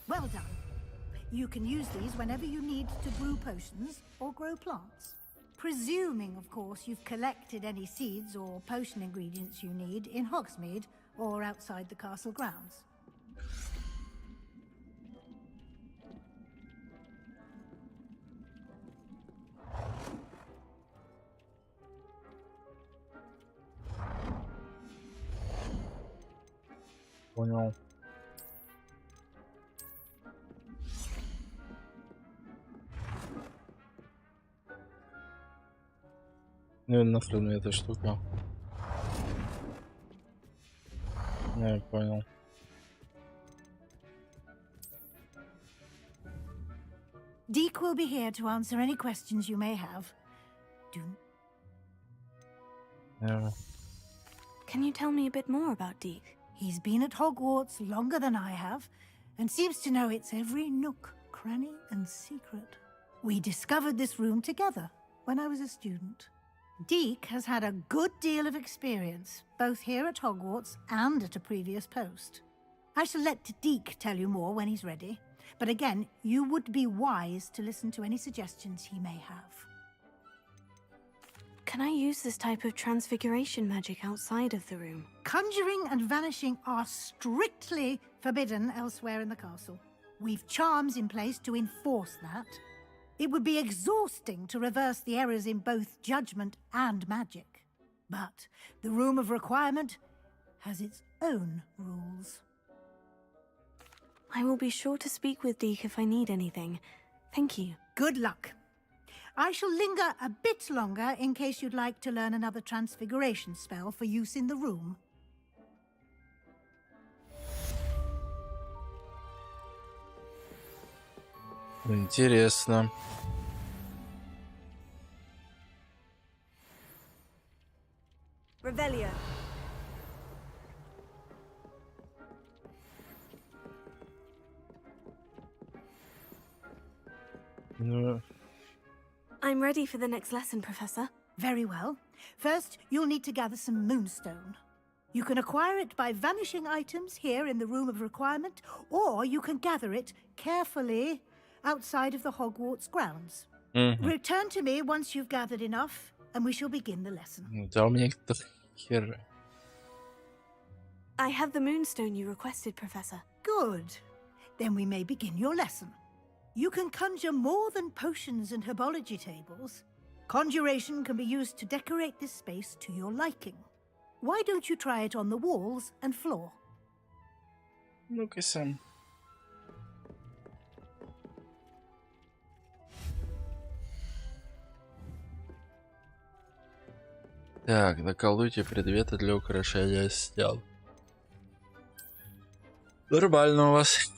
Well done. You can use these whenever you need to brew potions or grow plants. Presuming, of course, you've collected any seeds or potion ingredients you need in Hogsmeade or outside the castle grounds. Понял. Ну и нахрен мне эта штука. Я понял. Deke will be here to answer any questions you may have. Do. Yeah. Can you tell me a bit more about Deke? He's been at Hogwarts longer than I have, and seems to know its every nook, cranny, and secret. We discovered this room together when I was a student. Deke has had a good deal of experience, both here at Hogwarts and at a previous post. I shall let Deke tell you more when he's ready, but again, you would be wise to listen to any suggestions he may have. Can I use this type of transfiguration magic outside of the room? Conjuring and vanishing are strictly forbidden elsewhere in the castle. We've charms in place to enforce that. It would be exhausting to reverse the errors in both judgment and magic. But the Room of Requirement has its own rules. I will be sure to speak with Deke if I need anything. Thank you. Good luck. I shall linger a bit longer in case you'd like to learn another transfiguration spell for use in the room. Интересно. Revelio. Ну, I'm ready for the next lesson, Professor. Very well. First, you'll need to gather some moonstone. You can acquire it by vanishing items here in the Room of Requirement, or you can gather it carefully outside of the Hogwarts grounds. Return to me once you've gathered enough, and we shall begin the lesson. да у меня какие-то херы. I have the moonstone you requested, Professor. Good. Then we may begin your lesson. You can conjure more than potions and herbology tables. Conjuration can be used to decorate this space to your liking. Why don't you try it on the walls and floor? Ну-ка сам. Так, наколдуйте предметы для украшения стен. Нормально у вас.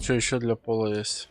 Что еще для пола есть?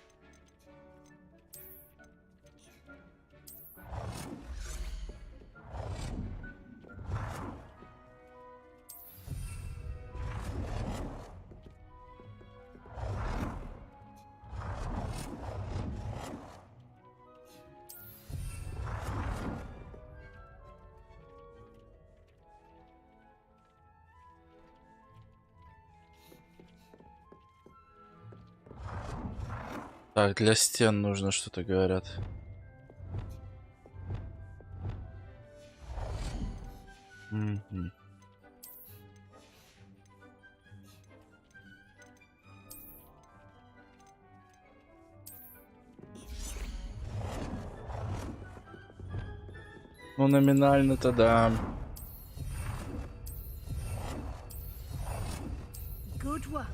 Так, для стен нужно что-то, говорят. Ну, номинально-то да. Good work.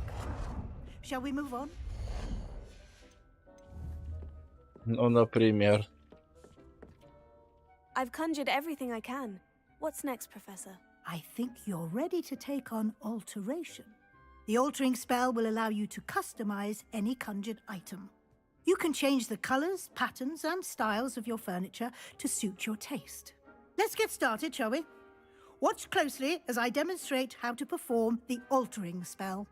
Shall we move on? Ну, например. I've conjured everything I can. What's next, Professor? I think you're ready to take on alteration. The altering spell will allow you to customize any conjured item. You can change the colors, patterns, and styles of your furniture to suit your taste. Let's get started, shall we? Watch closely as I demonstrate how to perform the altering spell.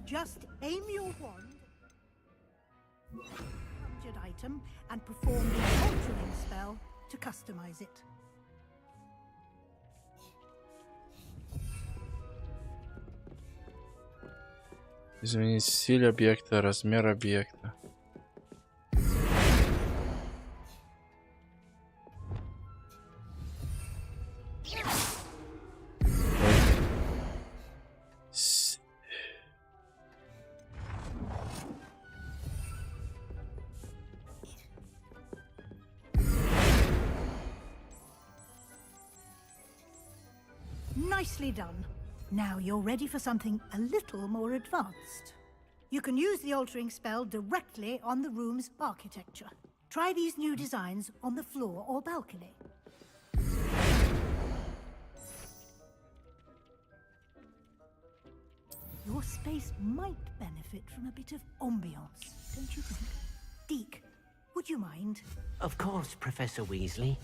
Just aim your wand at the conjured item and perform the altering spell to customize it. Изменить стиль объекта, размер объекта. Nicely done. Now you're ready for something a little more advanced. You can use the altering spell directly on the room's architecture. Try these new designs on the floor or balcony. Your space might benefit from a bit of ambiance, don't you think? Deke, would you mind? Of course, Professor Weasley.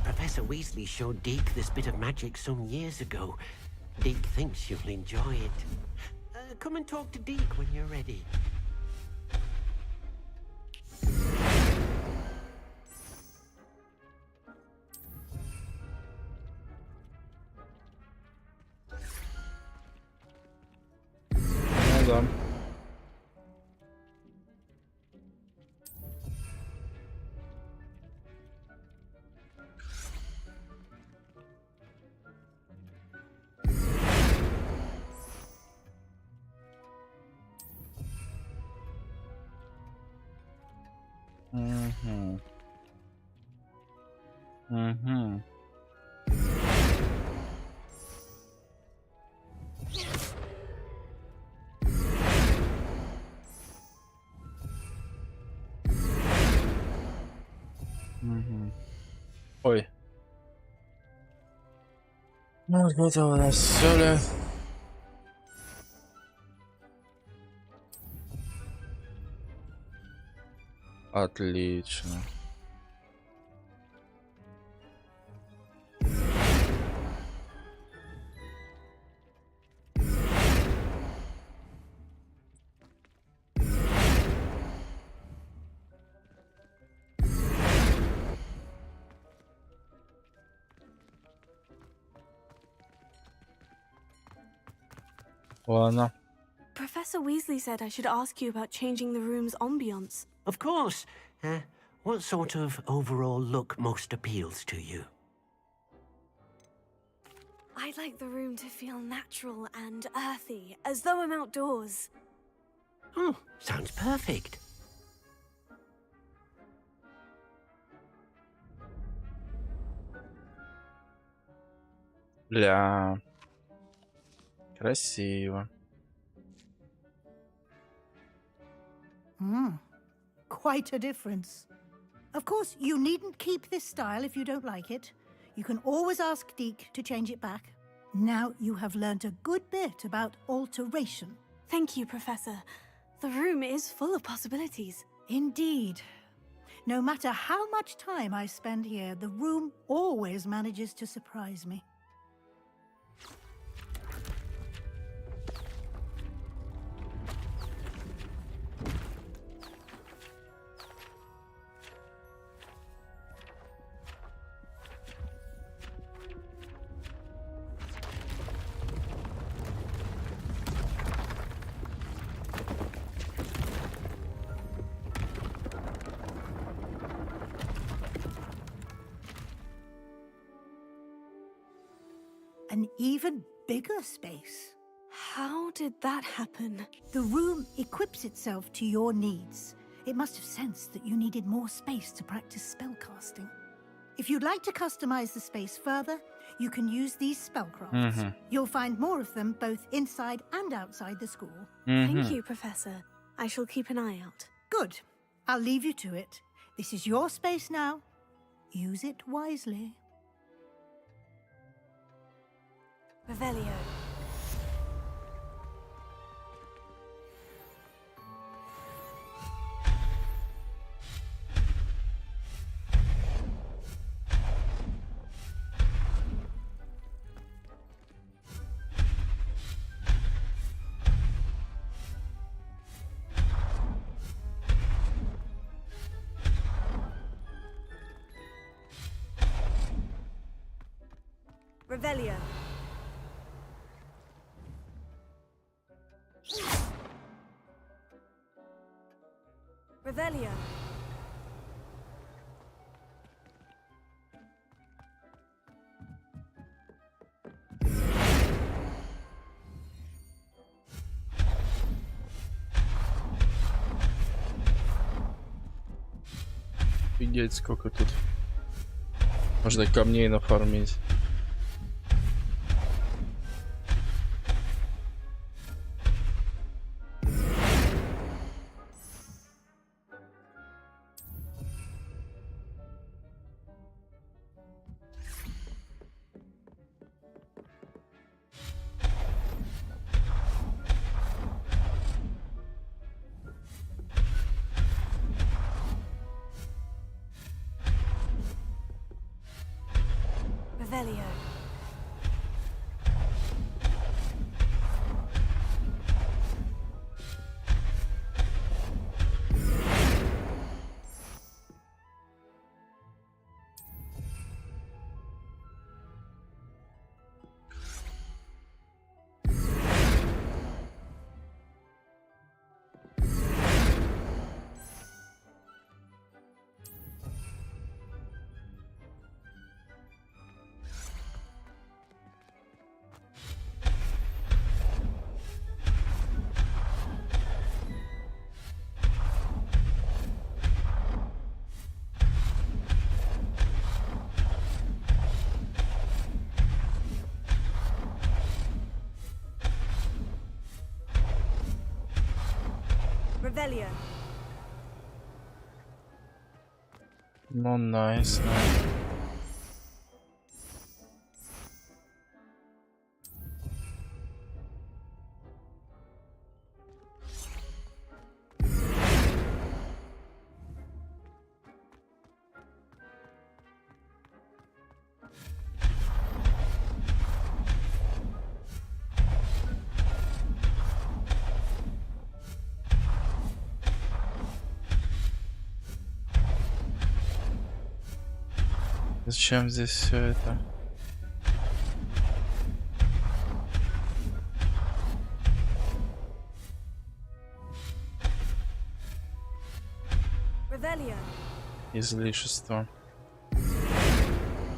Professor Weasley showed Deke this bit of magic some years ago. Deke thinks you'll enjoy it. Come and talk to Deke when you're ready. Ну да. Угу. Угу. Угу. Ой. Ну вот это у нас все ли? Отлично. Ладно. Professor Weasley said I should ask you about changing the room's ambience. Of course. What sort of overall look most appeals to you? I'd like the room to feel natural and earthy, as though I'm outdoors. Oh, sounds perfect. Бля. Красиво. Quite a difference. Of course, you needn't keep this style if you don't like it. You can always ask Deke to change it back. Now you have learnt a good bit about alteration. Thank you, Professor. The room is full of possibilities. Indeed. No matter how much time I spend here, the room always manages to surprise me. An even bigger space. How did that happen? The room equips itself to your needs. It must have sensed that you needed more space to practice spellcasting. If you'd like to customize the space further, you can use these spellcrafts. You'll find more of them both inside and outside the school. Thank you, Professor. I shall keep an eye out. Good. I'll leave you to it. This is your space now. Use it wisely. Revelio. Revelio. Revelio. Офигеть, сколько тут можно камней нафармить. Revelio. Revelio. Ну, найс. Зачем здесь все это? Revelio. Излишество.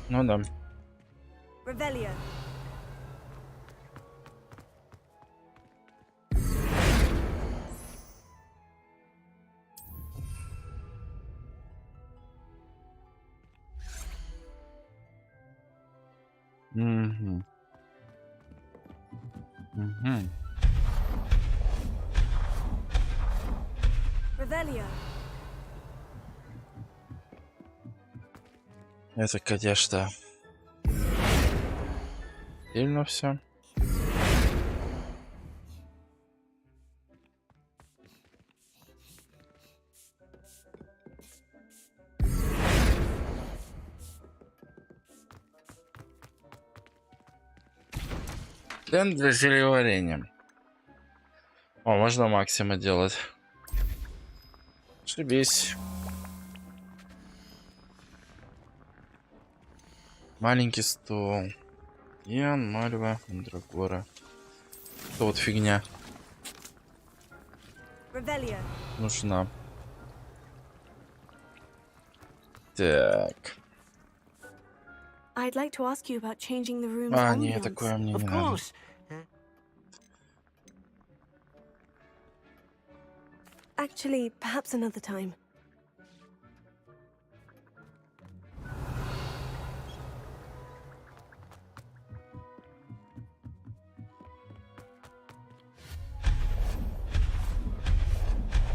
Ну да. Revelio. Угу. Угу. Revelio. Это, конечно, сильно все. Стенд для зельеварения. О, можно максима делать. Ошибись. Маленький стол. Ян, Мальва, Мандрагора. Это вот фигня. Revelio. Нужна. Так. I'd like to ask you about changing the room's А, нет, ambience. такое мне не Of надо. course. Actually, perhaps another time.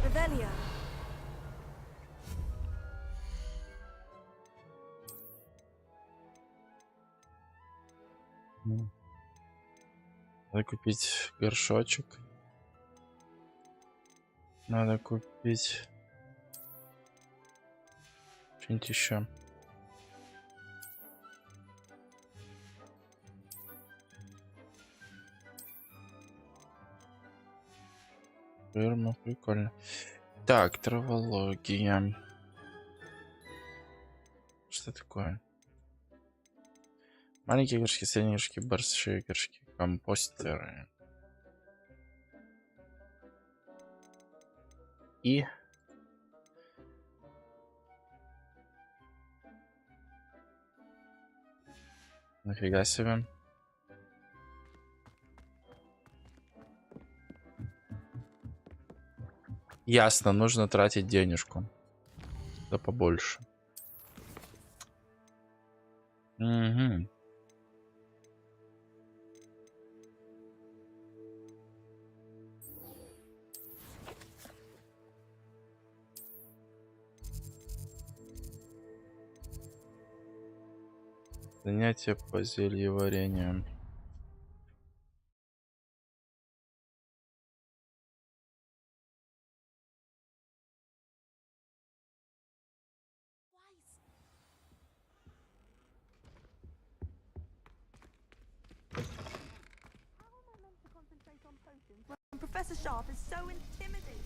Revelio. Надо купить горшочек. Надо купить что-нибудь еще. Ферма, прикольно. Так, травология. Что такое? Маленькие горшки, средние горшки, большие горшки, компостеры. И... Нафига себе. Ясно, нужно тратить денежку. Да побольше. Угу. Занятие по зельеварению. Professor Sharp is so intimidating.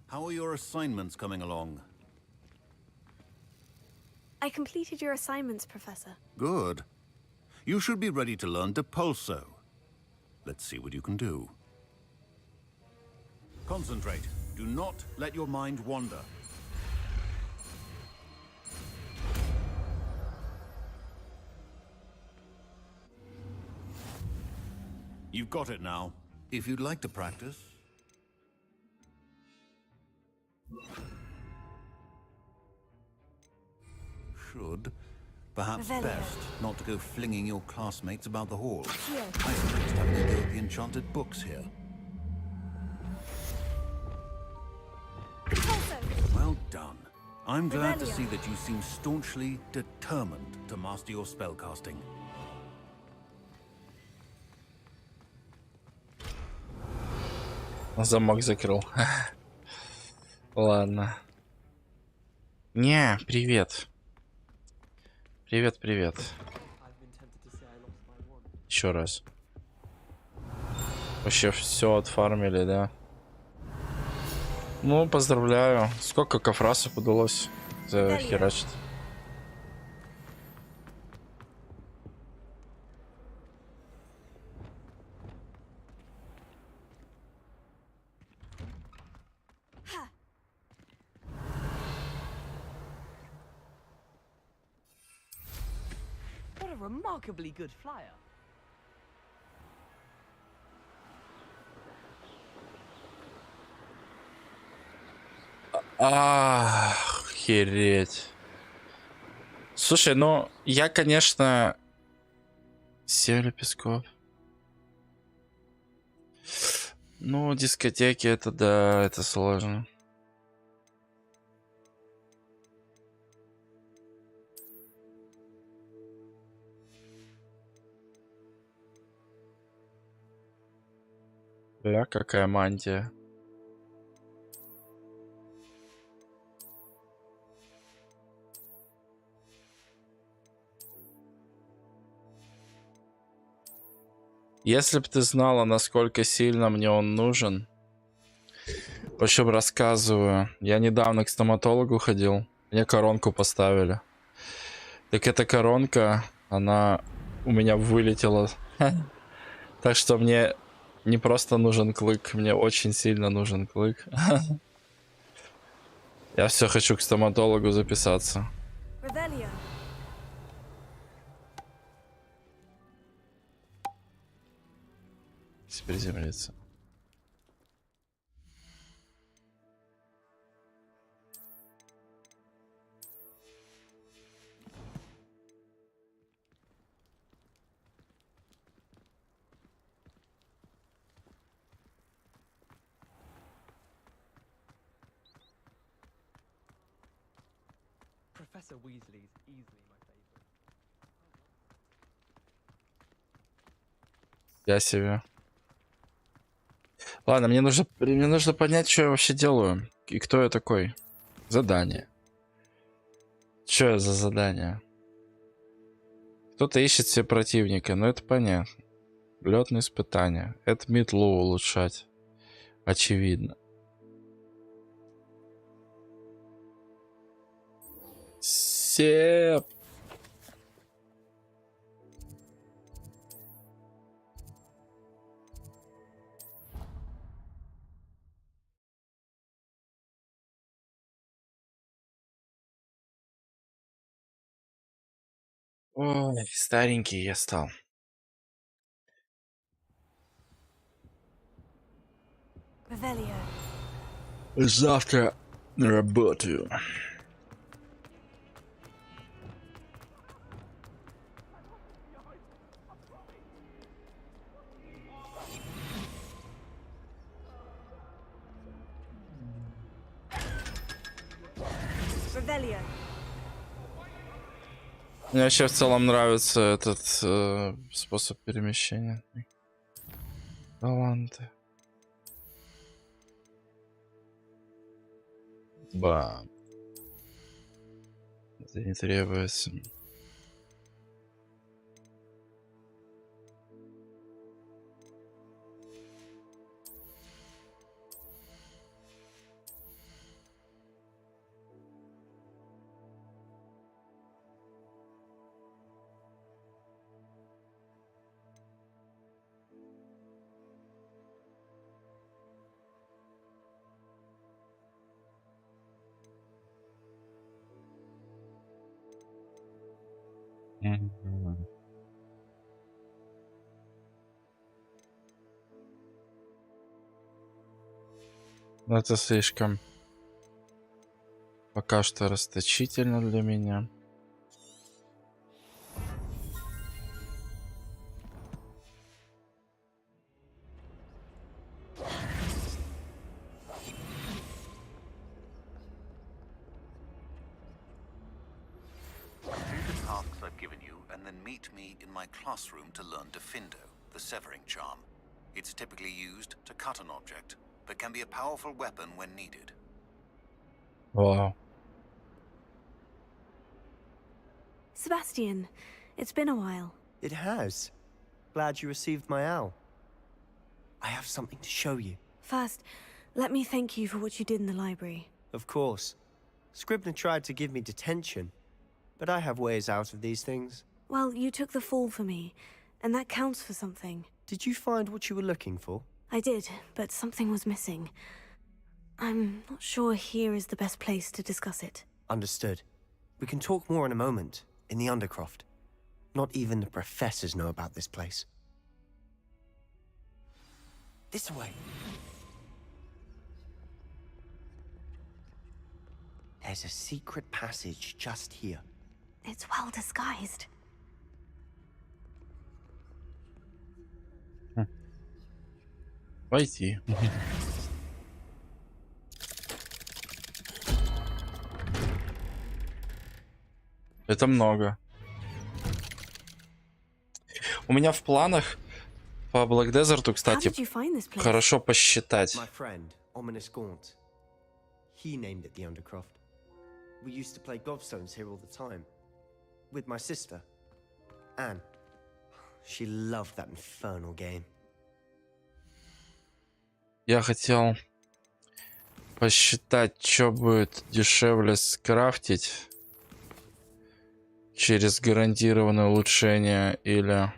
How are your assignments coming along? I completed your assignments, Professor. Good. You should be ready to learn Depulso. Let's see what you can do. Concentrate. Do not let your mind wander. You've got it now. If you'd like to practice. Should. Perhaps Revelio. best not to go flinging your classmates about the hall. Here. I suggest having a go at the enchanted books here. Well done. I'm glad to Revelio. see that you seem staunchly determined to master your spellcasting. Замок закрыл. Ладно. Не, привет. Привет, привет. Еще раз. Вообще все отфармили, да? Ну, поздравляю. Сколько кафрасов удалось захерачить? What a remarkably good flyer. Охереть. Слушай, ну, я, конечно... 7 лепестков. Ну, дискотеки, это да, это сложно. Бля, какая мантия. Если бы ты знала, насколько сильно мне он нужен. В общем, рассказываю. Я недавно к стоматологу ходил. Мне коронку поставили. Так эта коронка, она у меня вылетела. Так что мне не просто нужен клык, мне очень сильно нужен клык. Я все хочу к стоматологу записаться. Revelio. Приземлиться. Professor Weasley's easily my favorite. Я себе. Ладно, мне нужно понять, что я вообще делаю. И кто я такой. Задание. Что это за задание? Кто-то ищет себе противника, но это понятно. Лётные испытания. Это метлу улучшать. Очевидно. Сеп. Ой, старенький я стал. Revelio. Завтра работаю. Revelio. Мне вообще в целом нравится этот способ перемещения. Таланты. Бам. Это не требуется. Но это слишком пока что расточительно для меня. Tasks I've given you, and then meet me in my classroom to learn Defindo, the severing charm. It's typically used to cut an object, but can be a powerful weapon when needed. Wow. Sebastian, it's been a while. It has. Glad you received my owl. I have something to show you. First, let me thank you for what you did in the library. Of course. Scribner tried to give me detention, but I have ways out of these things. Well, you took the fall for me, and that counts for something. Did you find what you were looking for? I did, but something was missing. I'm not sure here is the best place to discuss it. Understood. We can talk more in a moment, in the Undercroft. Not even the professors know about this place. This way. There's a secret passage just here. It's well disguised. Войти. Это много. У меня в планах по Black Desert, кстати, хорошо посчитать. My friend, Ominous Gaunt. He named it the Undercroft. We used to play gobstones here all the time. With my sister, Anne. She loved that infernal game. Я хотел посчитать, что будет дешевле скрафтить через гарантированное улучшение или...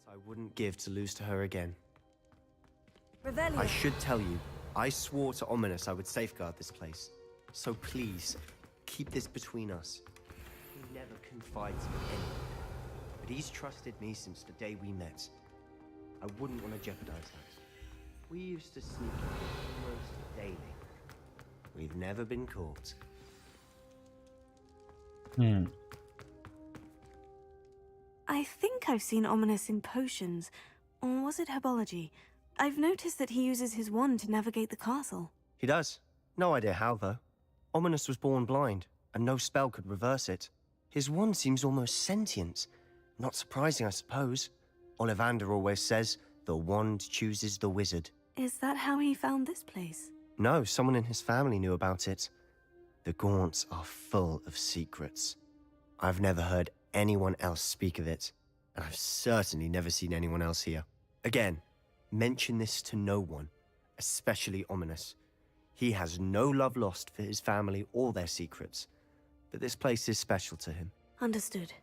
I wouldn't give to lose to her again. Revelio. I should tell you, I swore to Ominous I would safeguard this place. So please, keep this between us. He never confides in anyone. But he's trusted me since the day we met. I wouldn't want to jeopardize that. We used to sneak in almost daily. We've never been caught. I think I've seen Ominous in potions, Or was it herbology? I've noticed that he uses his wand to navigate the castle. He does. No idea how, though. Ominous was born blind, and no spell could reverse it. His wand seems almost sentient. Not surprising, I suppose. Ollivander always says, the wand chooses the wizard. Is that how he found this place? No, someone in his family knew about it. The Gaunts are full of secrets. I've never heard anyone else speak of it, and I've certainly never seen anyone else here. Again, mention this to no one, especially Ominous. He has no love lost for his family or their secrets, but this place is special to him. Understood.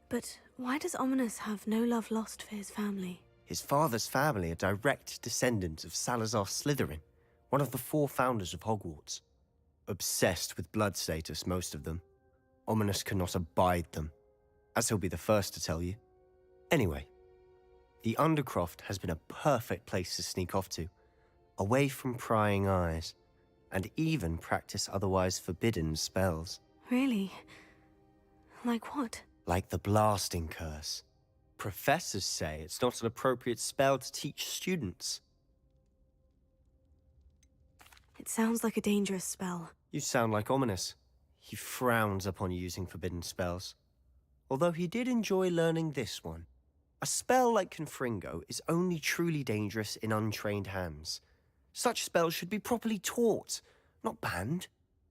But why does Ominous have no love lost for his family? His father's family are direct descendants of Salazar Slytherin, one of the 4 founders of Hogwarts. Obsessed with blood status, most of them. Ominous cannot abide them, as he'll be the first to tell you. Anyway, the Undercroft has been a perfect place to sneak off to, away from prying eyes, and even practice otherwise forbidden spells. Really? Like what? Like the blasting curse. Professors say it's not an appropriate spell to teach students. It sounds like a dangerous spell. You sound like Ominous. He frowns upon using forbidden spells. Although he did enjoy learning this one. A spell like Confringo is only truly dangerous in untrained hands. Such spells should be properly taught, not banned.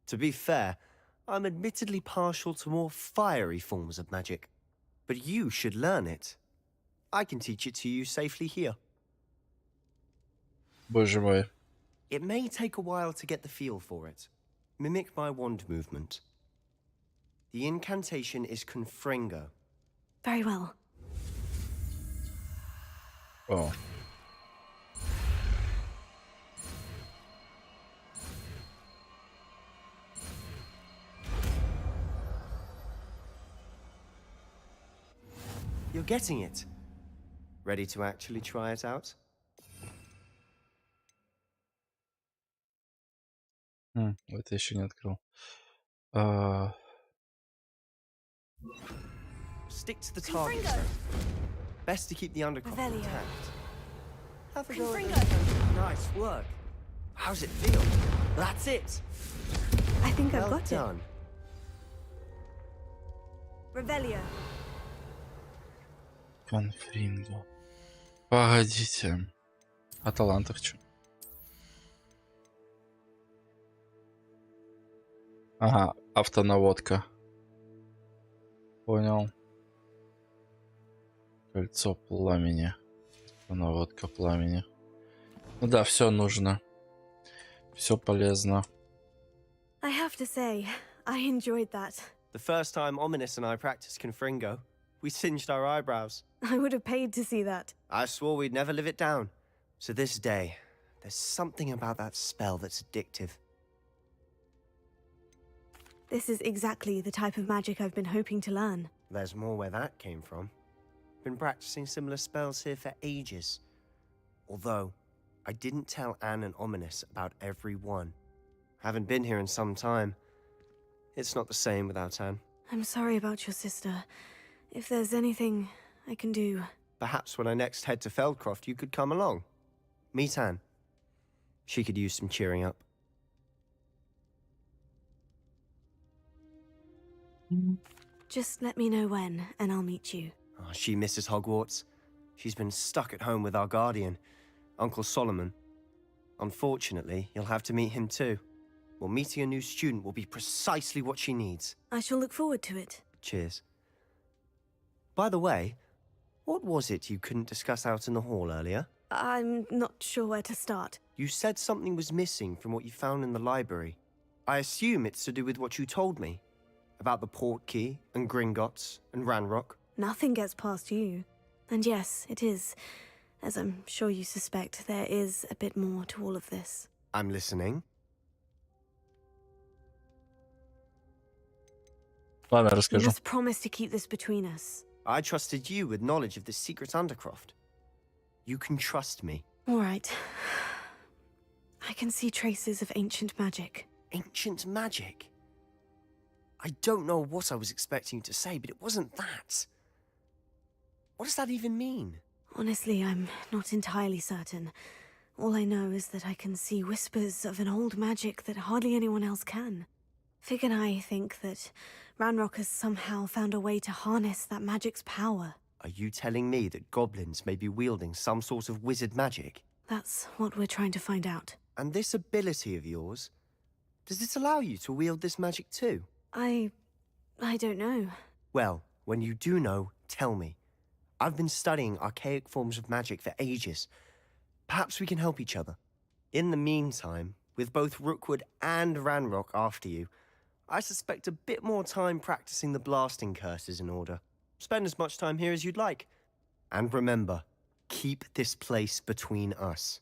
To be fair, I'm admittedly partial to more fiery forms of magic. But you should learn it. I can teach it to you safely here. Боже мой. It may take a while to get the feel for it. Mimic my wand movement. The incantation is Confringo. Very well. Oh. You're getting it. Ready to actually try it out? Это еще не открыл. Stick to the target. Best to keep the undercroft intact. Have a go. Nice work. How's it feel? That's it. I think Well I've got done. it. Revelio. Конфринго. Погодите. А талантах что? Ага, автонаводка. Понял. Кольцо пламени. Автонаводка пламени. Ну да, все нужно. Все полезно. I have to say, I enjoyed that. The first time Ominous and I practiced Confringo, we singed our eyebrows. I would have paid to see that. I swore we'd never live it down. To this day, there's something about that spell that's addictive. This is exactly the type of magic I've been hoping to learn. There's more where that came from. Been practicing similar spells here for ages. Although, I didn't tell Anne and Ominous about every one. Haven't been here in some time. It's not the same without Anne. I'm sorry about your sister. If there's anything I can do... Perhaps when I next head to Feldcroft, you could come along. Meet Anne. She could use some cheering up. Just let me know when, and I'll meet you. Oh, she misses Hogwarts. She's been stuck at home with our guardian, Uncle Solomon. Unfortunately, you'll have to meet him too. Well, meeting a new student will be precisely what she needs. I shall look forward to it. Cheers. By the way, what was it you couldn't discuss out in the hall earlier? I'm not sure where to start. You said something was missing from what you found in the library. I assume it's to do with what you told me. About the Portkey, and Gringotts, and Ranrock. Nothing gets past you. And yes, it is. As I'm sure you suspect, there is a bit more to all of this. I'm listening. Ладно, You расскажу. must promise to keep this between us. I trusted you with knowledge of the secret Undercroft. You can trust me. All right. I can see traces of ancient magic. Ancient magic? I don't know what I was expecting you to say, but it wasn't that. What does that even mean? Honestly, I'm not entirely certain. All I know is that I can see whispers of an old magic that hardly anyone else can. Fig and I think that Ranrock has somehow found a way to harness that magic's power. Are you telling me that goblins may be wielding some sort of wizard magic? That's what we're trying to find out. And this ability of yours, does it allow you to wield this magic too? I don't know. Well, when you do know, tell me. I've been studying archaic forms of magic for ages. Perhaps we can help each other. In the meantime, with both Rookwood and Ranrock after you, I suspect a bit more time practicing the blasting curse is in order. Spend as much time here as you'd like. And remember, keep this place between us.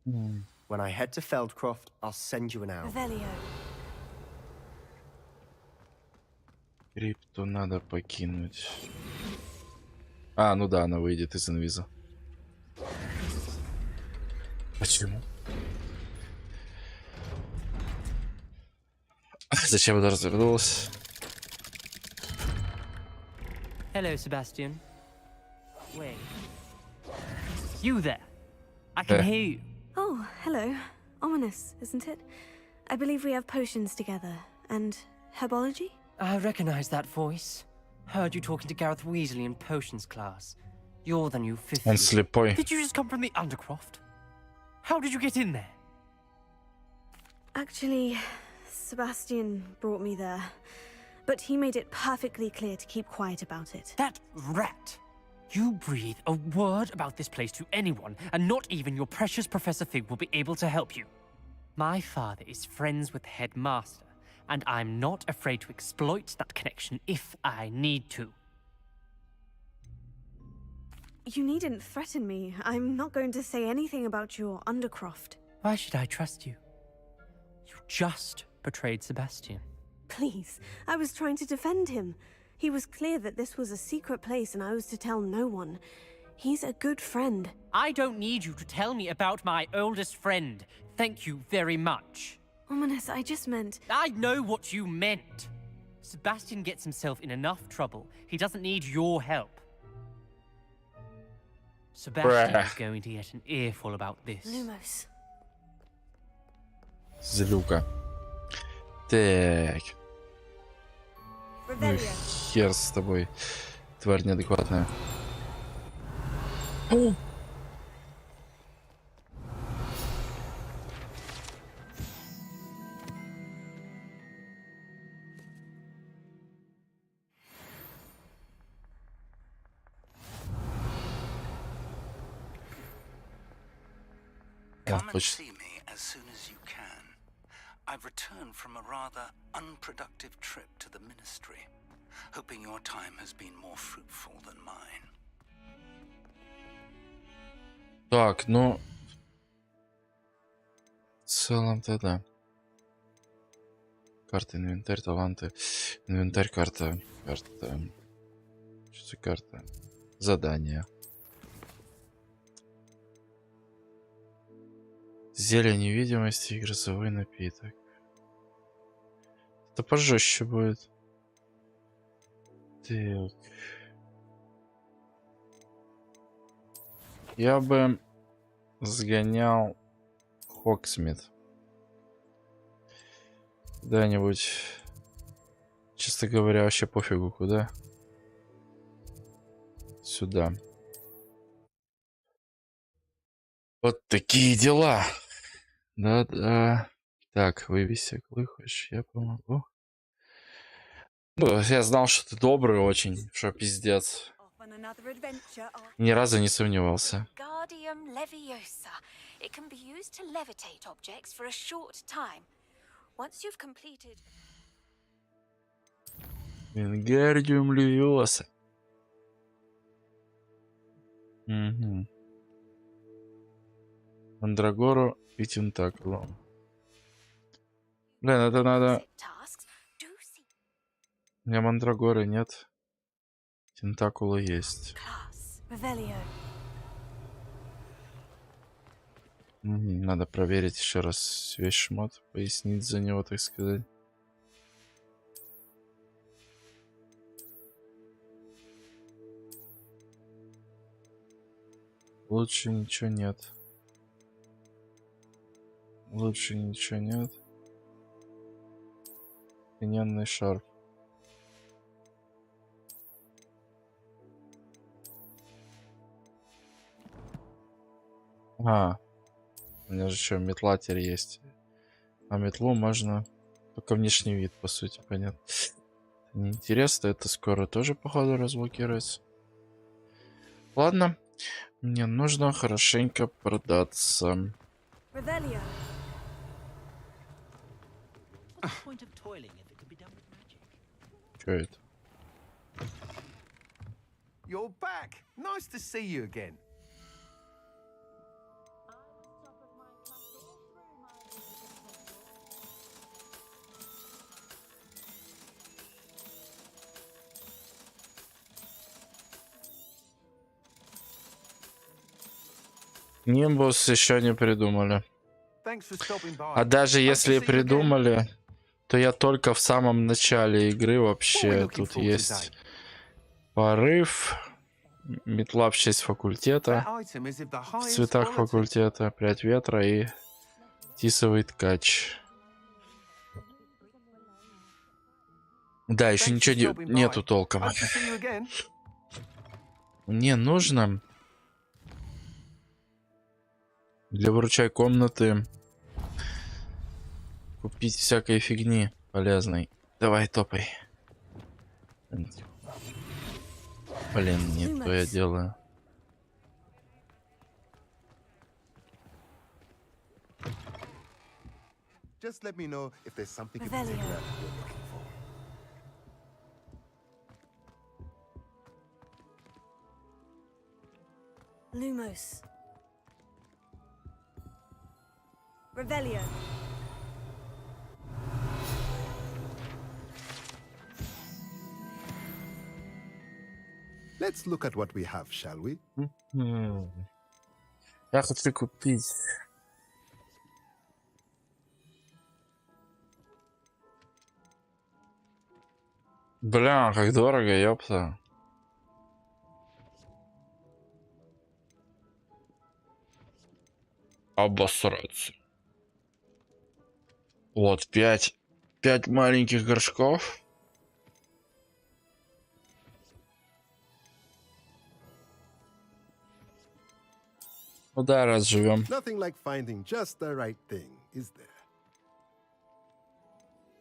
When I head to Feldcroft, I'll send you an hour. Revelio. Крипту надо покинуть. А, ну да, она выйдет из инвиза. Почему? Зачем она развернулась? Hello, Sebastian. Wait. You there? I can hear you. Oh, hello. Ominous, isn't it? I believe we have potions together. And herbology? I recognize that voice. Heard you talking to Gareth Weasley in potions class. You're the new fifth. Он слепой. Did you just come from the Undercroft? How did you get in there? Actually, Sebastian brought me there. But he made it perfectly clear to keep quiet about it. That rat! You breathe a word about this place to anyone, and not even your precious Professor Fig will be able to help you. My father is friends with the headmaster, and I'm not afraid to exploit that connection if I need to. You needn't threaten me. I'm not going to say anything about your Undercroft. Why should I trust you? You just betrayed Sebastian. Please, I was trying to defend him. He was clear that this was a secret place and I was to tell no one. He's a good friend. I don't need you to tell me about my oldest friend. Thank you very much. Ominous, I just meant... I know what you meant. Sebastian gets himself in enough trouble. He doesn't need your help. Sebastian is going to get an earful about this. Lumos. Злюка. Так. Ну, хер с тобой, тварь неадекватная. Come and see me as soon as you can. I've returned from a rather unproductive trip to the Ministry, hoping your time has been more fruitful than mine. Так, ну... В целом-то да. Карта, инвентарь, таланты. Инвентарь, карта. Карта. Что за карта? Задание. Зелье невидимости и грозовой напиток. Это пожестче будет. Так. Я бы сгонял Хоксмит. Куда-нибудь. Честно говоря, вообще пофигу куда. Сюда. Вот такие дела. Да-да. Так, вывести клыхаешь, я помогу. Ну, я знал, что ты добрый очень, что пиздец. Ни разу не сомневался. Guardium Leviosa. It can be used to levitate objects for a short time. Once you've completed... Вингардиум Левиоса. Угу. Мандрагору и Тентакулу. Блин, это надо... У меня Мандрагоры нет. Тентакула есть. Надо проверить еще раз весь шмот. Пояснить за него, так сказать. Лучше ничего нет. Лучше ничего нет. Линейный шарф. А, у меня же еще метла теперь есть. А метлу можно только внешний вид, по сути, понятно. Неинтересно, это скоро тоже, походу, разблокируется. Ладно, мне нужно хорошенько продаться. Что это? You're back. Nice to see you again. Нимбус еще не придумали. А даже если и придумали, то я только в самом начале игры вообще. Тут есть порыв, метла в честь факультета, в цветах факультета, прядь ветра и тисовый ткач. Да, еще ничего нету толком. Мне нужно для выручай комнаты купить всякой фигни полезной. Давай, топай. Блин, не то я делаю. Just let me know if there's something in particular you're looking for. Lumos. Revelio. Let's look at what we have, shall we? Я хочу купить. Бля, как дорого, ёпта. Обосраться. Вот, 5 маленьких горшков. Ну да, раз живем. Nothing like finding just the right thing, is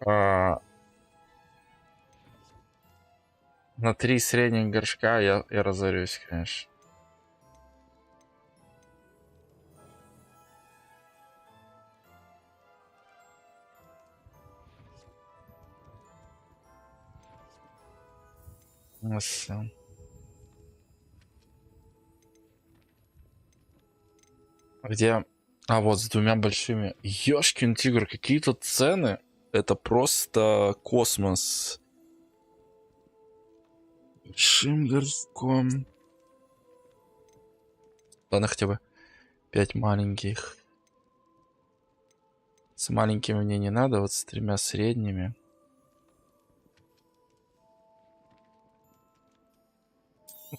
there? На 3 средних горшка я разорюсь, конечно. Где? А вот с 2 большими. Ёшкин тигр, какие-то цены. Это просто космос. Большим горшком. Ладно, хотя бы 5 маленьких. С маленькими мне не надо, вот с 3 средними.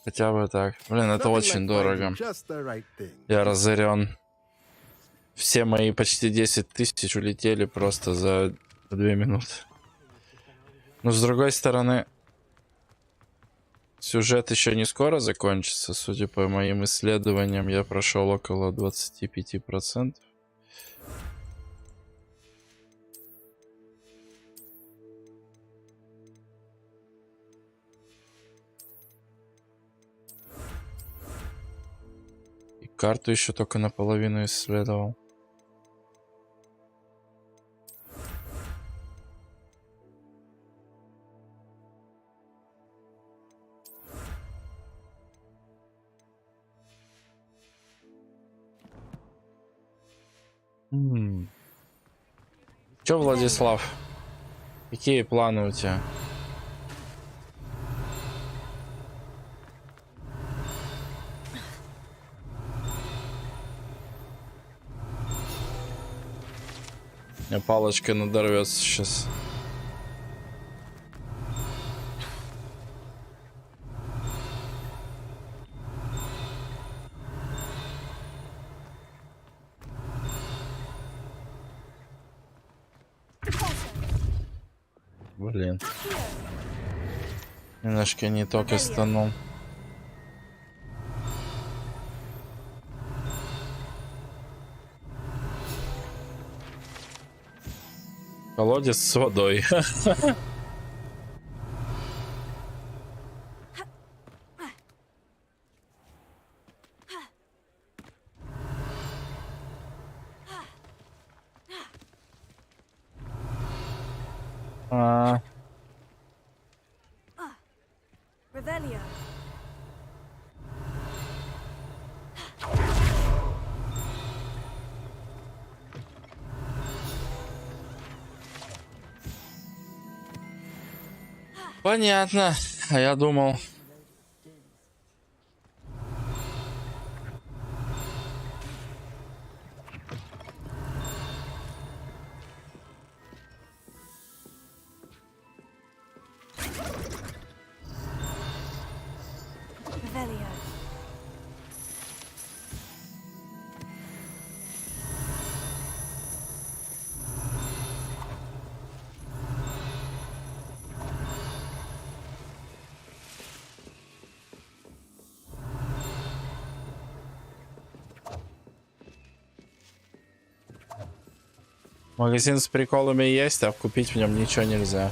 Хотя бы так. Блин, это очень дорого. Я разорен. Все мои почти 10 тысяч улетели просто за 2 минуты. Но с другой стороны, сюжет еще не скоро закончится. Судя по моим исследованиям, я прошел около 25%. Карту еще только наполовину исследовал. Че, Владислав? Какие планы у тебя? Палочка надорвется сейчас. Блин. Немножко не то кастанул. Колодец с водой. Revelio. Понятно. А я думал. Revelio. Магазин с приколами есть, а купить в нем ничего нельзя.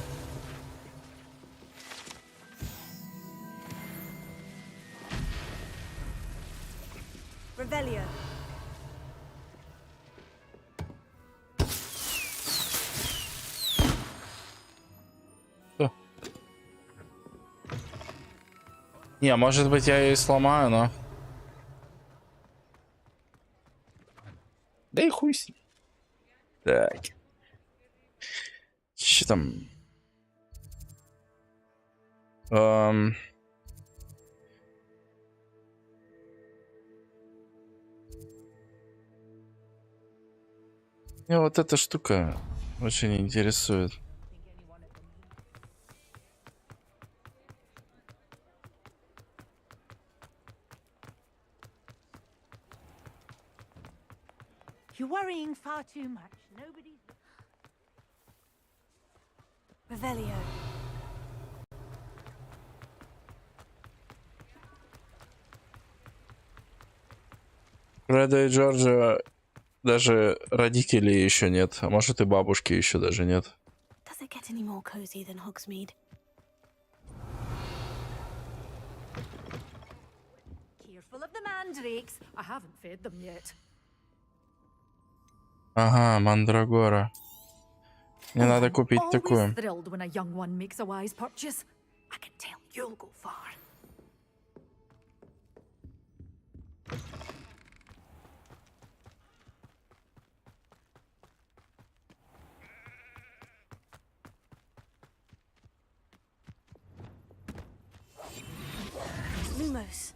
Revelio. Что? Не, может быть, я ее и сломаю, но... Да и хуй с ней. Так. Что там? Меня вот эта штука очень интересует. You're worrying far too much. Nobody's... Revelio. Фреда и Джорджа даже родителей еще нет, а может и бабушки еще даже нет. Does it get any more cozy than Hogsmeade? Careful of the mandrakes. I haven't fed them yet. Ага, мандрагора. Мне надо купить такую. Thrilled when a young one makes a wise purchase. I can tell you'll go far. Lumos.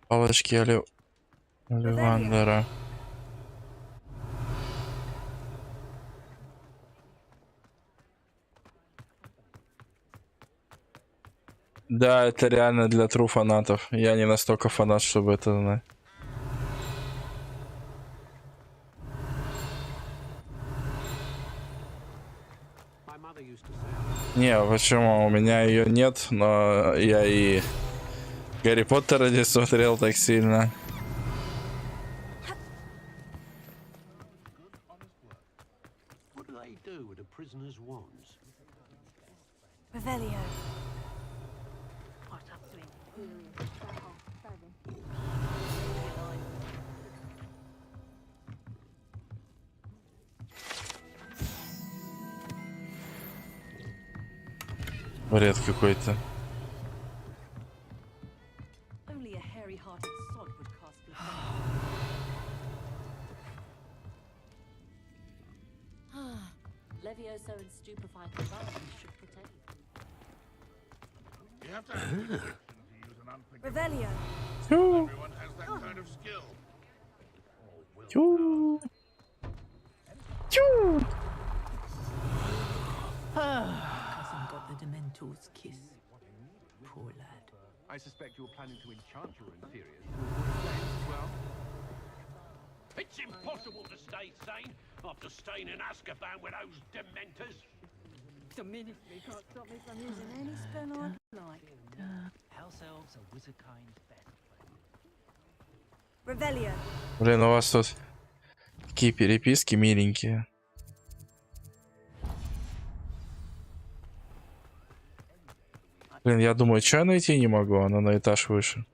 Палочки Оливандера. Да, это реально для тру фанатов. Я не настолько фанат, чтобы это знать. Не, почему? У меня ее нет, но я и Гарри Поттера не смотрел так сильно. Revelio. Бред какой-то. Levioso and stupefy combined should protect. You have to have the use an Revelio. Everyone has that kind of skill. Cousin got the Dementor's kiss. Poor lad. I suspect you're planning to enchant your inferiors to avoid flames as well. It's impossible to stay sane after staying in Azkaban with those Dementors. The ministry can't stop me from using any spell I like. House elves are wizardkind's best friend. Revelio. Блин, у вас тут такие переписки миленькие. Блин, я думаю, что я найти не могу, она на этаж выше.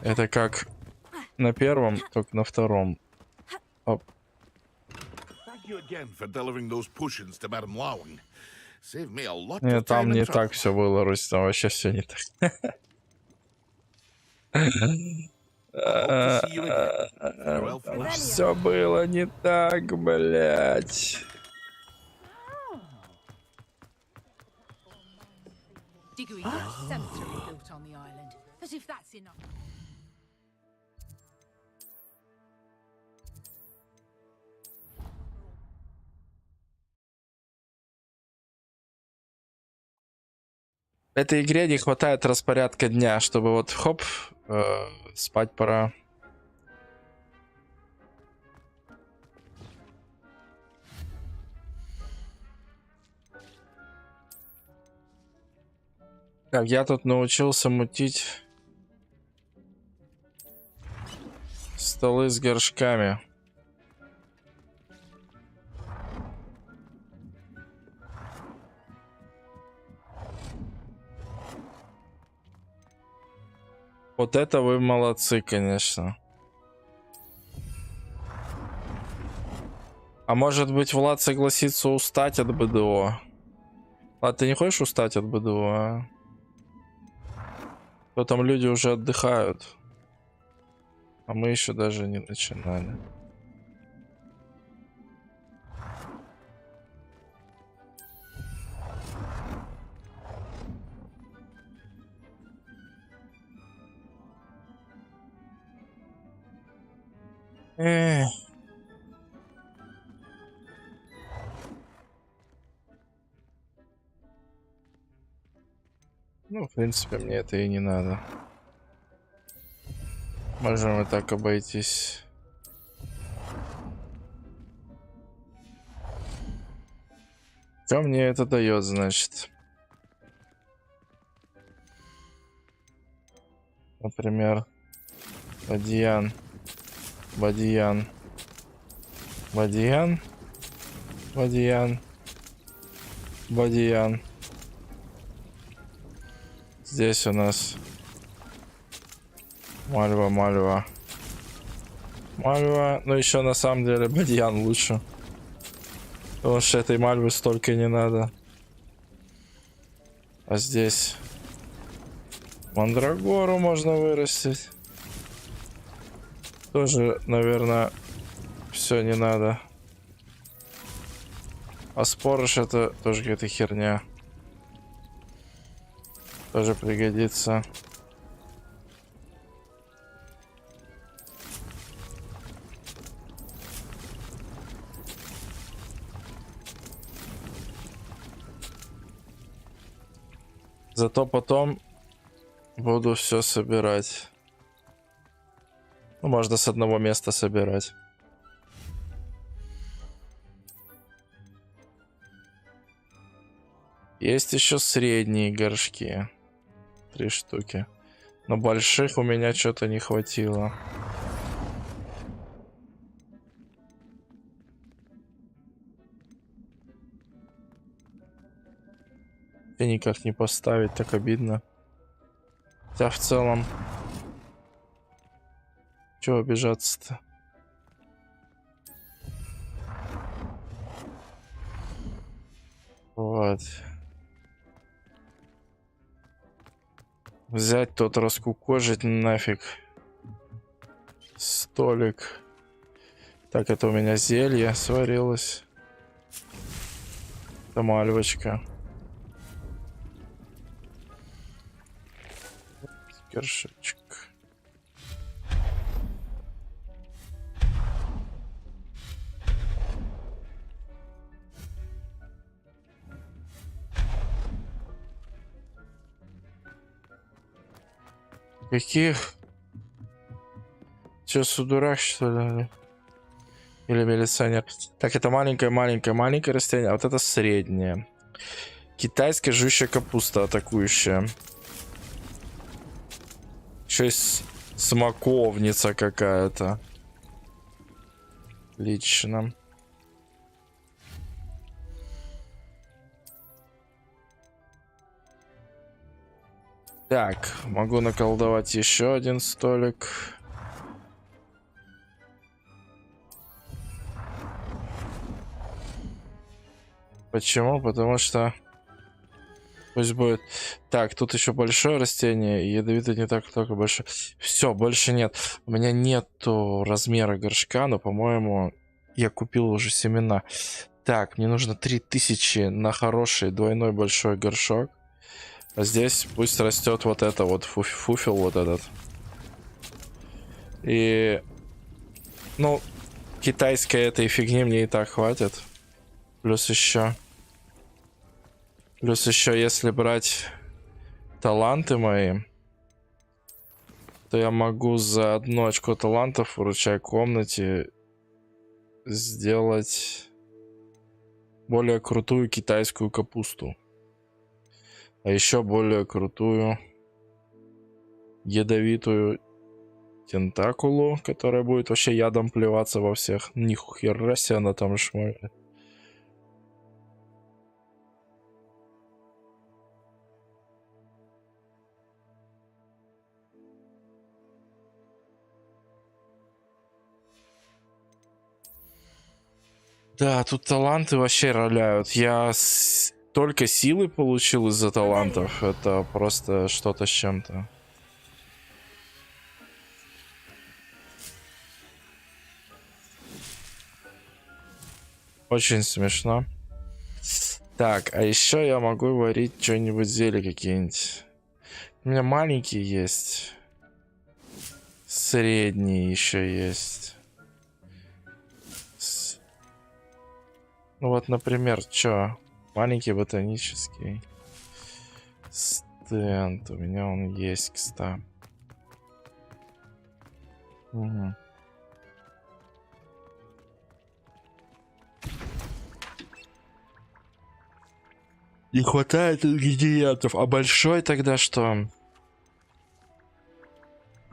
Это как на первом, только на втором. Оп. Thank you again for delivering those potions to Madame Lowing. Saved me a lot Нет, of там time не and так trouble. все было, Русь, там вообще все не так. Все было не так, блять. Diggory got a cemetery built on the island. As if that's enough. В этой игре не хватает распорядка дня, чтобы вот хоп, спать пора. Так, я тут научился мутить столы с горшками. Вот это вы молодцы, конечно. А может быть, Влад согласится устать от БДО? Влад, ты не хочешь устать от БДО, а? То там люди уже отдыхают. А мы еще даже не начинали. Эх. Ну, в принципе, мне это и не надо. Можем и так обойтись. Что мне это дает, значит? Например, Бадьян. Бадьян. Бадьян. Бадьян. Бадьян. Здесь у нас Мальва, Мальва. Мальва. Но еще на самом деле Бадьян лучше. Потому что этой Мальвы столько не надо. А здесь Мандрагору можно вырастить. Тоже, наверное, все не надо. А спорыш это тоже какая-то херня. Тоже пригодится. Зато потом буду все собирать. Ну, можно с одного места собирать. Есть еще средние горшки. 3 штуки. Но больших у меня что-то не хватило. И никак не поставить, так обидно. Хотя в целом... Чего обижаться-то? Вот. Взять тот, раскукожить нафиг. Столик. Так, это у меня зелье сварилось. Это мальвочка. горшочек. Каких? Че, судурак, что ли? Или милиционер? Так, это маленькое растение, а вот это среднее. Китайская жующая капуста атакующая. Еще есть смоковница какая-то. Лично. Так, могу наколдовать еще один столик. Почему? Потому что пусть будет. Так, тут еще большое растение. Ядовитый не так только большое. Все, больше нет. У меня нету размера горшка, но, по-моему, я купил уже семена. Так, мне нужно 3000 на хороший двойной большой горшок. А здесь пусть растет вот это вот фуфел вот этот. И ну, китайской этой фигни мне и так хватит. Плюс еще, если брать таланты мои, то я могу за 1 очко талантов, вручая комнате, сделать более крутую китайскую капусту. А еще более крутую ядовитую тентакулу, которая будет вообще ядом плеваться во всех. Нихуя себе она там шмалит. Да, тут таланты вообще роляют. Я только силы получил из-за талантов. Это просто что-то с чем-то. Очень смешно. Так, а еще я могу варить что-нибудь, зелья какие-нибудь. У меня маленькие есть. Средние еще есть. Ну вот, например, что? Маленький ботанический стенд. У меня он есть, кстати. Угу. Не хватает ингредиентов. А большой тогда что?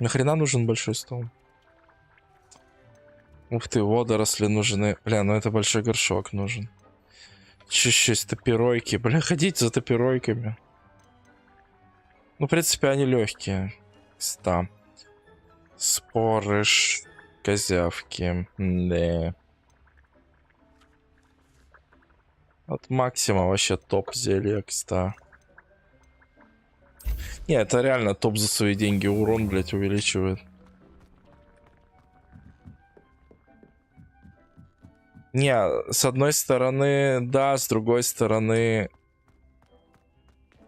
Нахрена нужен большой стол? Ух ты, водоросли нужны. Бля, ну это большой горшок нужен. Чуть-чуть топиройки. Бля, ходите за топиройками. Ну, в принципе, они легкие. Спорыш. Козявки. Да. От максима вообще топ зелья, кста. Не, это реально топ за свои деньги. Урон, блять, увеличивает. Не, с одной стороны, да, с другой стороны...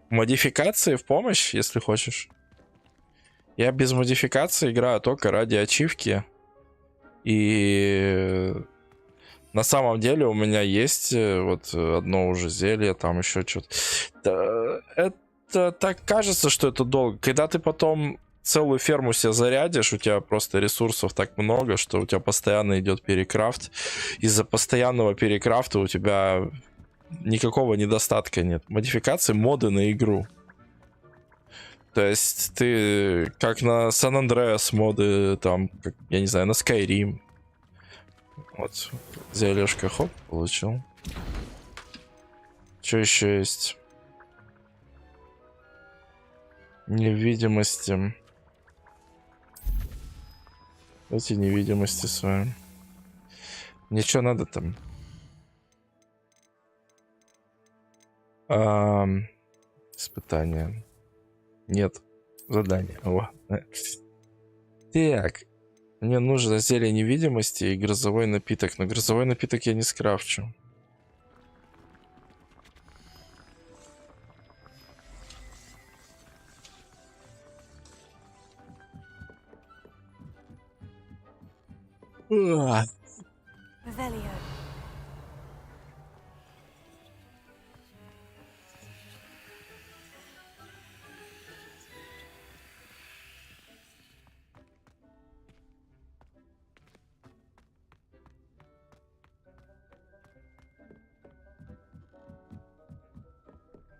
Модификации в помощь, если хочешь. Я без модификации играю только ради ачивки. И... На самом деле у меня есть вот одно уже зелье, там еще что-то. Это так кажется, что это долго. Когда ты потом целую ферму себе зарядишь, у тебя просто ресурсов так много, что у тебя постоянно идет перекрафт. Из-за постоянного перекрафта у тебя никакого недостатка нет. Модификации, моды на игру. То есть ты как на Сан-Андреас моды, там, как, я не знаю, на Skyrim. Вот, зельешка, хоп, получил. Что еще есть? Невидимости. Эти невидимости с вами. Мне что надо там? Испытание. Нет. Задание. О. Так. Мне нужно зелье невидимости и грозовой напиток. Но грозовой напиток я не скрафчу. Revelio.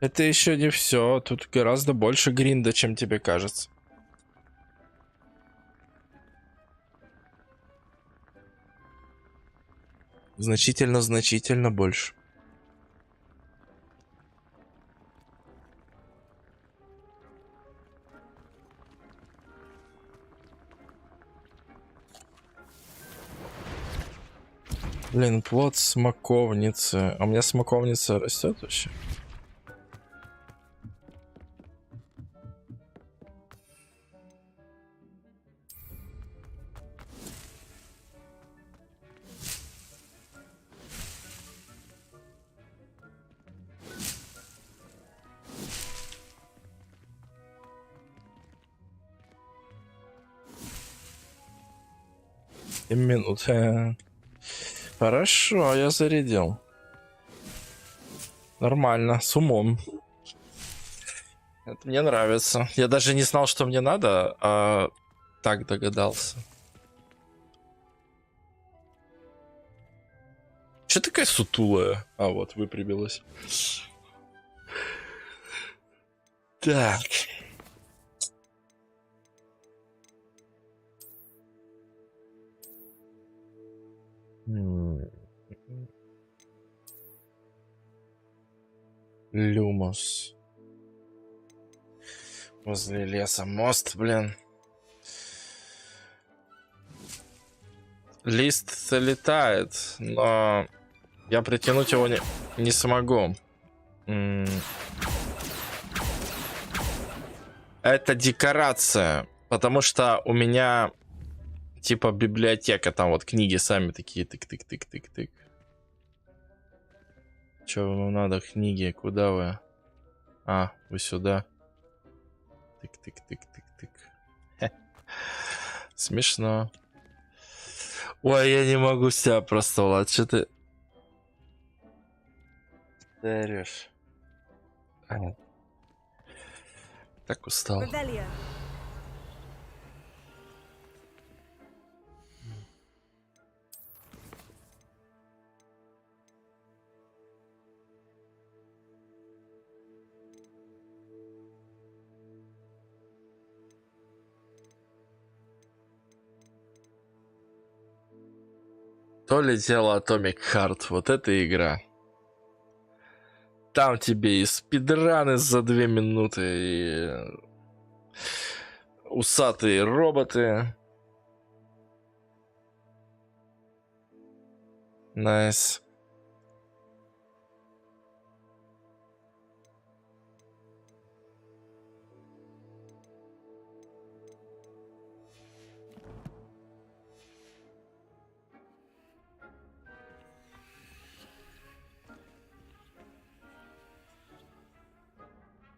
Это еще не все. Тут гораздо больше гринда, чем тебе кажется. Значительно больше. Блин, плод смоковницы. А у меня смоковница растет вообще? Минут. Хорошо, я зарядил. Нормально, с умом. Это мне нравится. Я даже не знал, что мне надо, а так догадался. Че такая сутулая? А, вот, выпрямилась. Так. Люмос. Возле леса мост, блин. Лист летает, но я притянуть его не смогу. Это декорация, потому что у меня типа библиотека, там вот книги сами такие тык-тык-тык-тык-тык. Че вам надо, книги? Куда вы? А, вы сюда. Тык-тык-тык-тык-тык. Смешно. Ой, я не могу себя просто, Влад, что ты... Ты орешь. Так устал. Revelio. То ли дело Atomic Heart. Вот эта игра. Там тебе и спидраны за 2 минуты, и усатые роботы. Найс.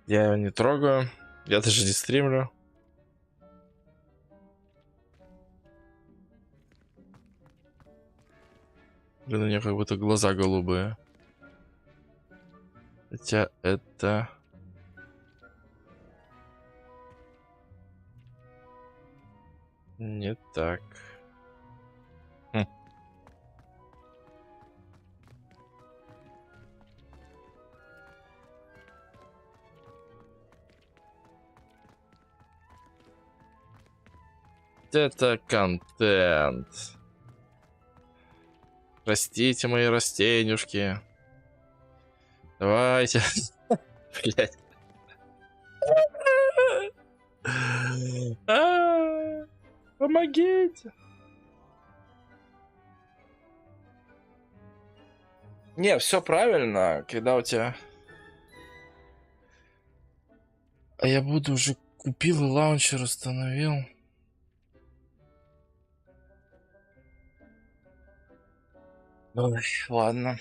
Я его не трогаю. Я даже не стримлю. Блин, у него как будто глаза голубые. Хотя это... не так. Это контент. Простите, мои растенюшки. Давайте. Блять. Помогите. Не, все правильно, когда у тебя... А я буду уже купил и лаунчер установил. Ой, ладно.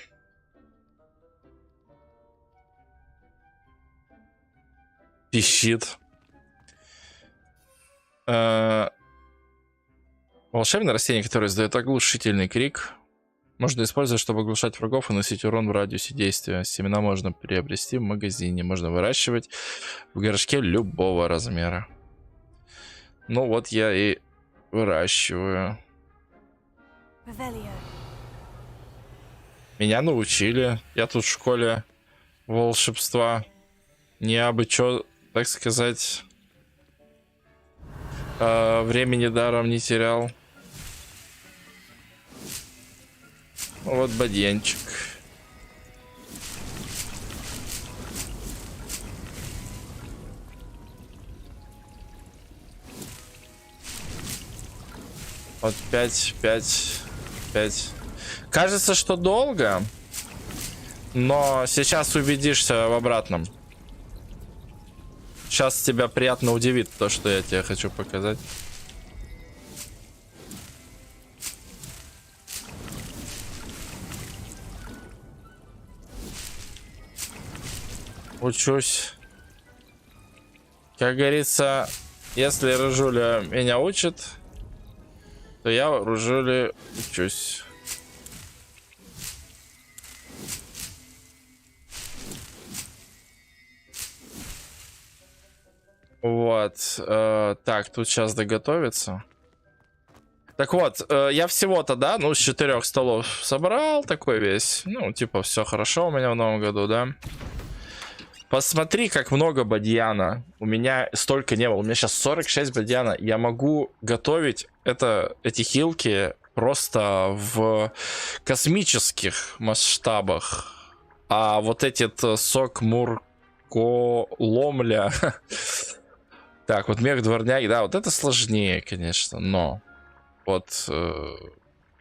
Пищит. Волшебное растение, которое издает оглушительный крик, можно использовать, чтобы оглушать врагов и носить урон в радиусе действия. Семена можно приобрести в магазине. Можно выращивать в горшке любого размера. Ну вот я и выращиваю. Меня научили. Я тут в школе волшебства. Не абы чё, так сказать, времени даром не терял. Вот бадьянчик. Вот 5. Кажется, что долго, но сейчас убедишься в обратном. Сейчас тебя приятно удивит то, что я тебе хочу показать. Учусь. Как говорится, если Рыжуля меня учит, то я Рыжуле учусь. Вот. Так, тут сейчас доготовится. Так вот, я всего-то, да, ну, с 4 столов собрал такой весь. Ну, типа, все хорошо у меня в новом году, да. Посмотри, как много бадьяна. У меня столько не было. У меня сейчас 46 бадьяна. Я могу готовить эти хилки просто в космических масштабах. А вот этот сок мурколомля... Так, вот мех дворняги, да, вот это сложнее, конечно, но вот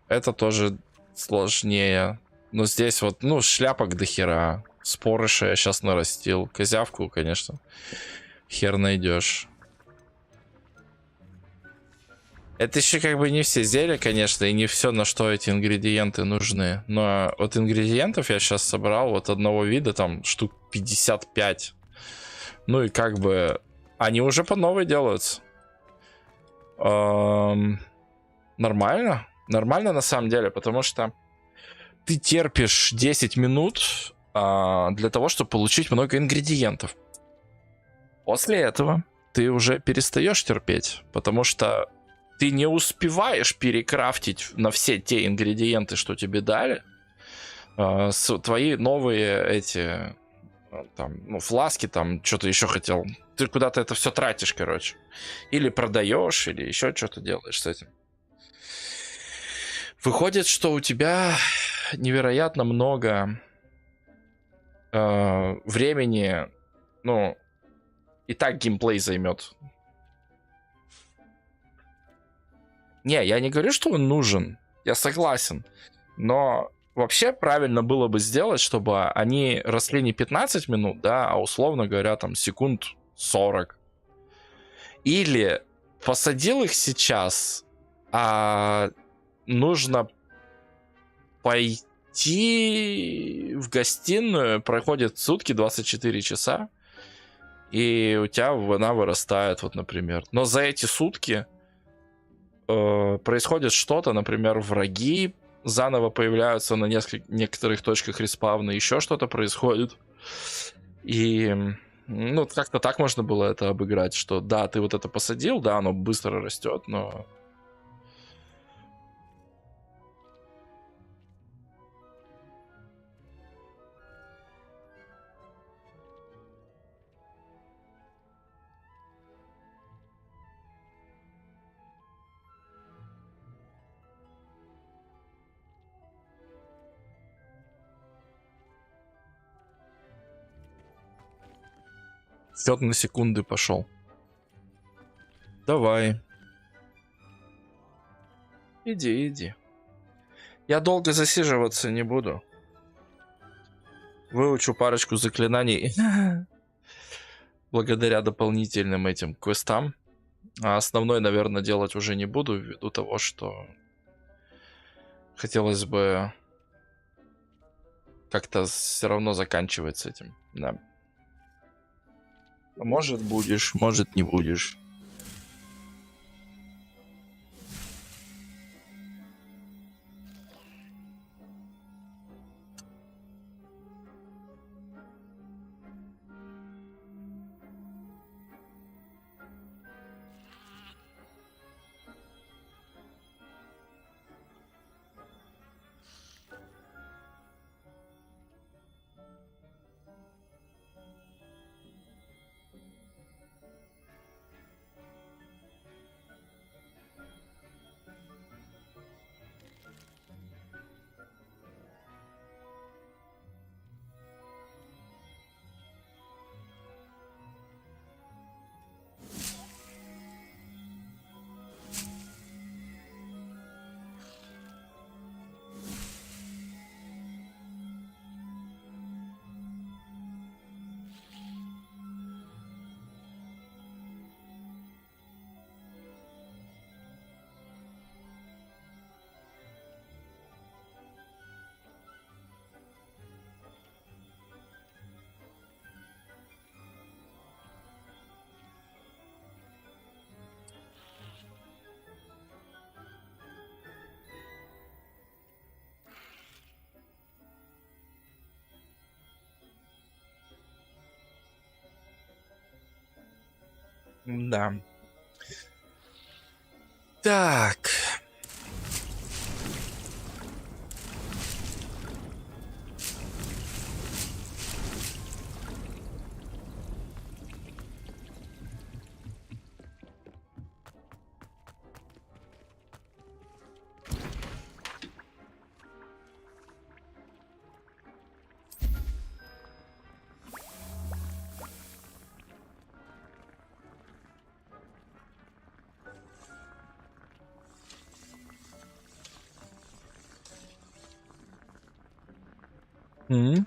это тоже сложнее. Но здесь вот, ну, шляпок до хера. Спорыша я сейчас нарастил. Козявку, конечно, хер найдешь. Это еще как бы не все зелья, конечно, и не все, на что эти ингредиенты нужны. Но вот ингредиентов я сейчас собрал вот одного вида, там, штук 55. Ну и как бы... Они уже по новой делаются. Нормально. Нормально на самом деле, потому что ты терпишь 10 минут для того, чтобы получить много ингредиентов. После этого ты уже перестаешь терпеть, потому что ты не успеваешь перекрафтить на все те ингредиенты, что тебе дали. Твои новые эти... Там, ну, фласки, там, что-то еще хотел. Ты куда-то это все тратишь, короче. Или продаешь, или еще что-то делаешь с этим. Выходит, что у тебя невероятно много времени. Ну, и так геймплей займет. Не, я не говорю, что он нужен. Я согласен. Но... Вообще правильно было бы сделать, чтобы они росли не 15 минут, да, а условно говоря, там, секунд 40. Или посадил их сейчас, а нужно пойти в гостиную, проходит сутки, 24 часа, и у тебя она вырастает, вот, например. Но за эти сутки происходит что-то, например, враги заново появляются на некоторых точках респавна, еще что-то происходит. И, ну, как-то так можно было это обыграть, что да, ты вот это посадил, да, оно быстро растет, но... Счет на секунды пошел. Давай. Иди. Я долго засиживаться не буду. Выучу парочку заклинаний благодаря дополнительным этим квестам. А основной, наверное, делать уже не буду, ввиду того, что хотелось бы как-то все равно заканчивать с этим. Да. Может будешь, может не будешь. Да. Так. М?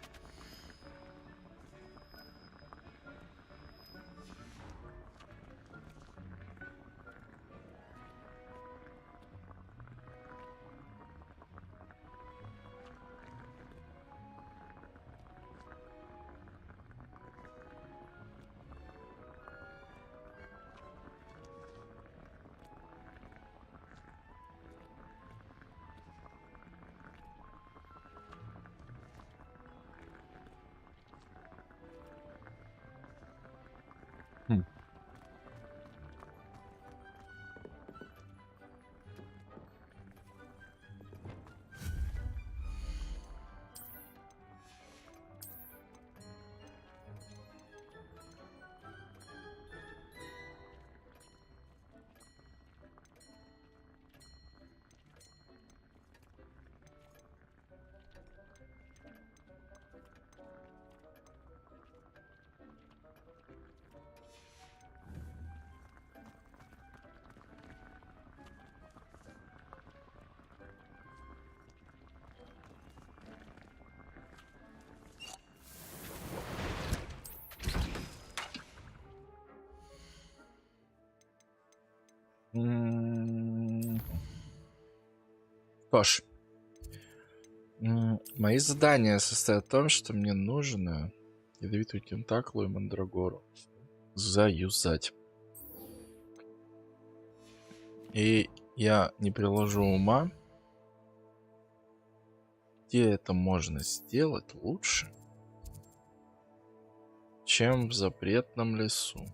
Что ж, мои задания состоят в том, что мне нужно ядовитую тентаклу и мандрагору заюзать. И я не приложу ума, где это можно сделать лучше, чем в запретном лесу.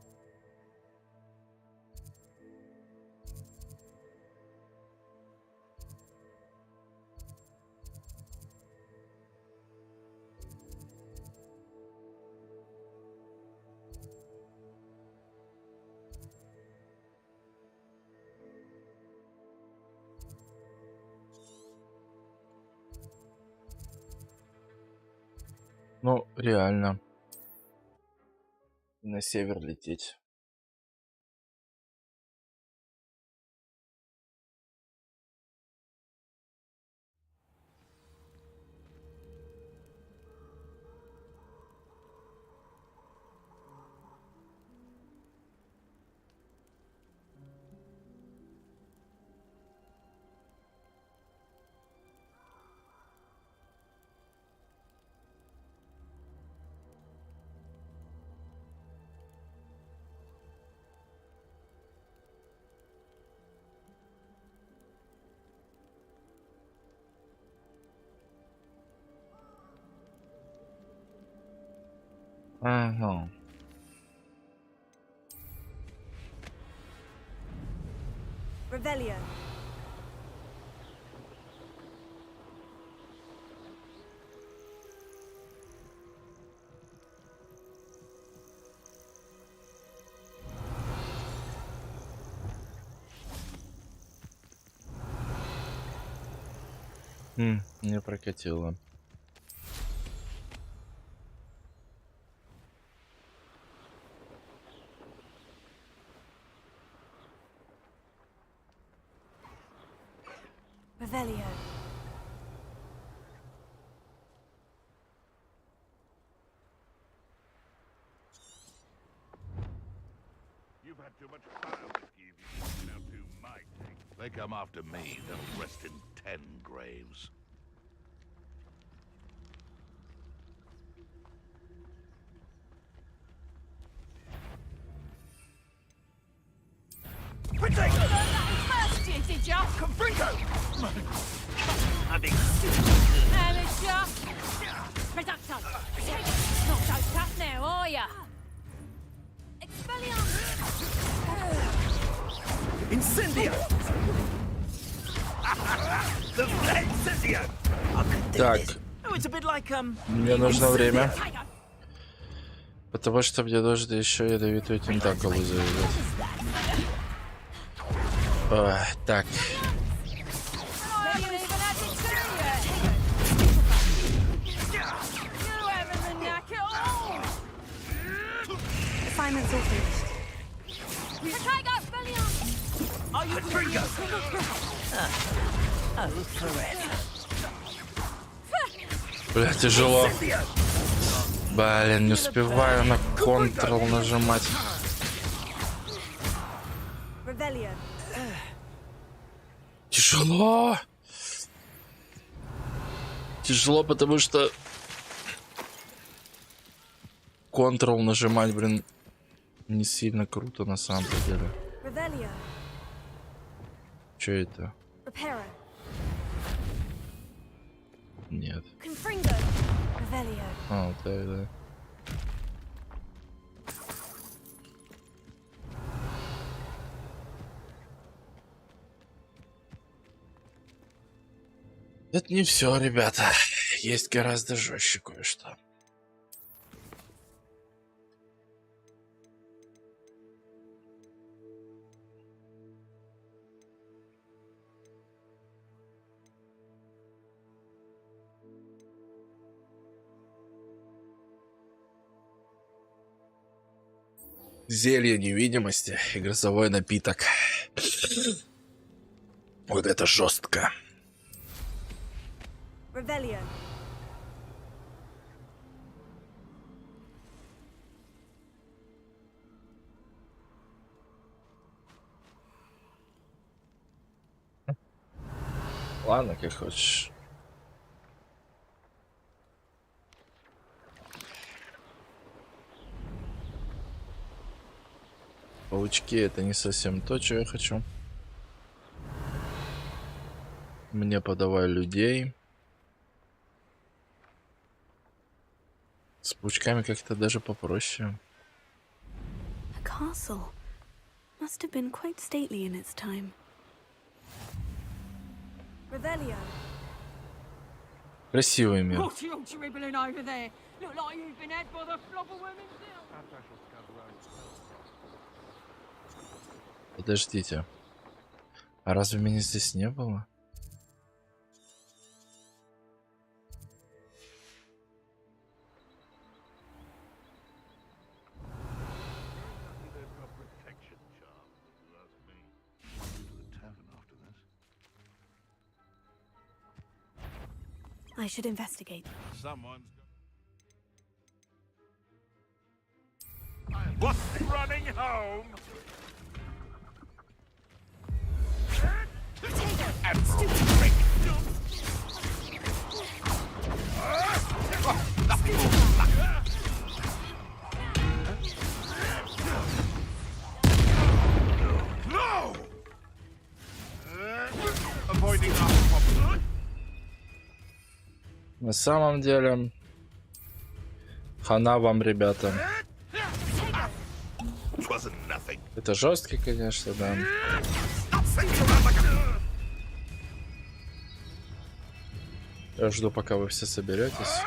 Ну, реально. На север лететь. Ага. Revelio. Не прокатило. Revelio. You've had too much fire whiskey if you now do my thing. They come after me, they'll rest in 10 graves. Did ya? Confringo! Alicia! Reducto! Not so tough now, are ya? Incendio! The Incendio! Так, Oh, it's a bit like, мне нужно время. Incendio. Потому что мне нужно еще ядовитую тентакулу завязать. Так. Assignment's all finished. Are you Trigger? Oh, forever. Бля, тяжело. Блин, не успеваю на Ctrl нажимать. Тяжело. Тяжело, потому что Ctrl нажимать, блин, не сильно круто на самом деле. Что это? Нет. А, вот так, да. Это не все, ребята. Есть гораздо жестче кое-что. Зелье невидимости и грозовой напиток. Вот это жестко. Ладно, как хочешь. Паучки — это не совсем то, что я хочу. Мне подавай людей. С паучками как-то даже попроще. A castle. Must have been quite stately in its time. Revelio. Красивый мир. What are you dribbling over there? Look like you've been had by the flobberworm himself. Подождите. А разве меня здесь не было? I should investigate. What's running home? No! Avoiding our На самом деле, хана вам, ребята. Это жестко, конечно, да. Я жду, пока вы все соберетесь.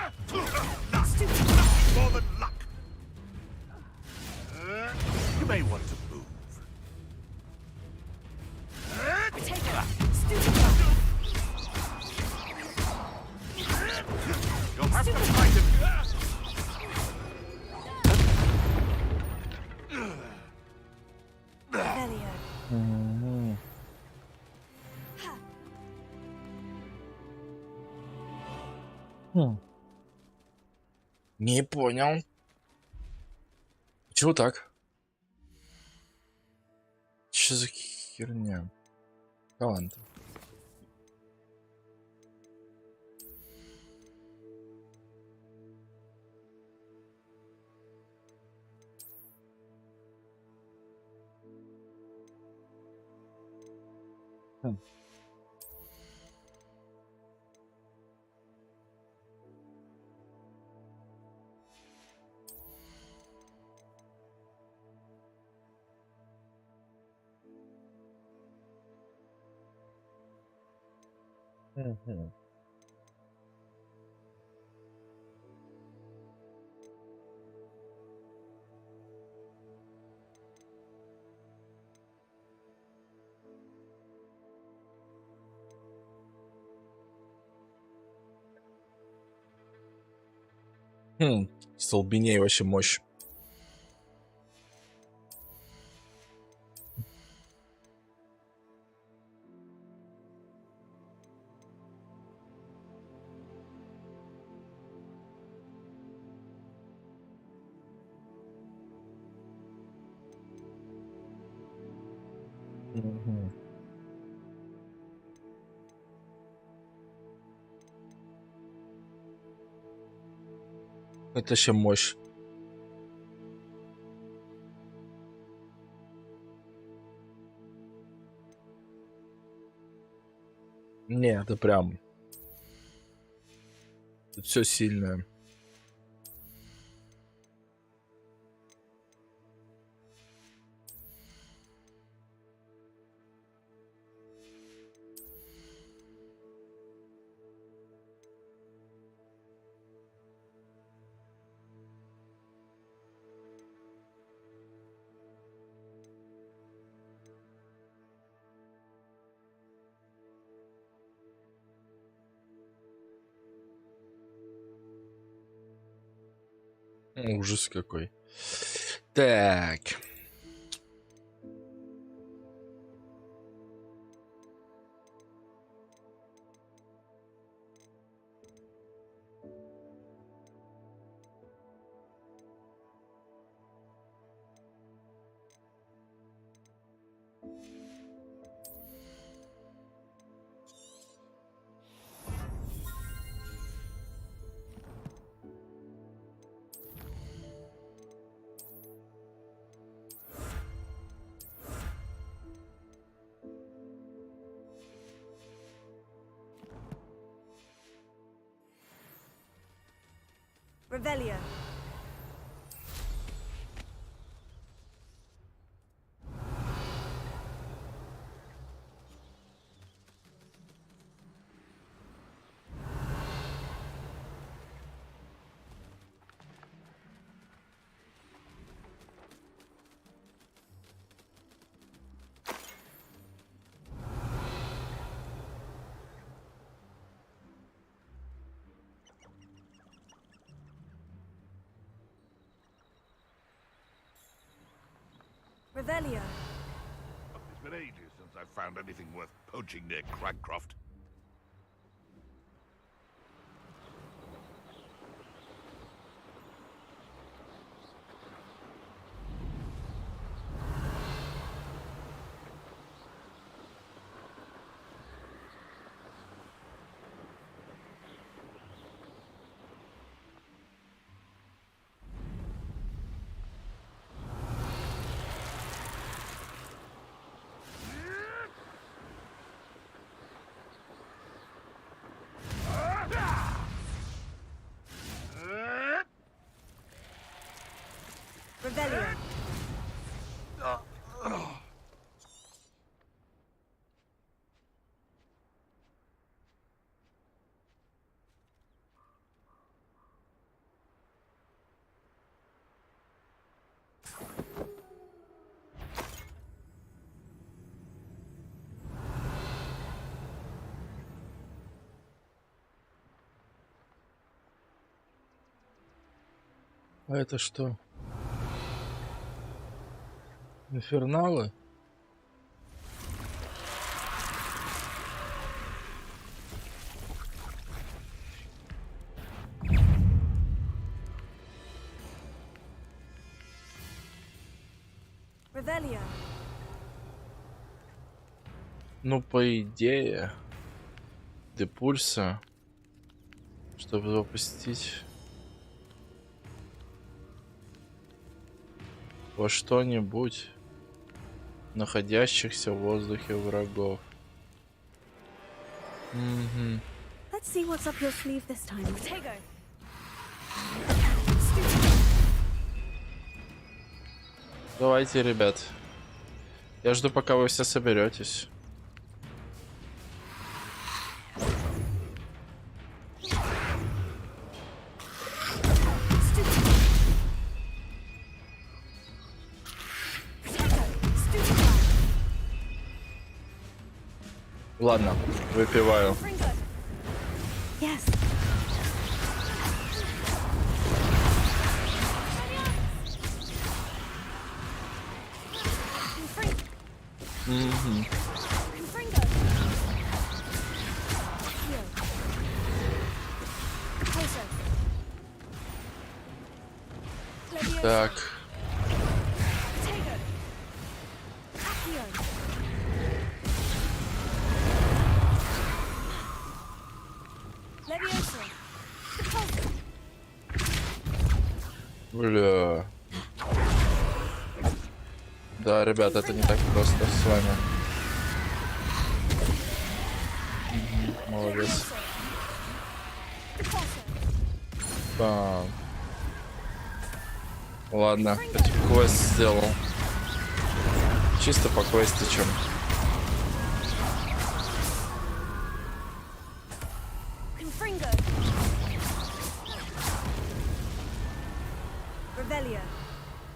Не понял. Чего так? Что за херня? Талант. Мгм. Столбеней вообще мощь. Мгм. Это еще мощь. Не, это прям. Тут все сильное. Ужас какой. Так. Revelio. Revelio. It's been ages since I've found anything worth poaching near Cragcroft. Revelio. А это что? Инферналы? Revelio. Ну, по идее, депульса, чтобы запустить во что-нибудь находящихся в воздухе врагов. Угу. Let's see what's up your sleeve this time. Tego. Давайте, ребят. Я жду, пока вы все соберетесь. Ладно, выпиваю. Yes. Так. Бля. Да, ребят, это не так просто с вами. Молодец. Бам. Ладно, квест сделал. Чисто по квестичам.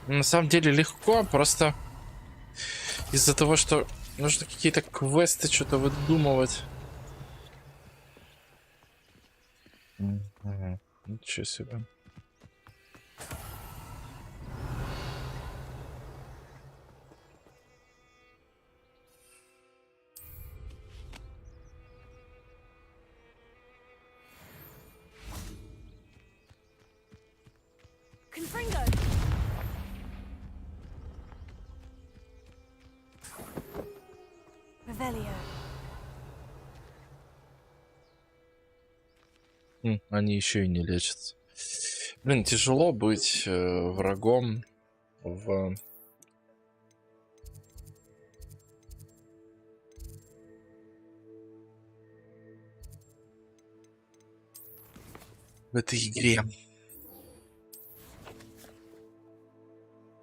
На самом деле легко, просто из-за того, что нужно какие-то квесты что-то выдумывать. Ничего себе. Они еще и не лечатся. Блин, тяжело быть врагом в этой игре.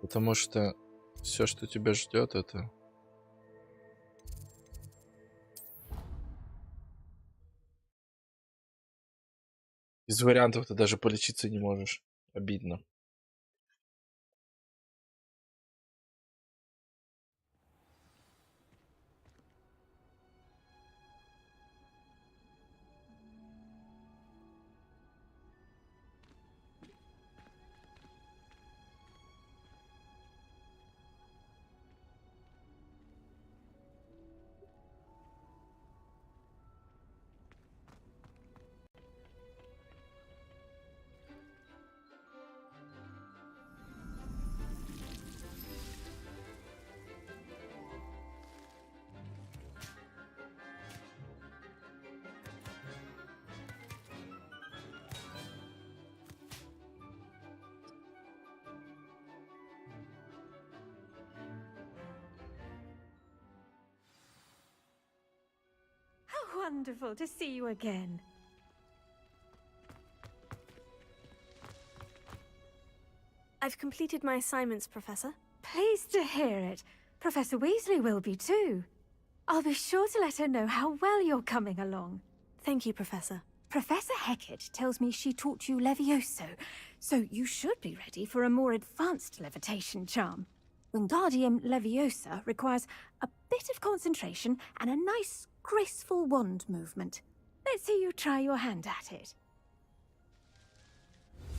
Потому что все, что тебя ждет, это из вариантов ты даже полечиться не можешь. Обидно. Wonderful to see you again. I've completed my assignments, Professor. Pleased to hear it. Professor Weasley will be too. I'll be sure to let her know how well you're coming along. Thank you, Professor. Professor Hecat tells me she taught you Levioso, so you should be ready for a more advanced levitation charm. Wingardium Leviosa requires a bit of concentration and a nice, graceful wand movement. Let's see you try your hand at it.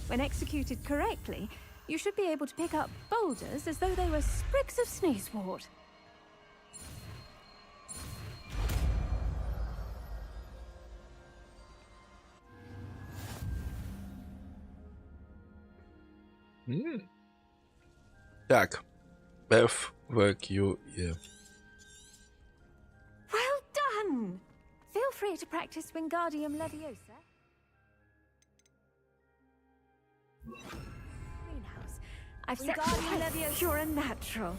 When executed correctly, you should be able to pick up boulders as though they were sprigs of sneezewort. Так. F, V, Q, E. Well done! Feel free to practice Wingardium Leviosa. Greenhouse. I've set Wingardium Leviosa. You're a natural.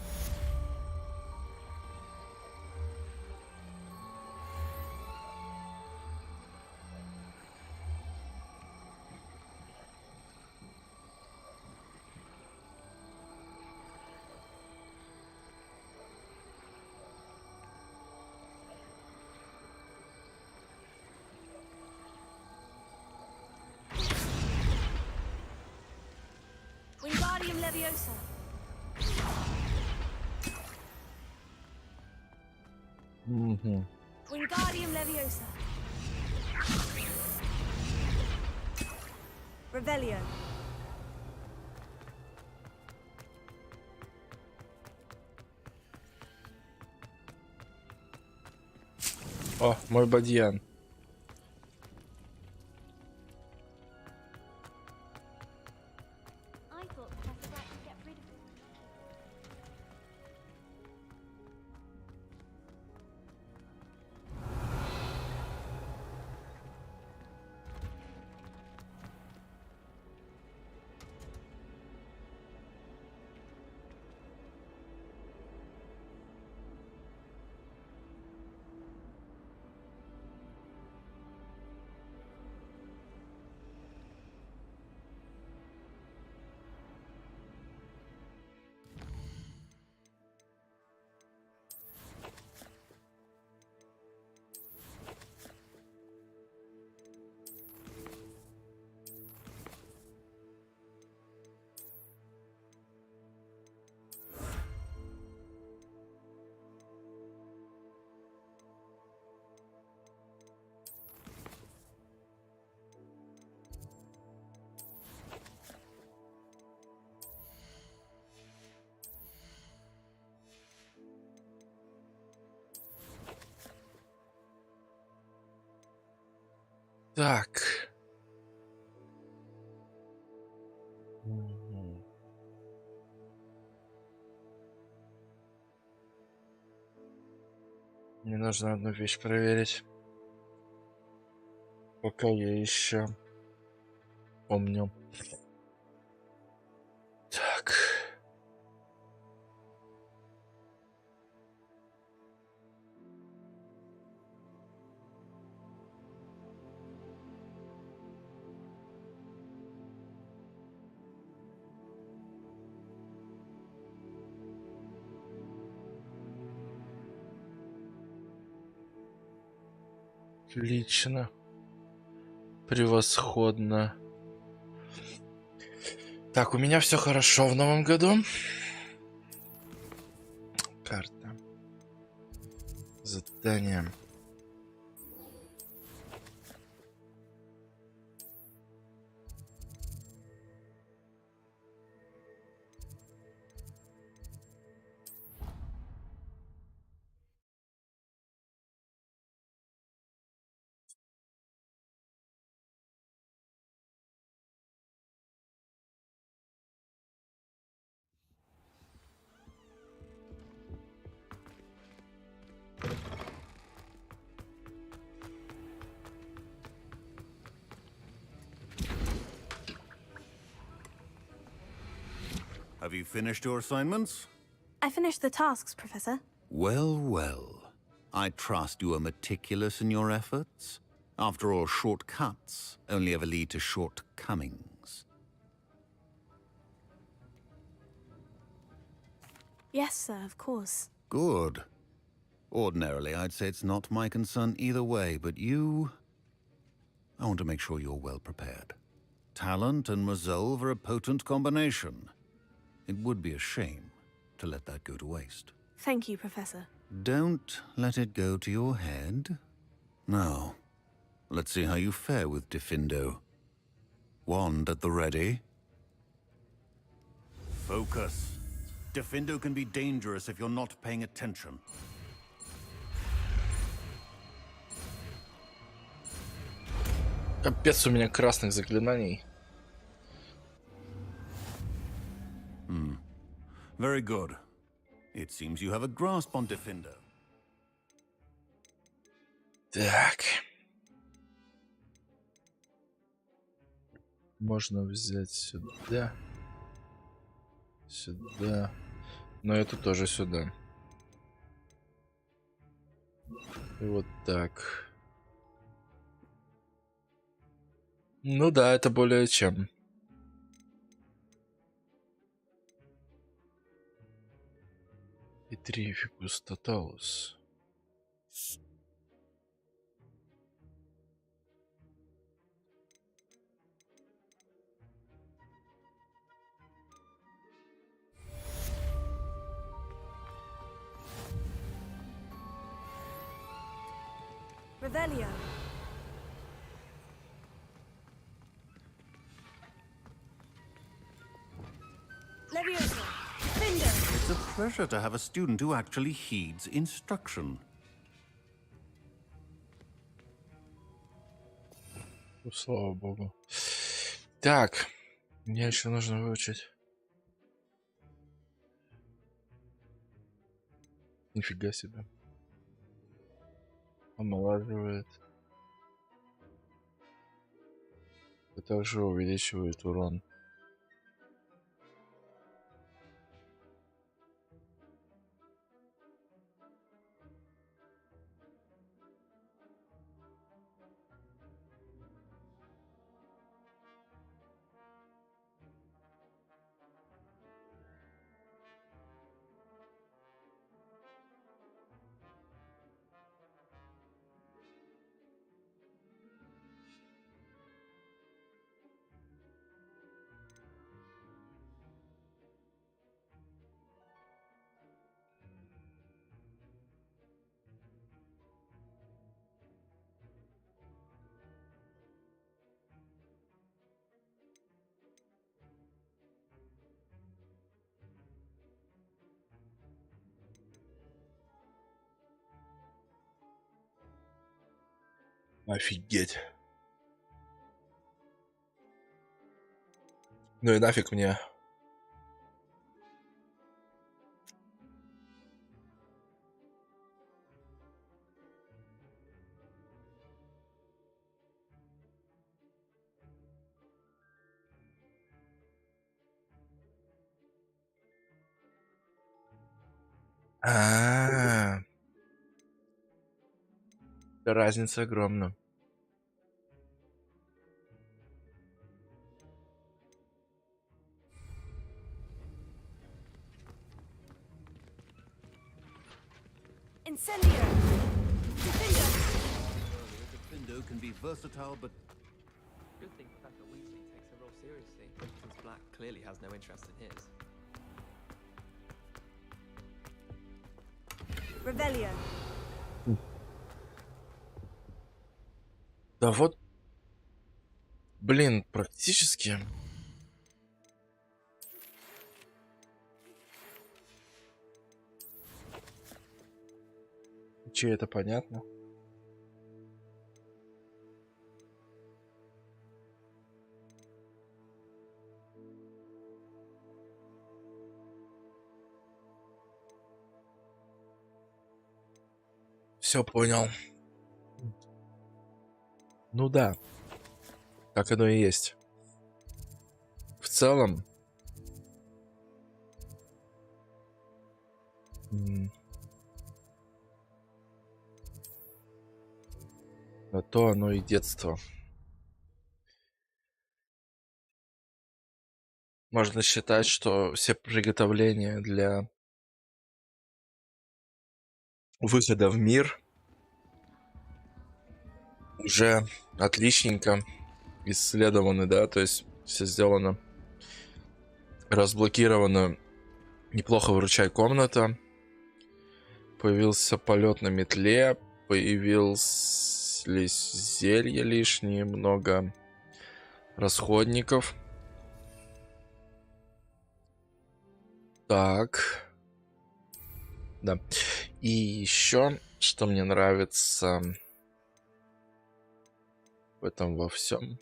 Wingardium Leviosa. Угу. Wingardium Leviosa. Revelio. О, мой бадьян. Так. Мне нужно одну вещь проверить. Пока я еще помню. Так. Отлично. Превосходно. Так, у меня все хорошо в новом году. Карта. Задание. Have you finished your assignments? I finished the tasks, Professor. Well, well. I trust you are meticulous in your efforts. After all, shortcuts only ever lead to shortcomings. Yes, sir, of course. Good. Ordinarily, I'd say it's not my concern either way, but you... I want to make sure you're well prepared. Talent and resolve are a potent combination. It would be a shame to let that go to waste. Thank you, Professor. Don't let it go to your head. Now, let's see how you fare with Diffindo. Wand at the ready. Focus. Diffindo can be dangerous if you're not paying attention. Капец, у меня красных заклинаний. Very good. It seems you have a grasp on Diffindo. Так. Можно взять сюда. Сюда. Но это тоже сюда. И вот так. Ну да, это более чем. Петрификус тоталус. Revelio. Leviosa. Finder. It's a pleasure to have a student who actually heeds instruction. Ну, слава богу. Так, мне еще нужно выучить. Нифига себе. Омолаживает. И также увеличивает урон. Офигеть. Ну и нафиг мне. А-а-а. Разница огромна. Incendio. Defender. Defendo can be versatile, but Good thing Professor Weasley takes her role seriously, since Black clearly has no interest in his. Revelio. Да вот, блин, практически. Че, это понятно? Все понял. Ну да, так оно и есть. В целом, на то оно и детство. Можно считать, что все приготовления для выхода в мир уже отличненько исследованы, да, то есть все сделано, разблокировано, неплохо выручай комната, появился полет на метле, появились зелья лишние, много расходников. Так, да, и еще, что мне нравится в этом во всем.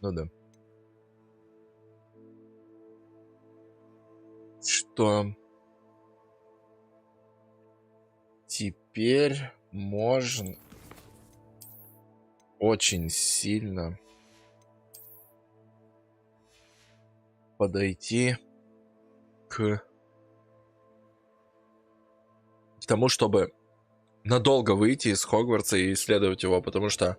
Ну да. Что теперь можно очень сильно подойти к тому, чтобы надолго выйти из Хогвартса и исследовать его, потому что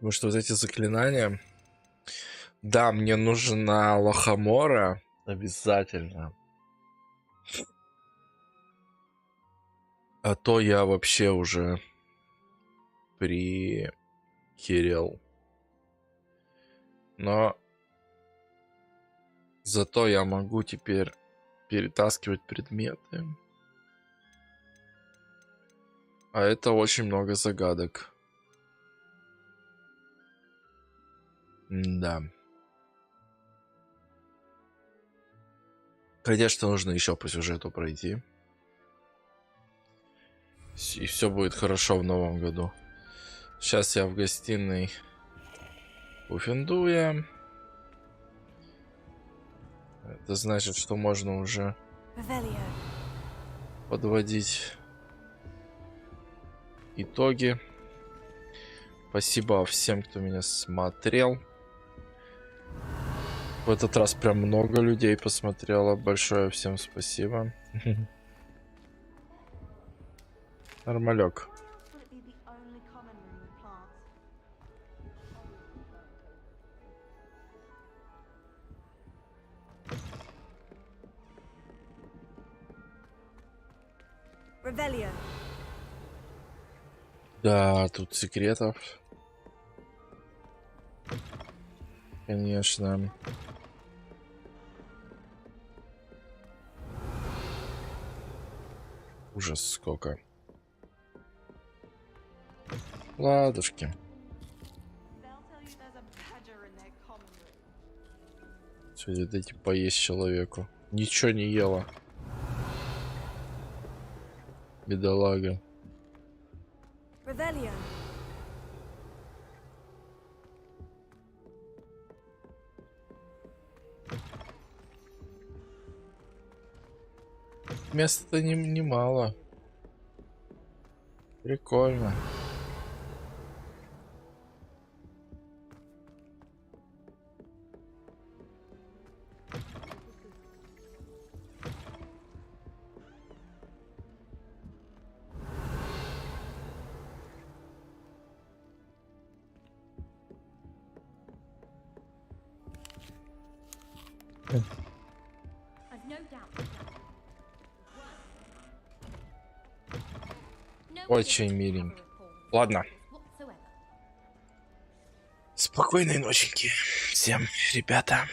Потому что вот эти заклинания... Да, мне нужна лохомора. Обязательно. А то я вообще уже прихерел. Но зато я могу теперь перетаскивать предметы. А это очень много загадок. Да. Конечно, нужно еще по сюжету пройти. И все будет хорошо в новом году. Сейчас я в гостиной у Финдуя. Это значит, что можно уже подводить итоги. Спасибо всем, кто меня смотрел. В этот раз прям много людей посмотрело. Большое всем спасибо. Нормалек. Да, тут секретов. Конечно. Ужас сколько. Ладушки. Сегодня дайте поесть человеку. Ничего не ела. Бедолага. Места немало. Прикольно. Очень миленький. Ладно. Спокойной ноченьки всем, ребята.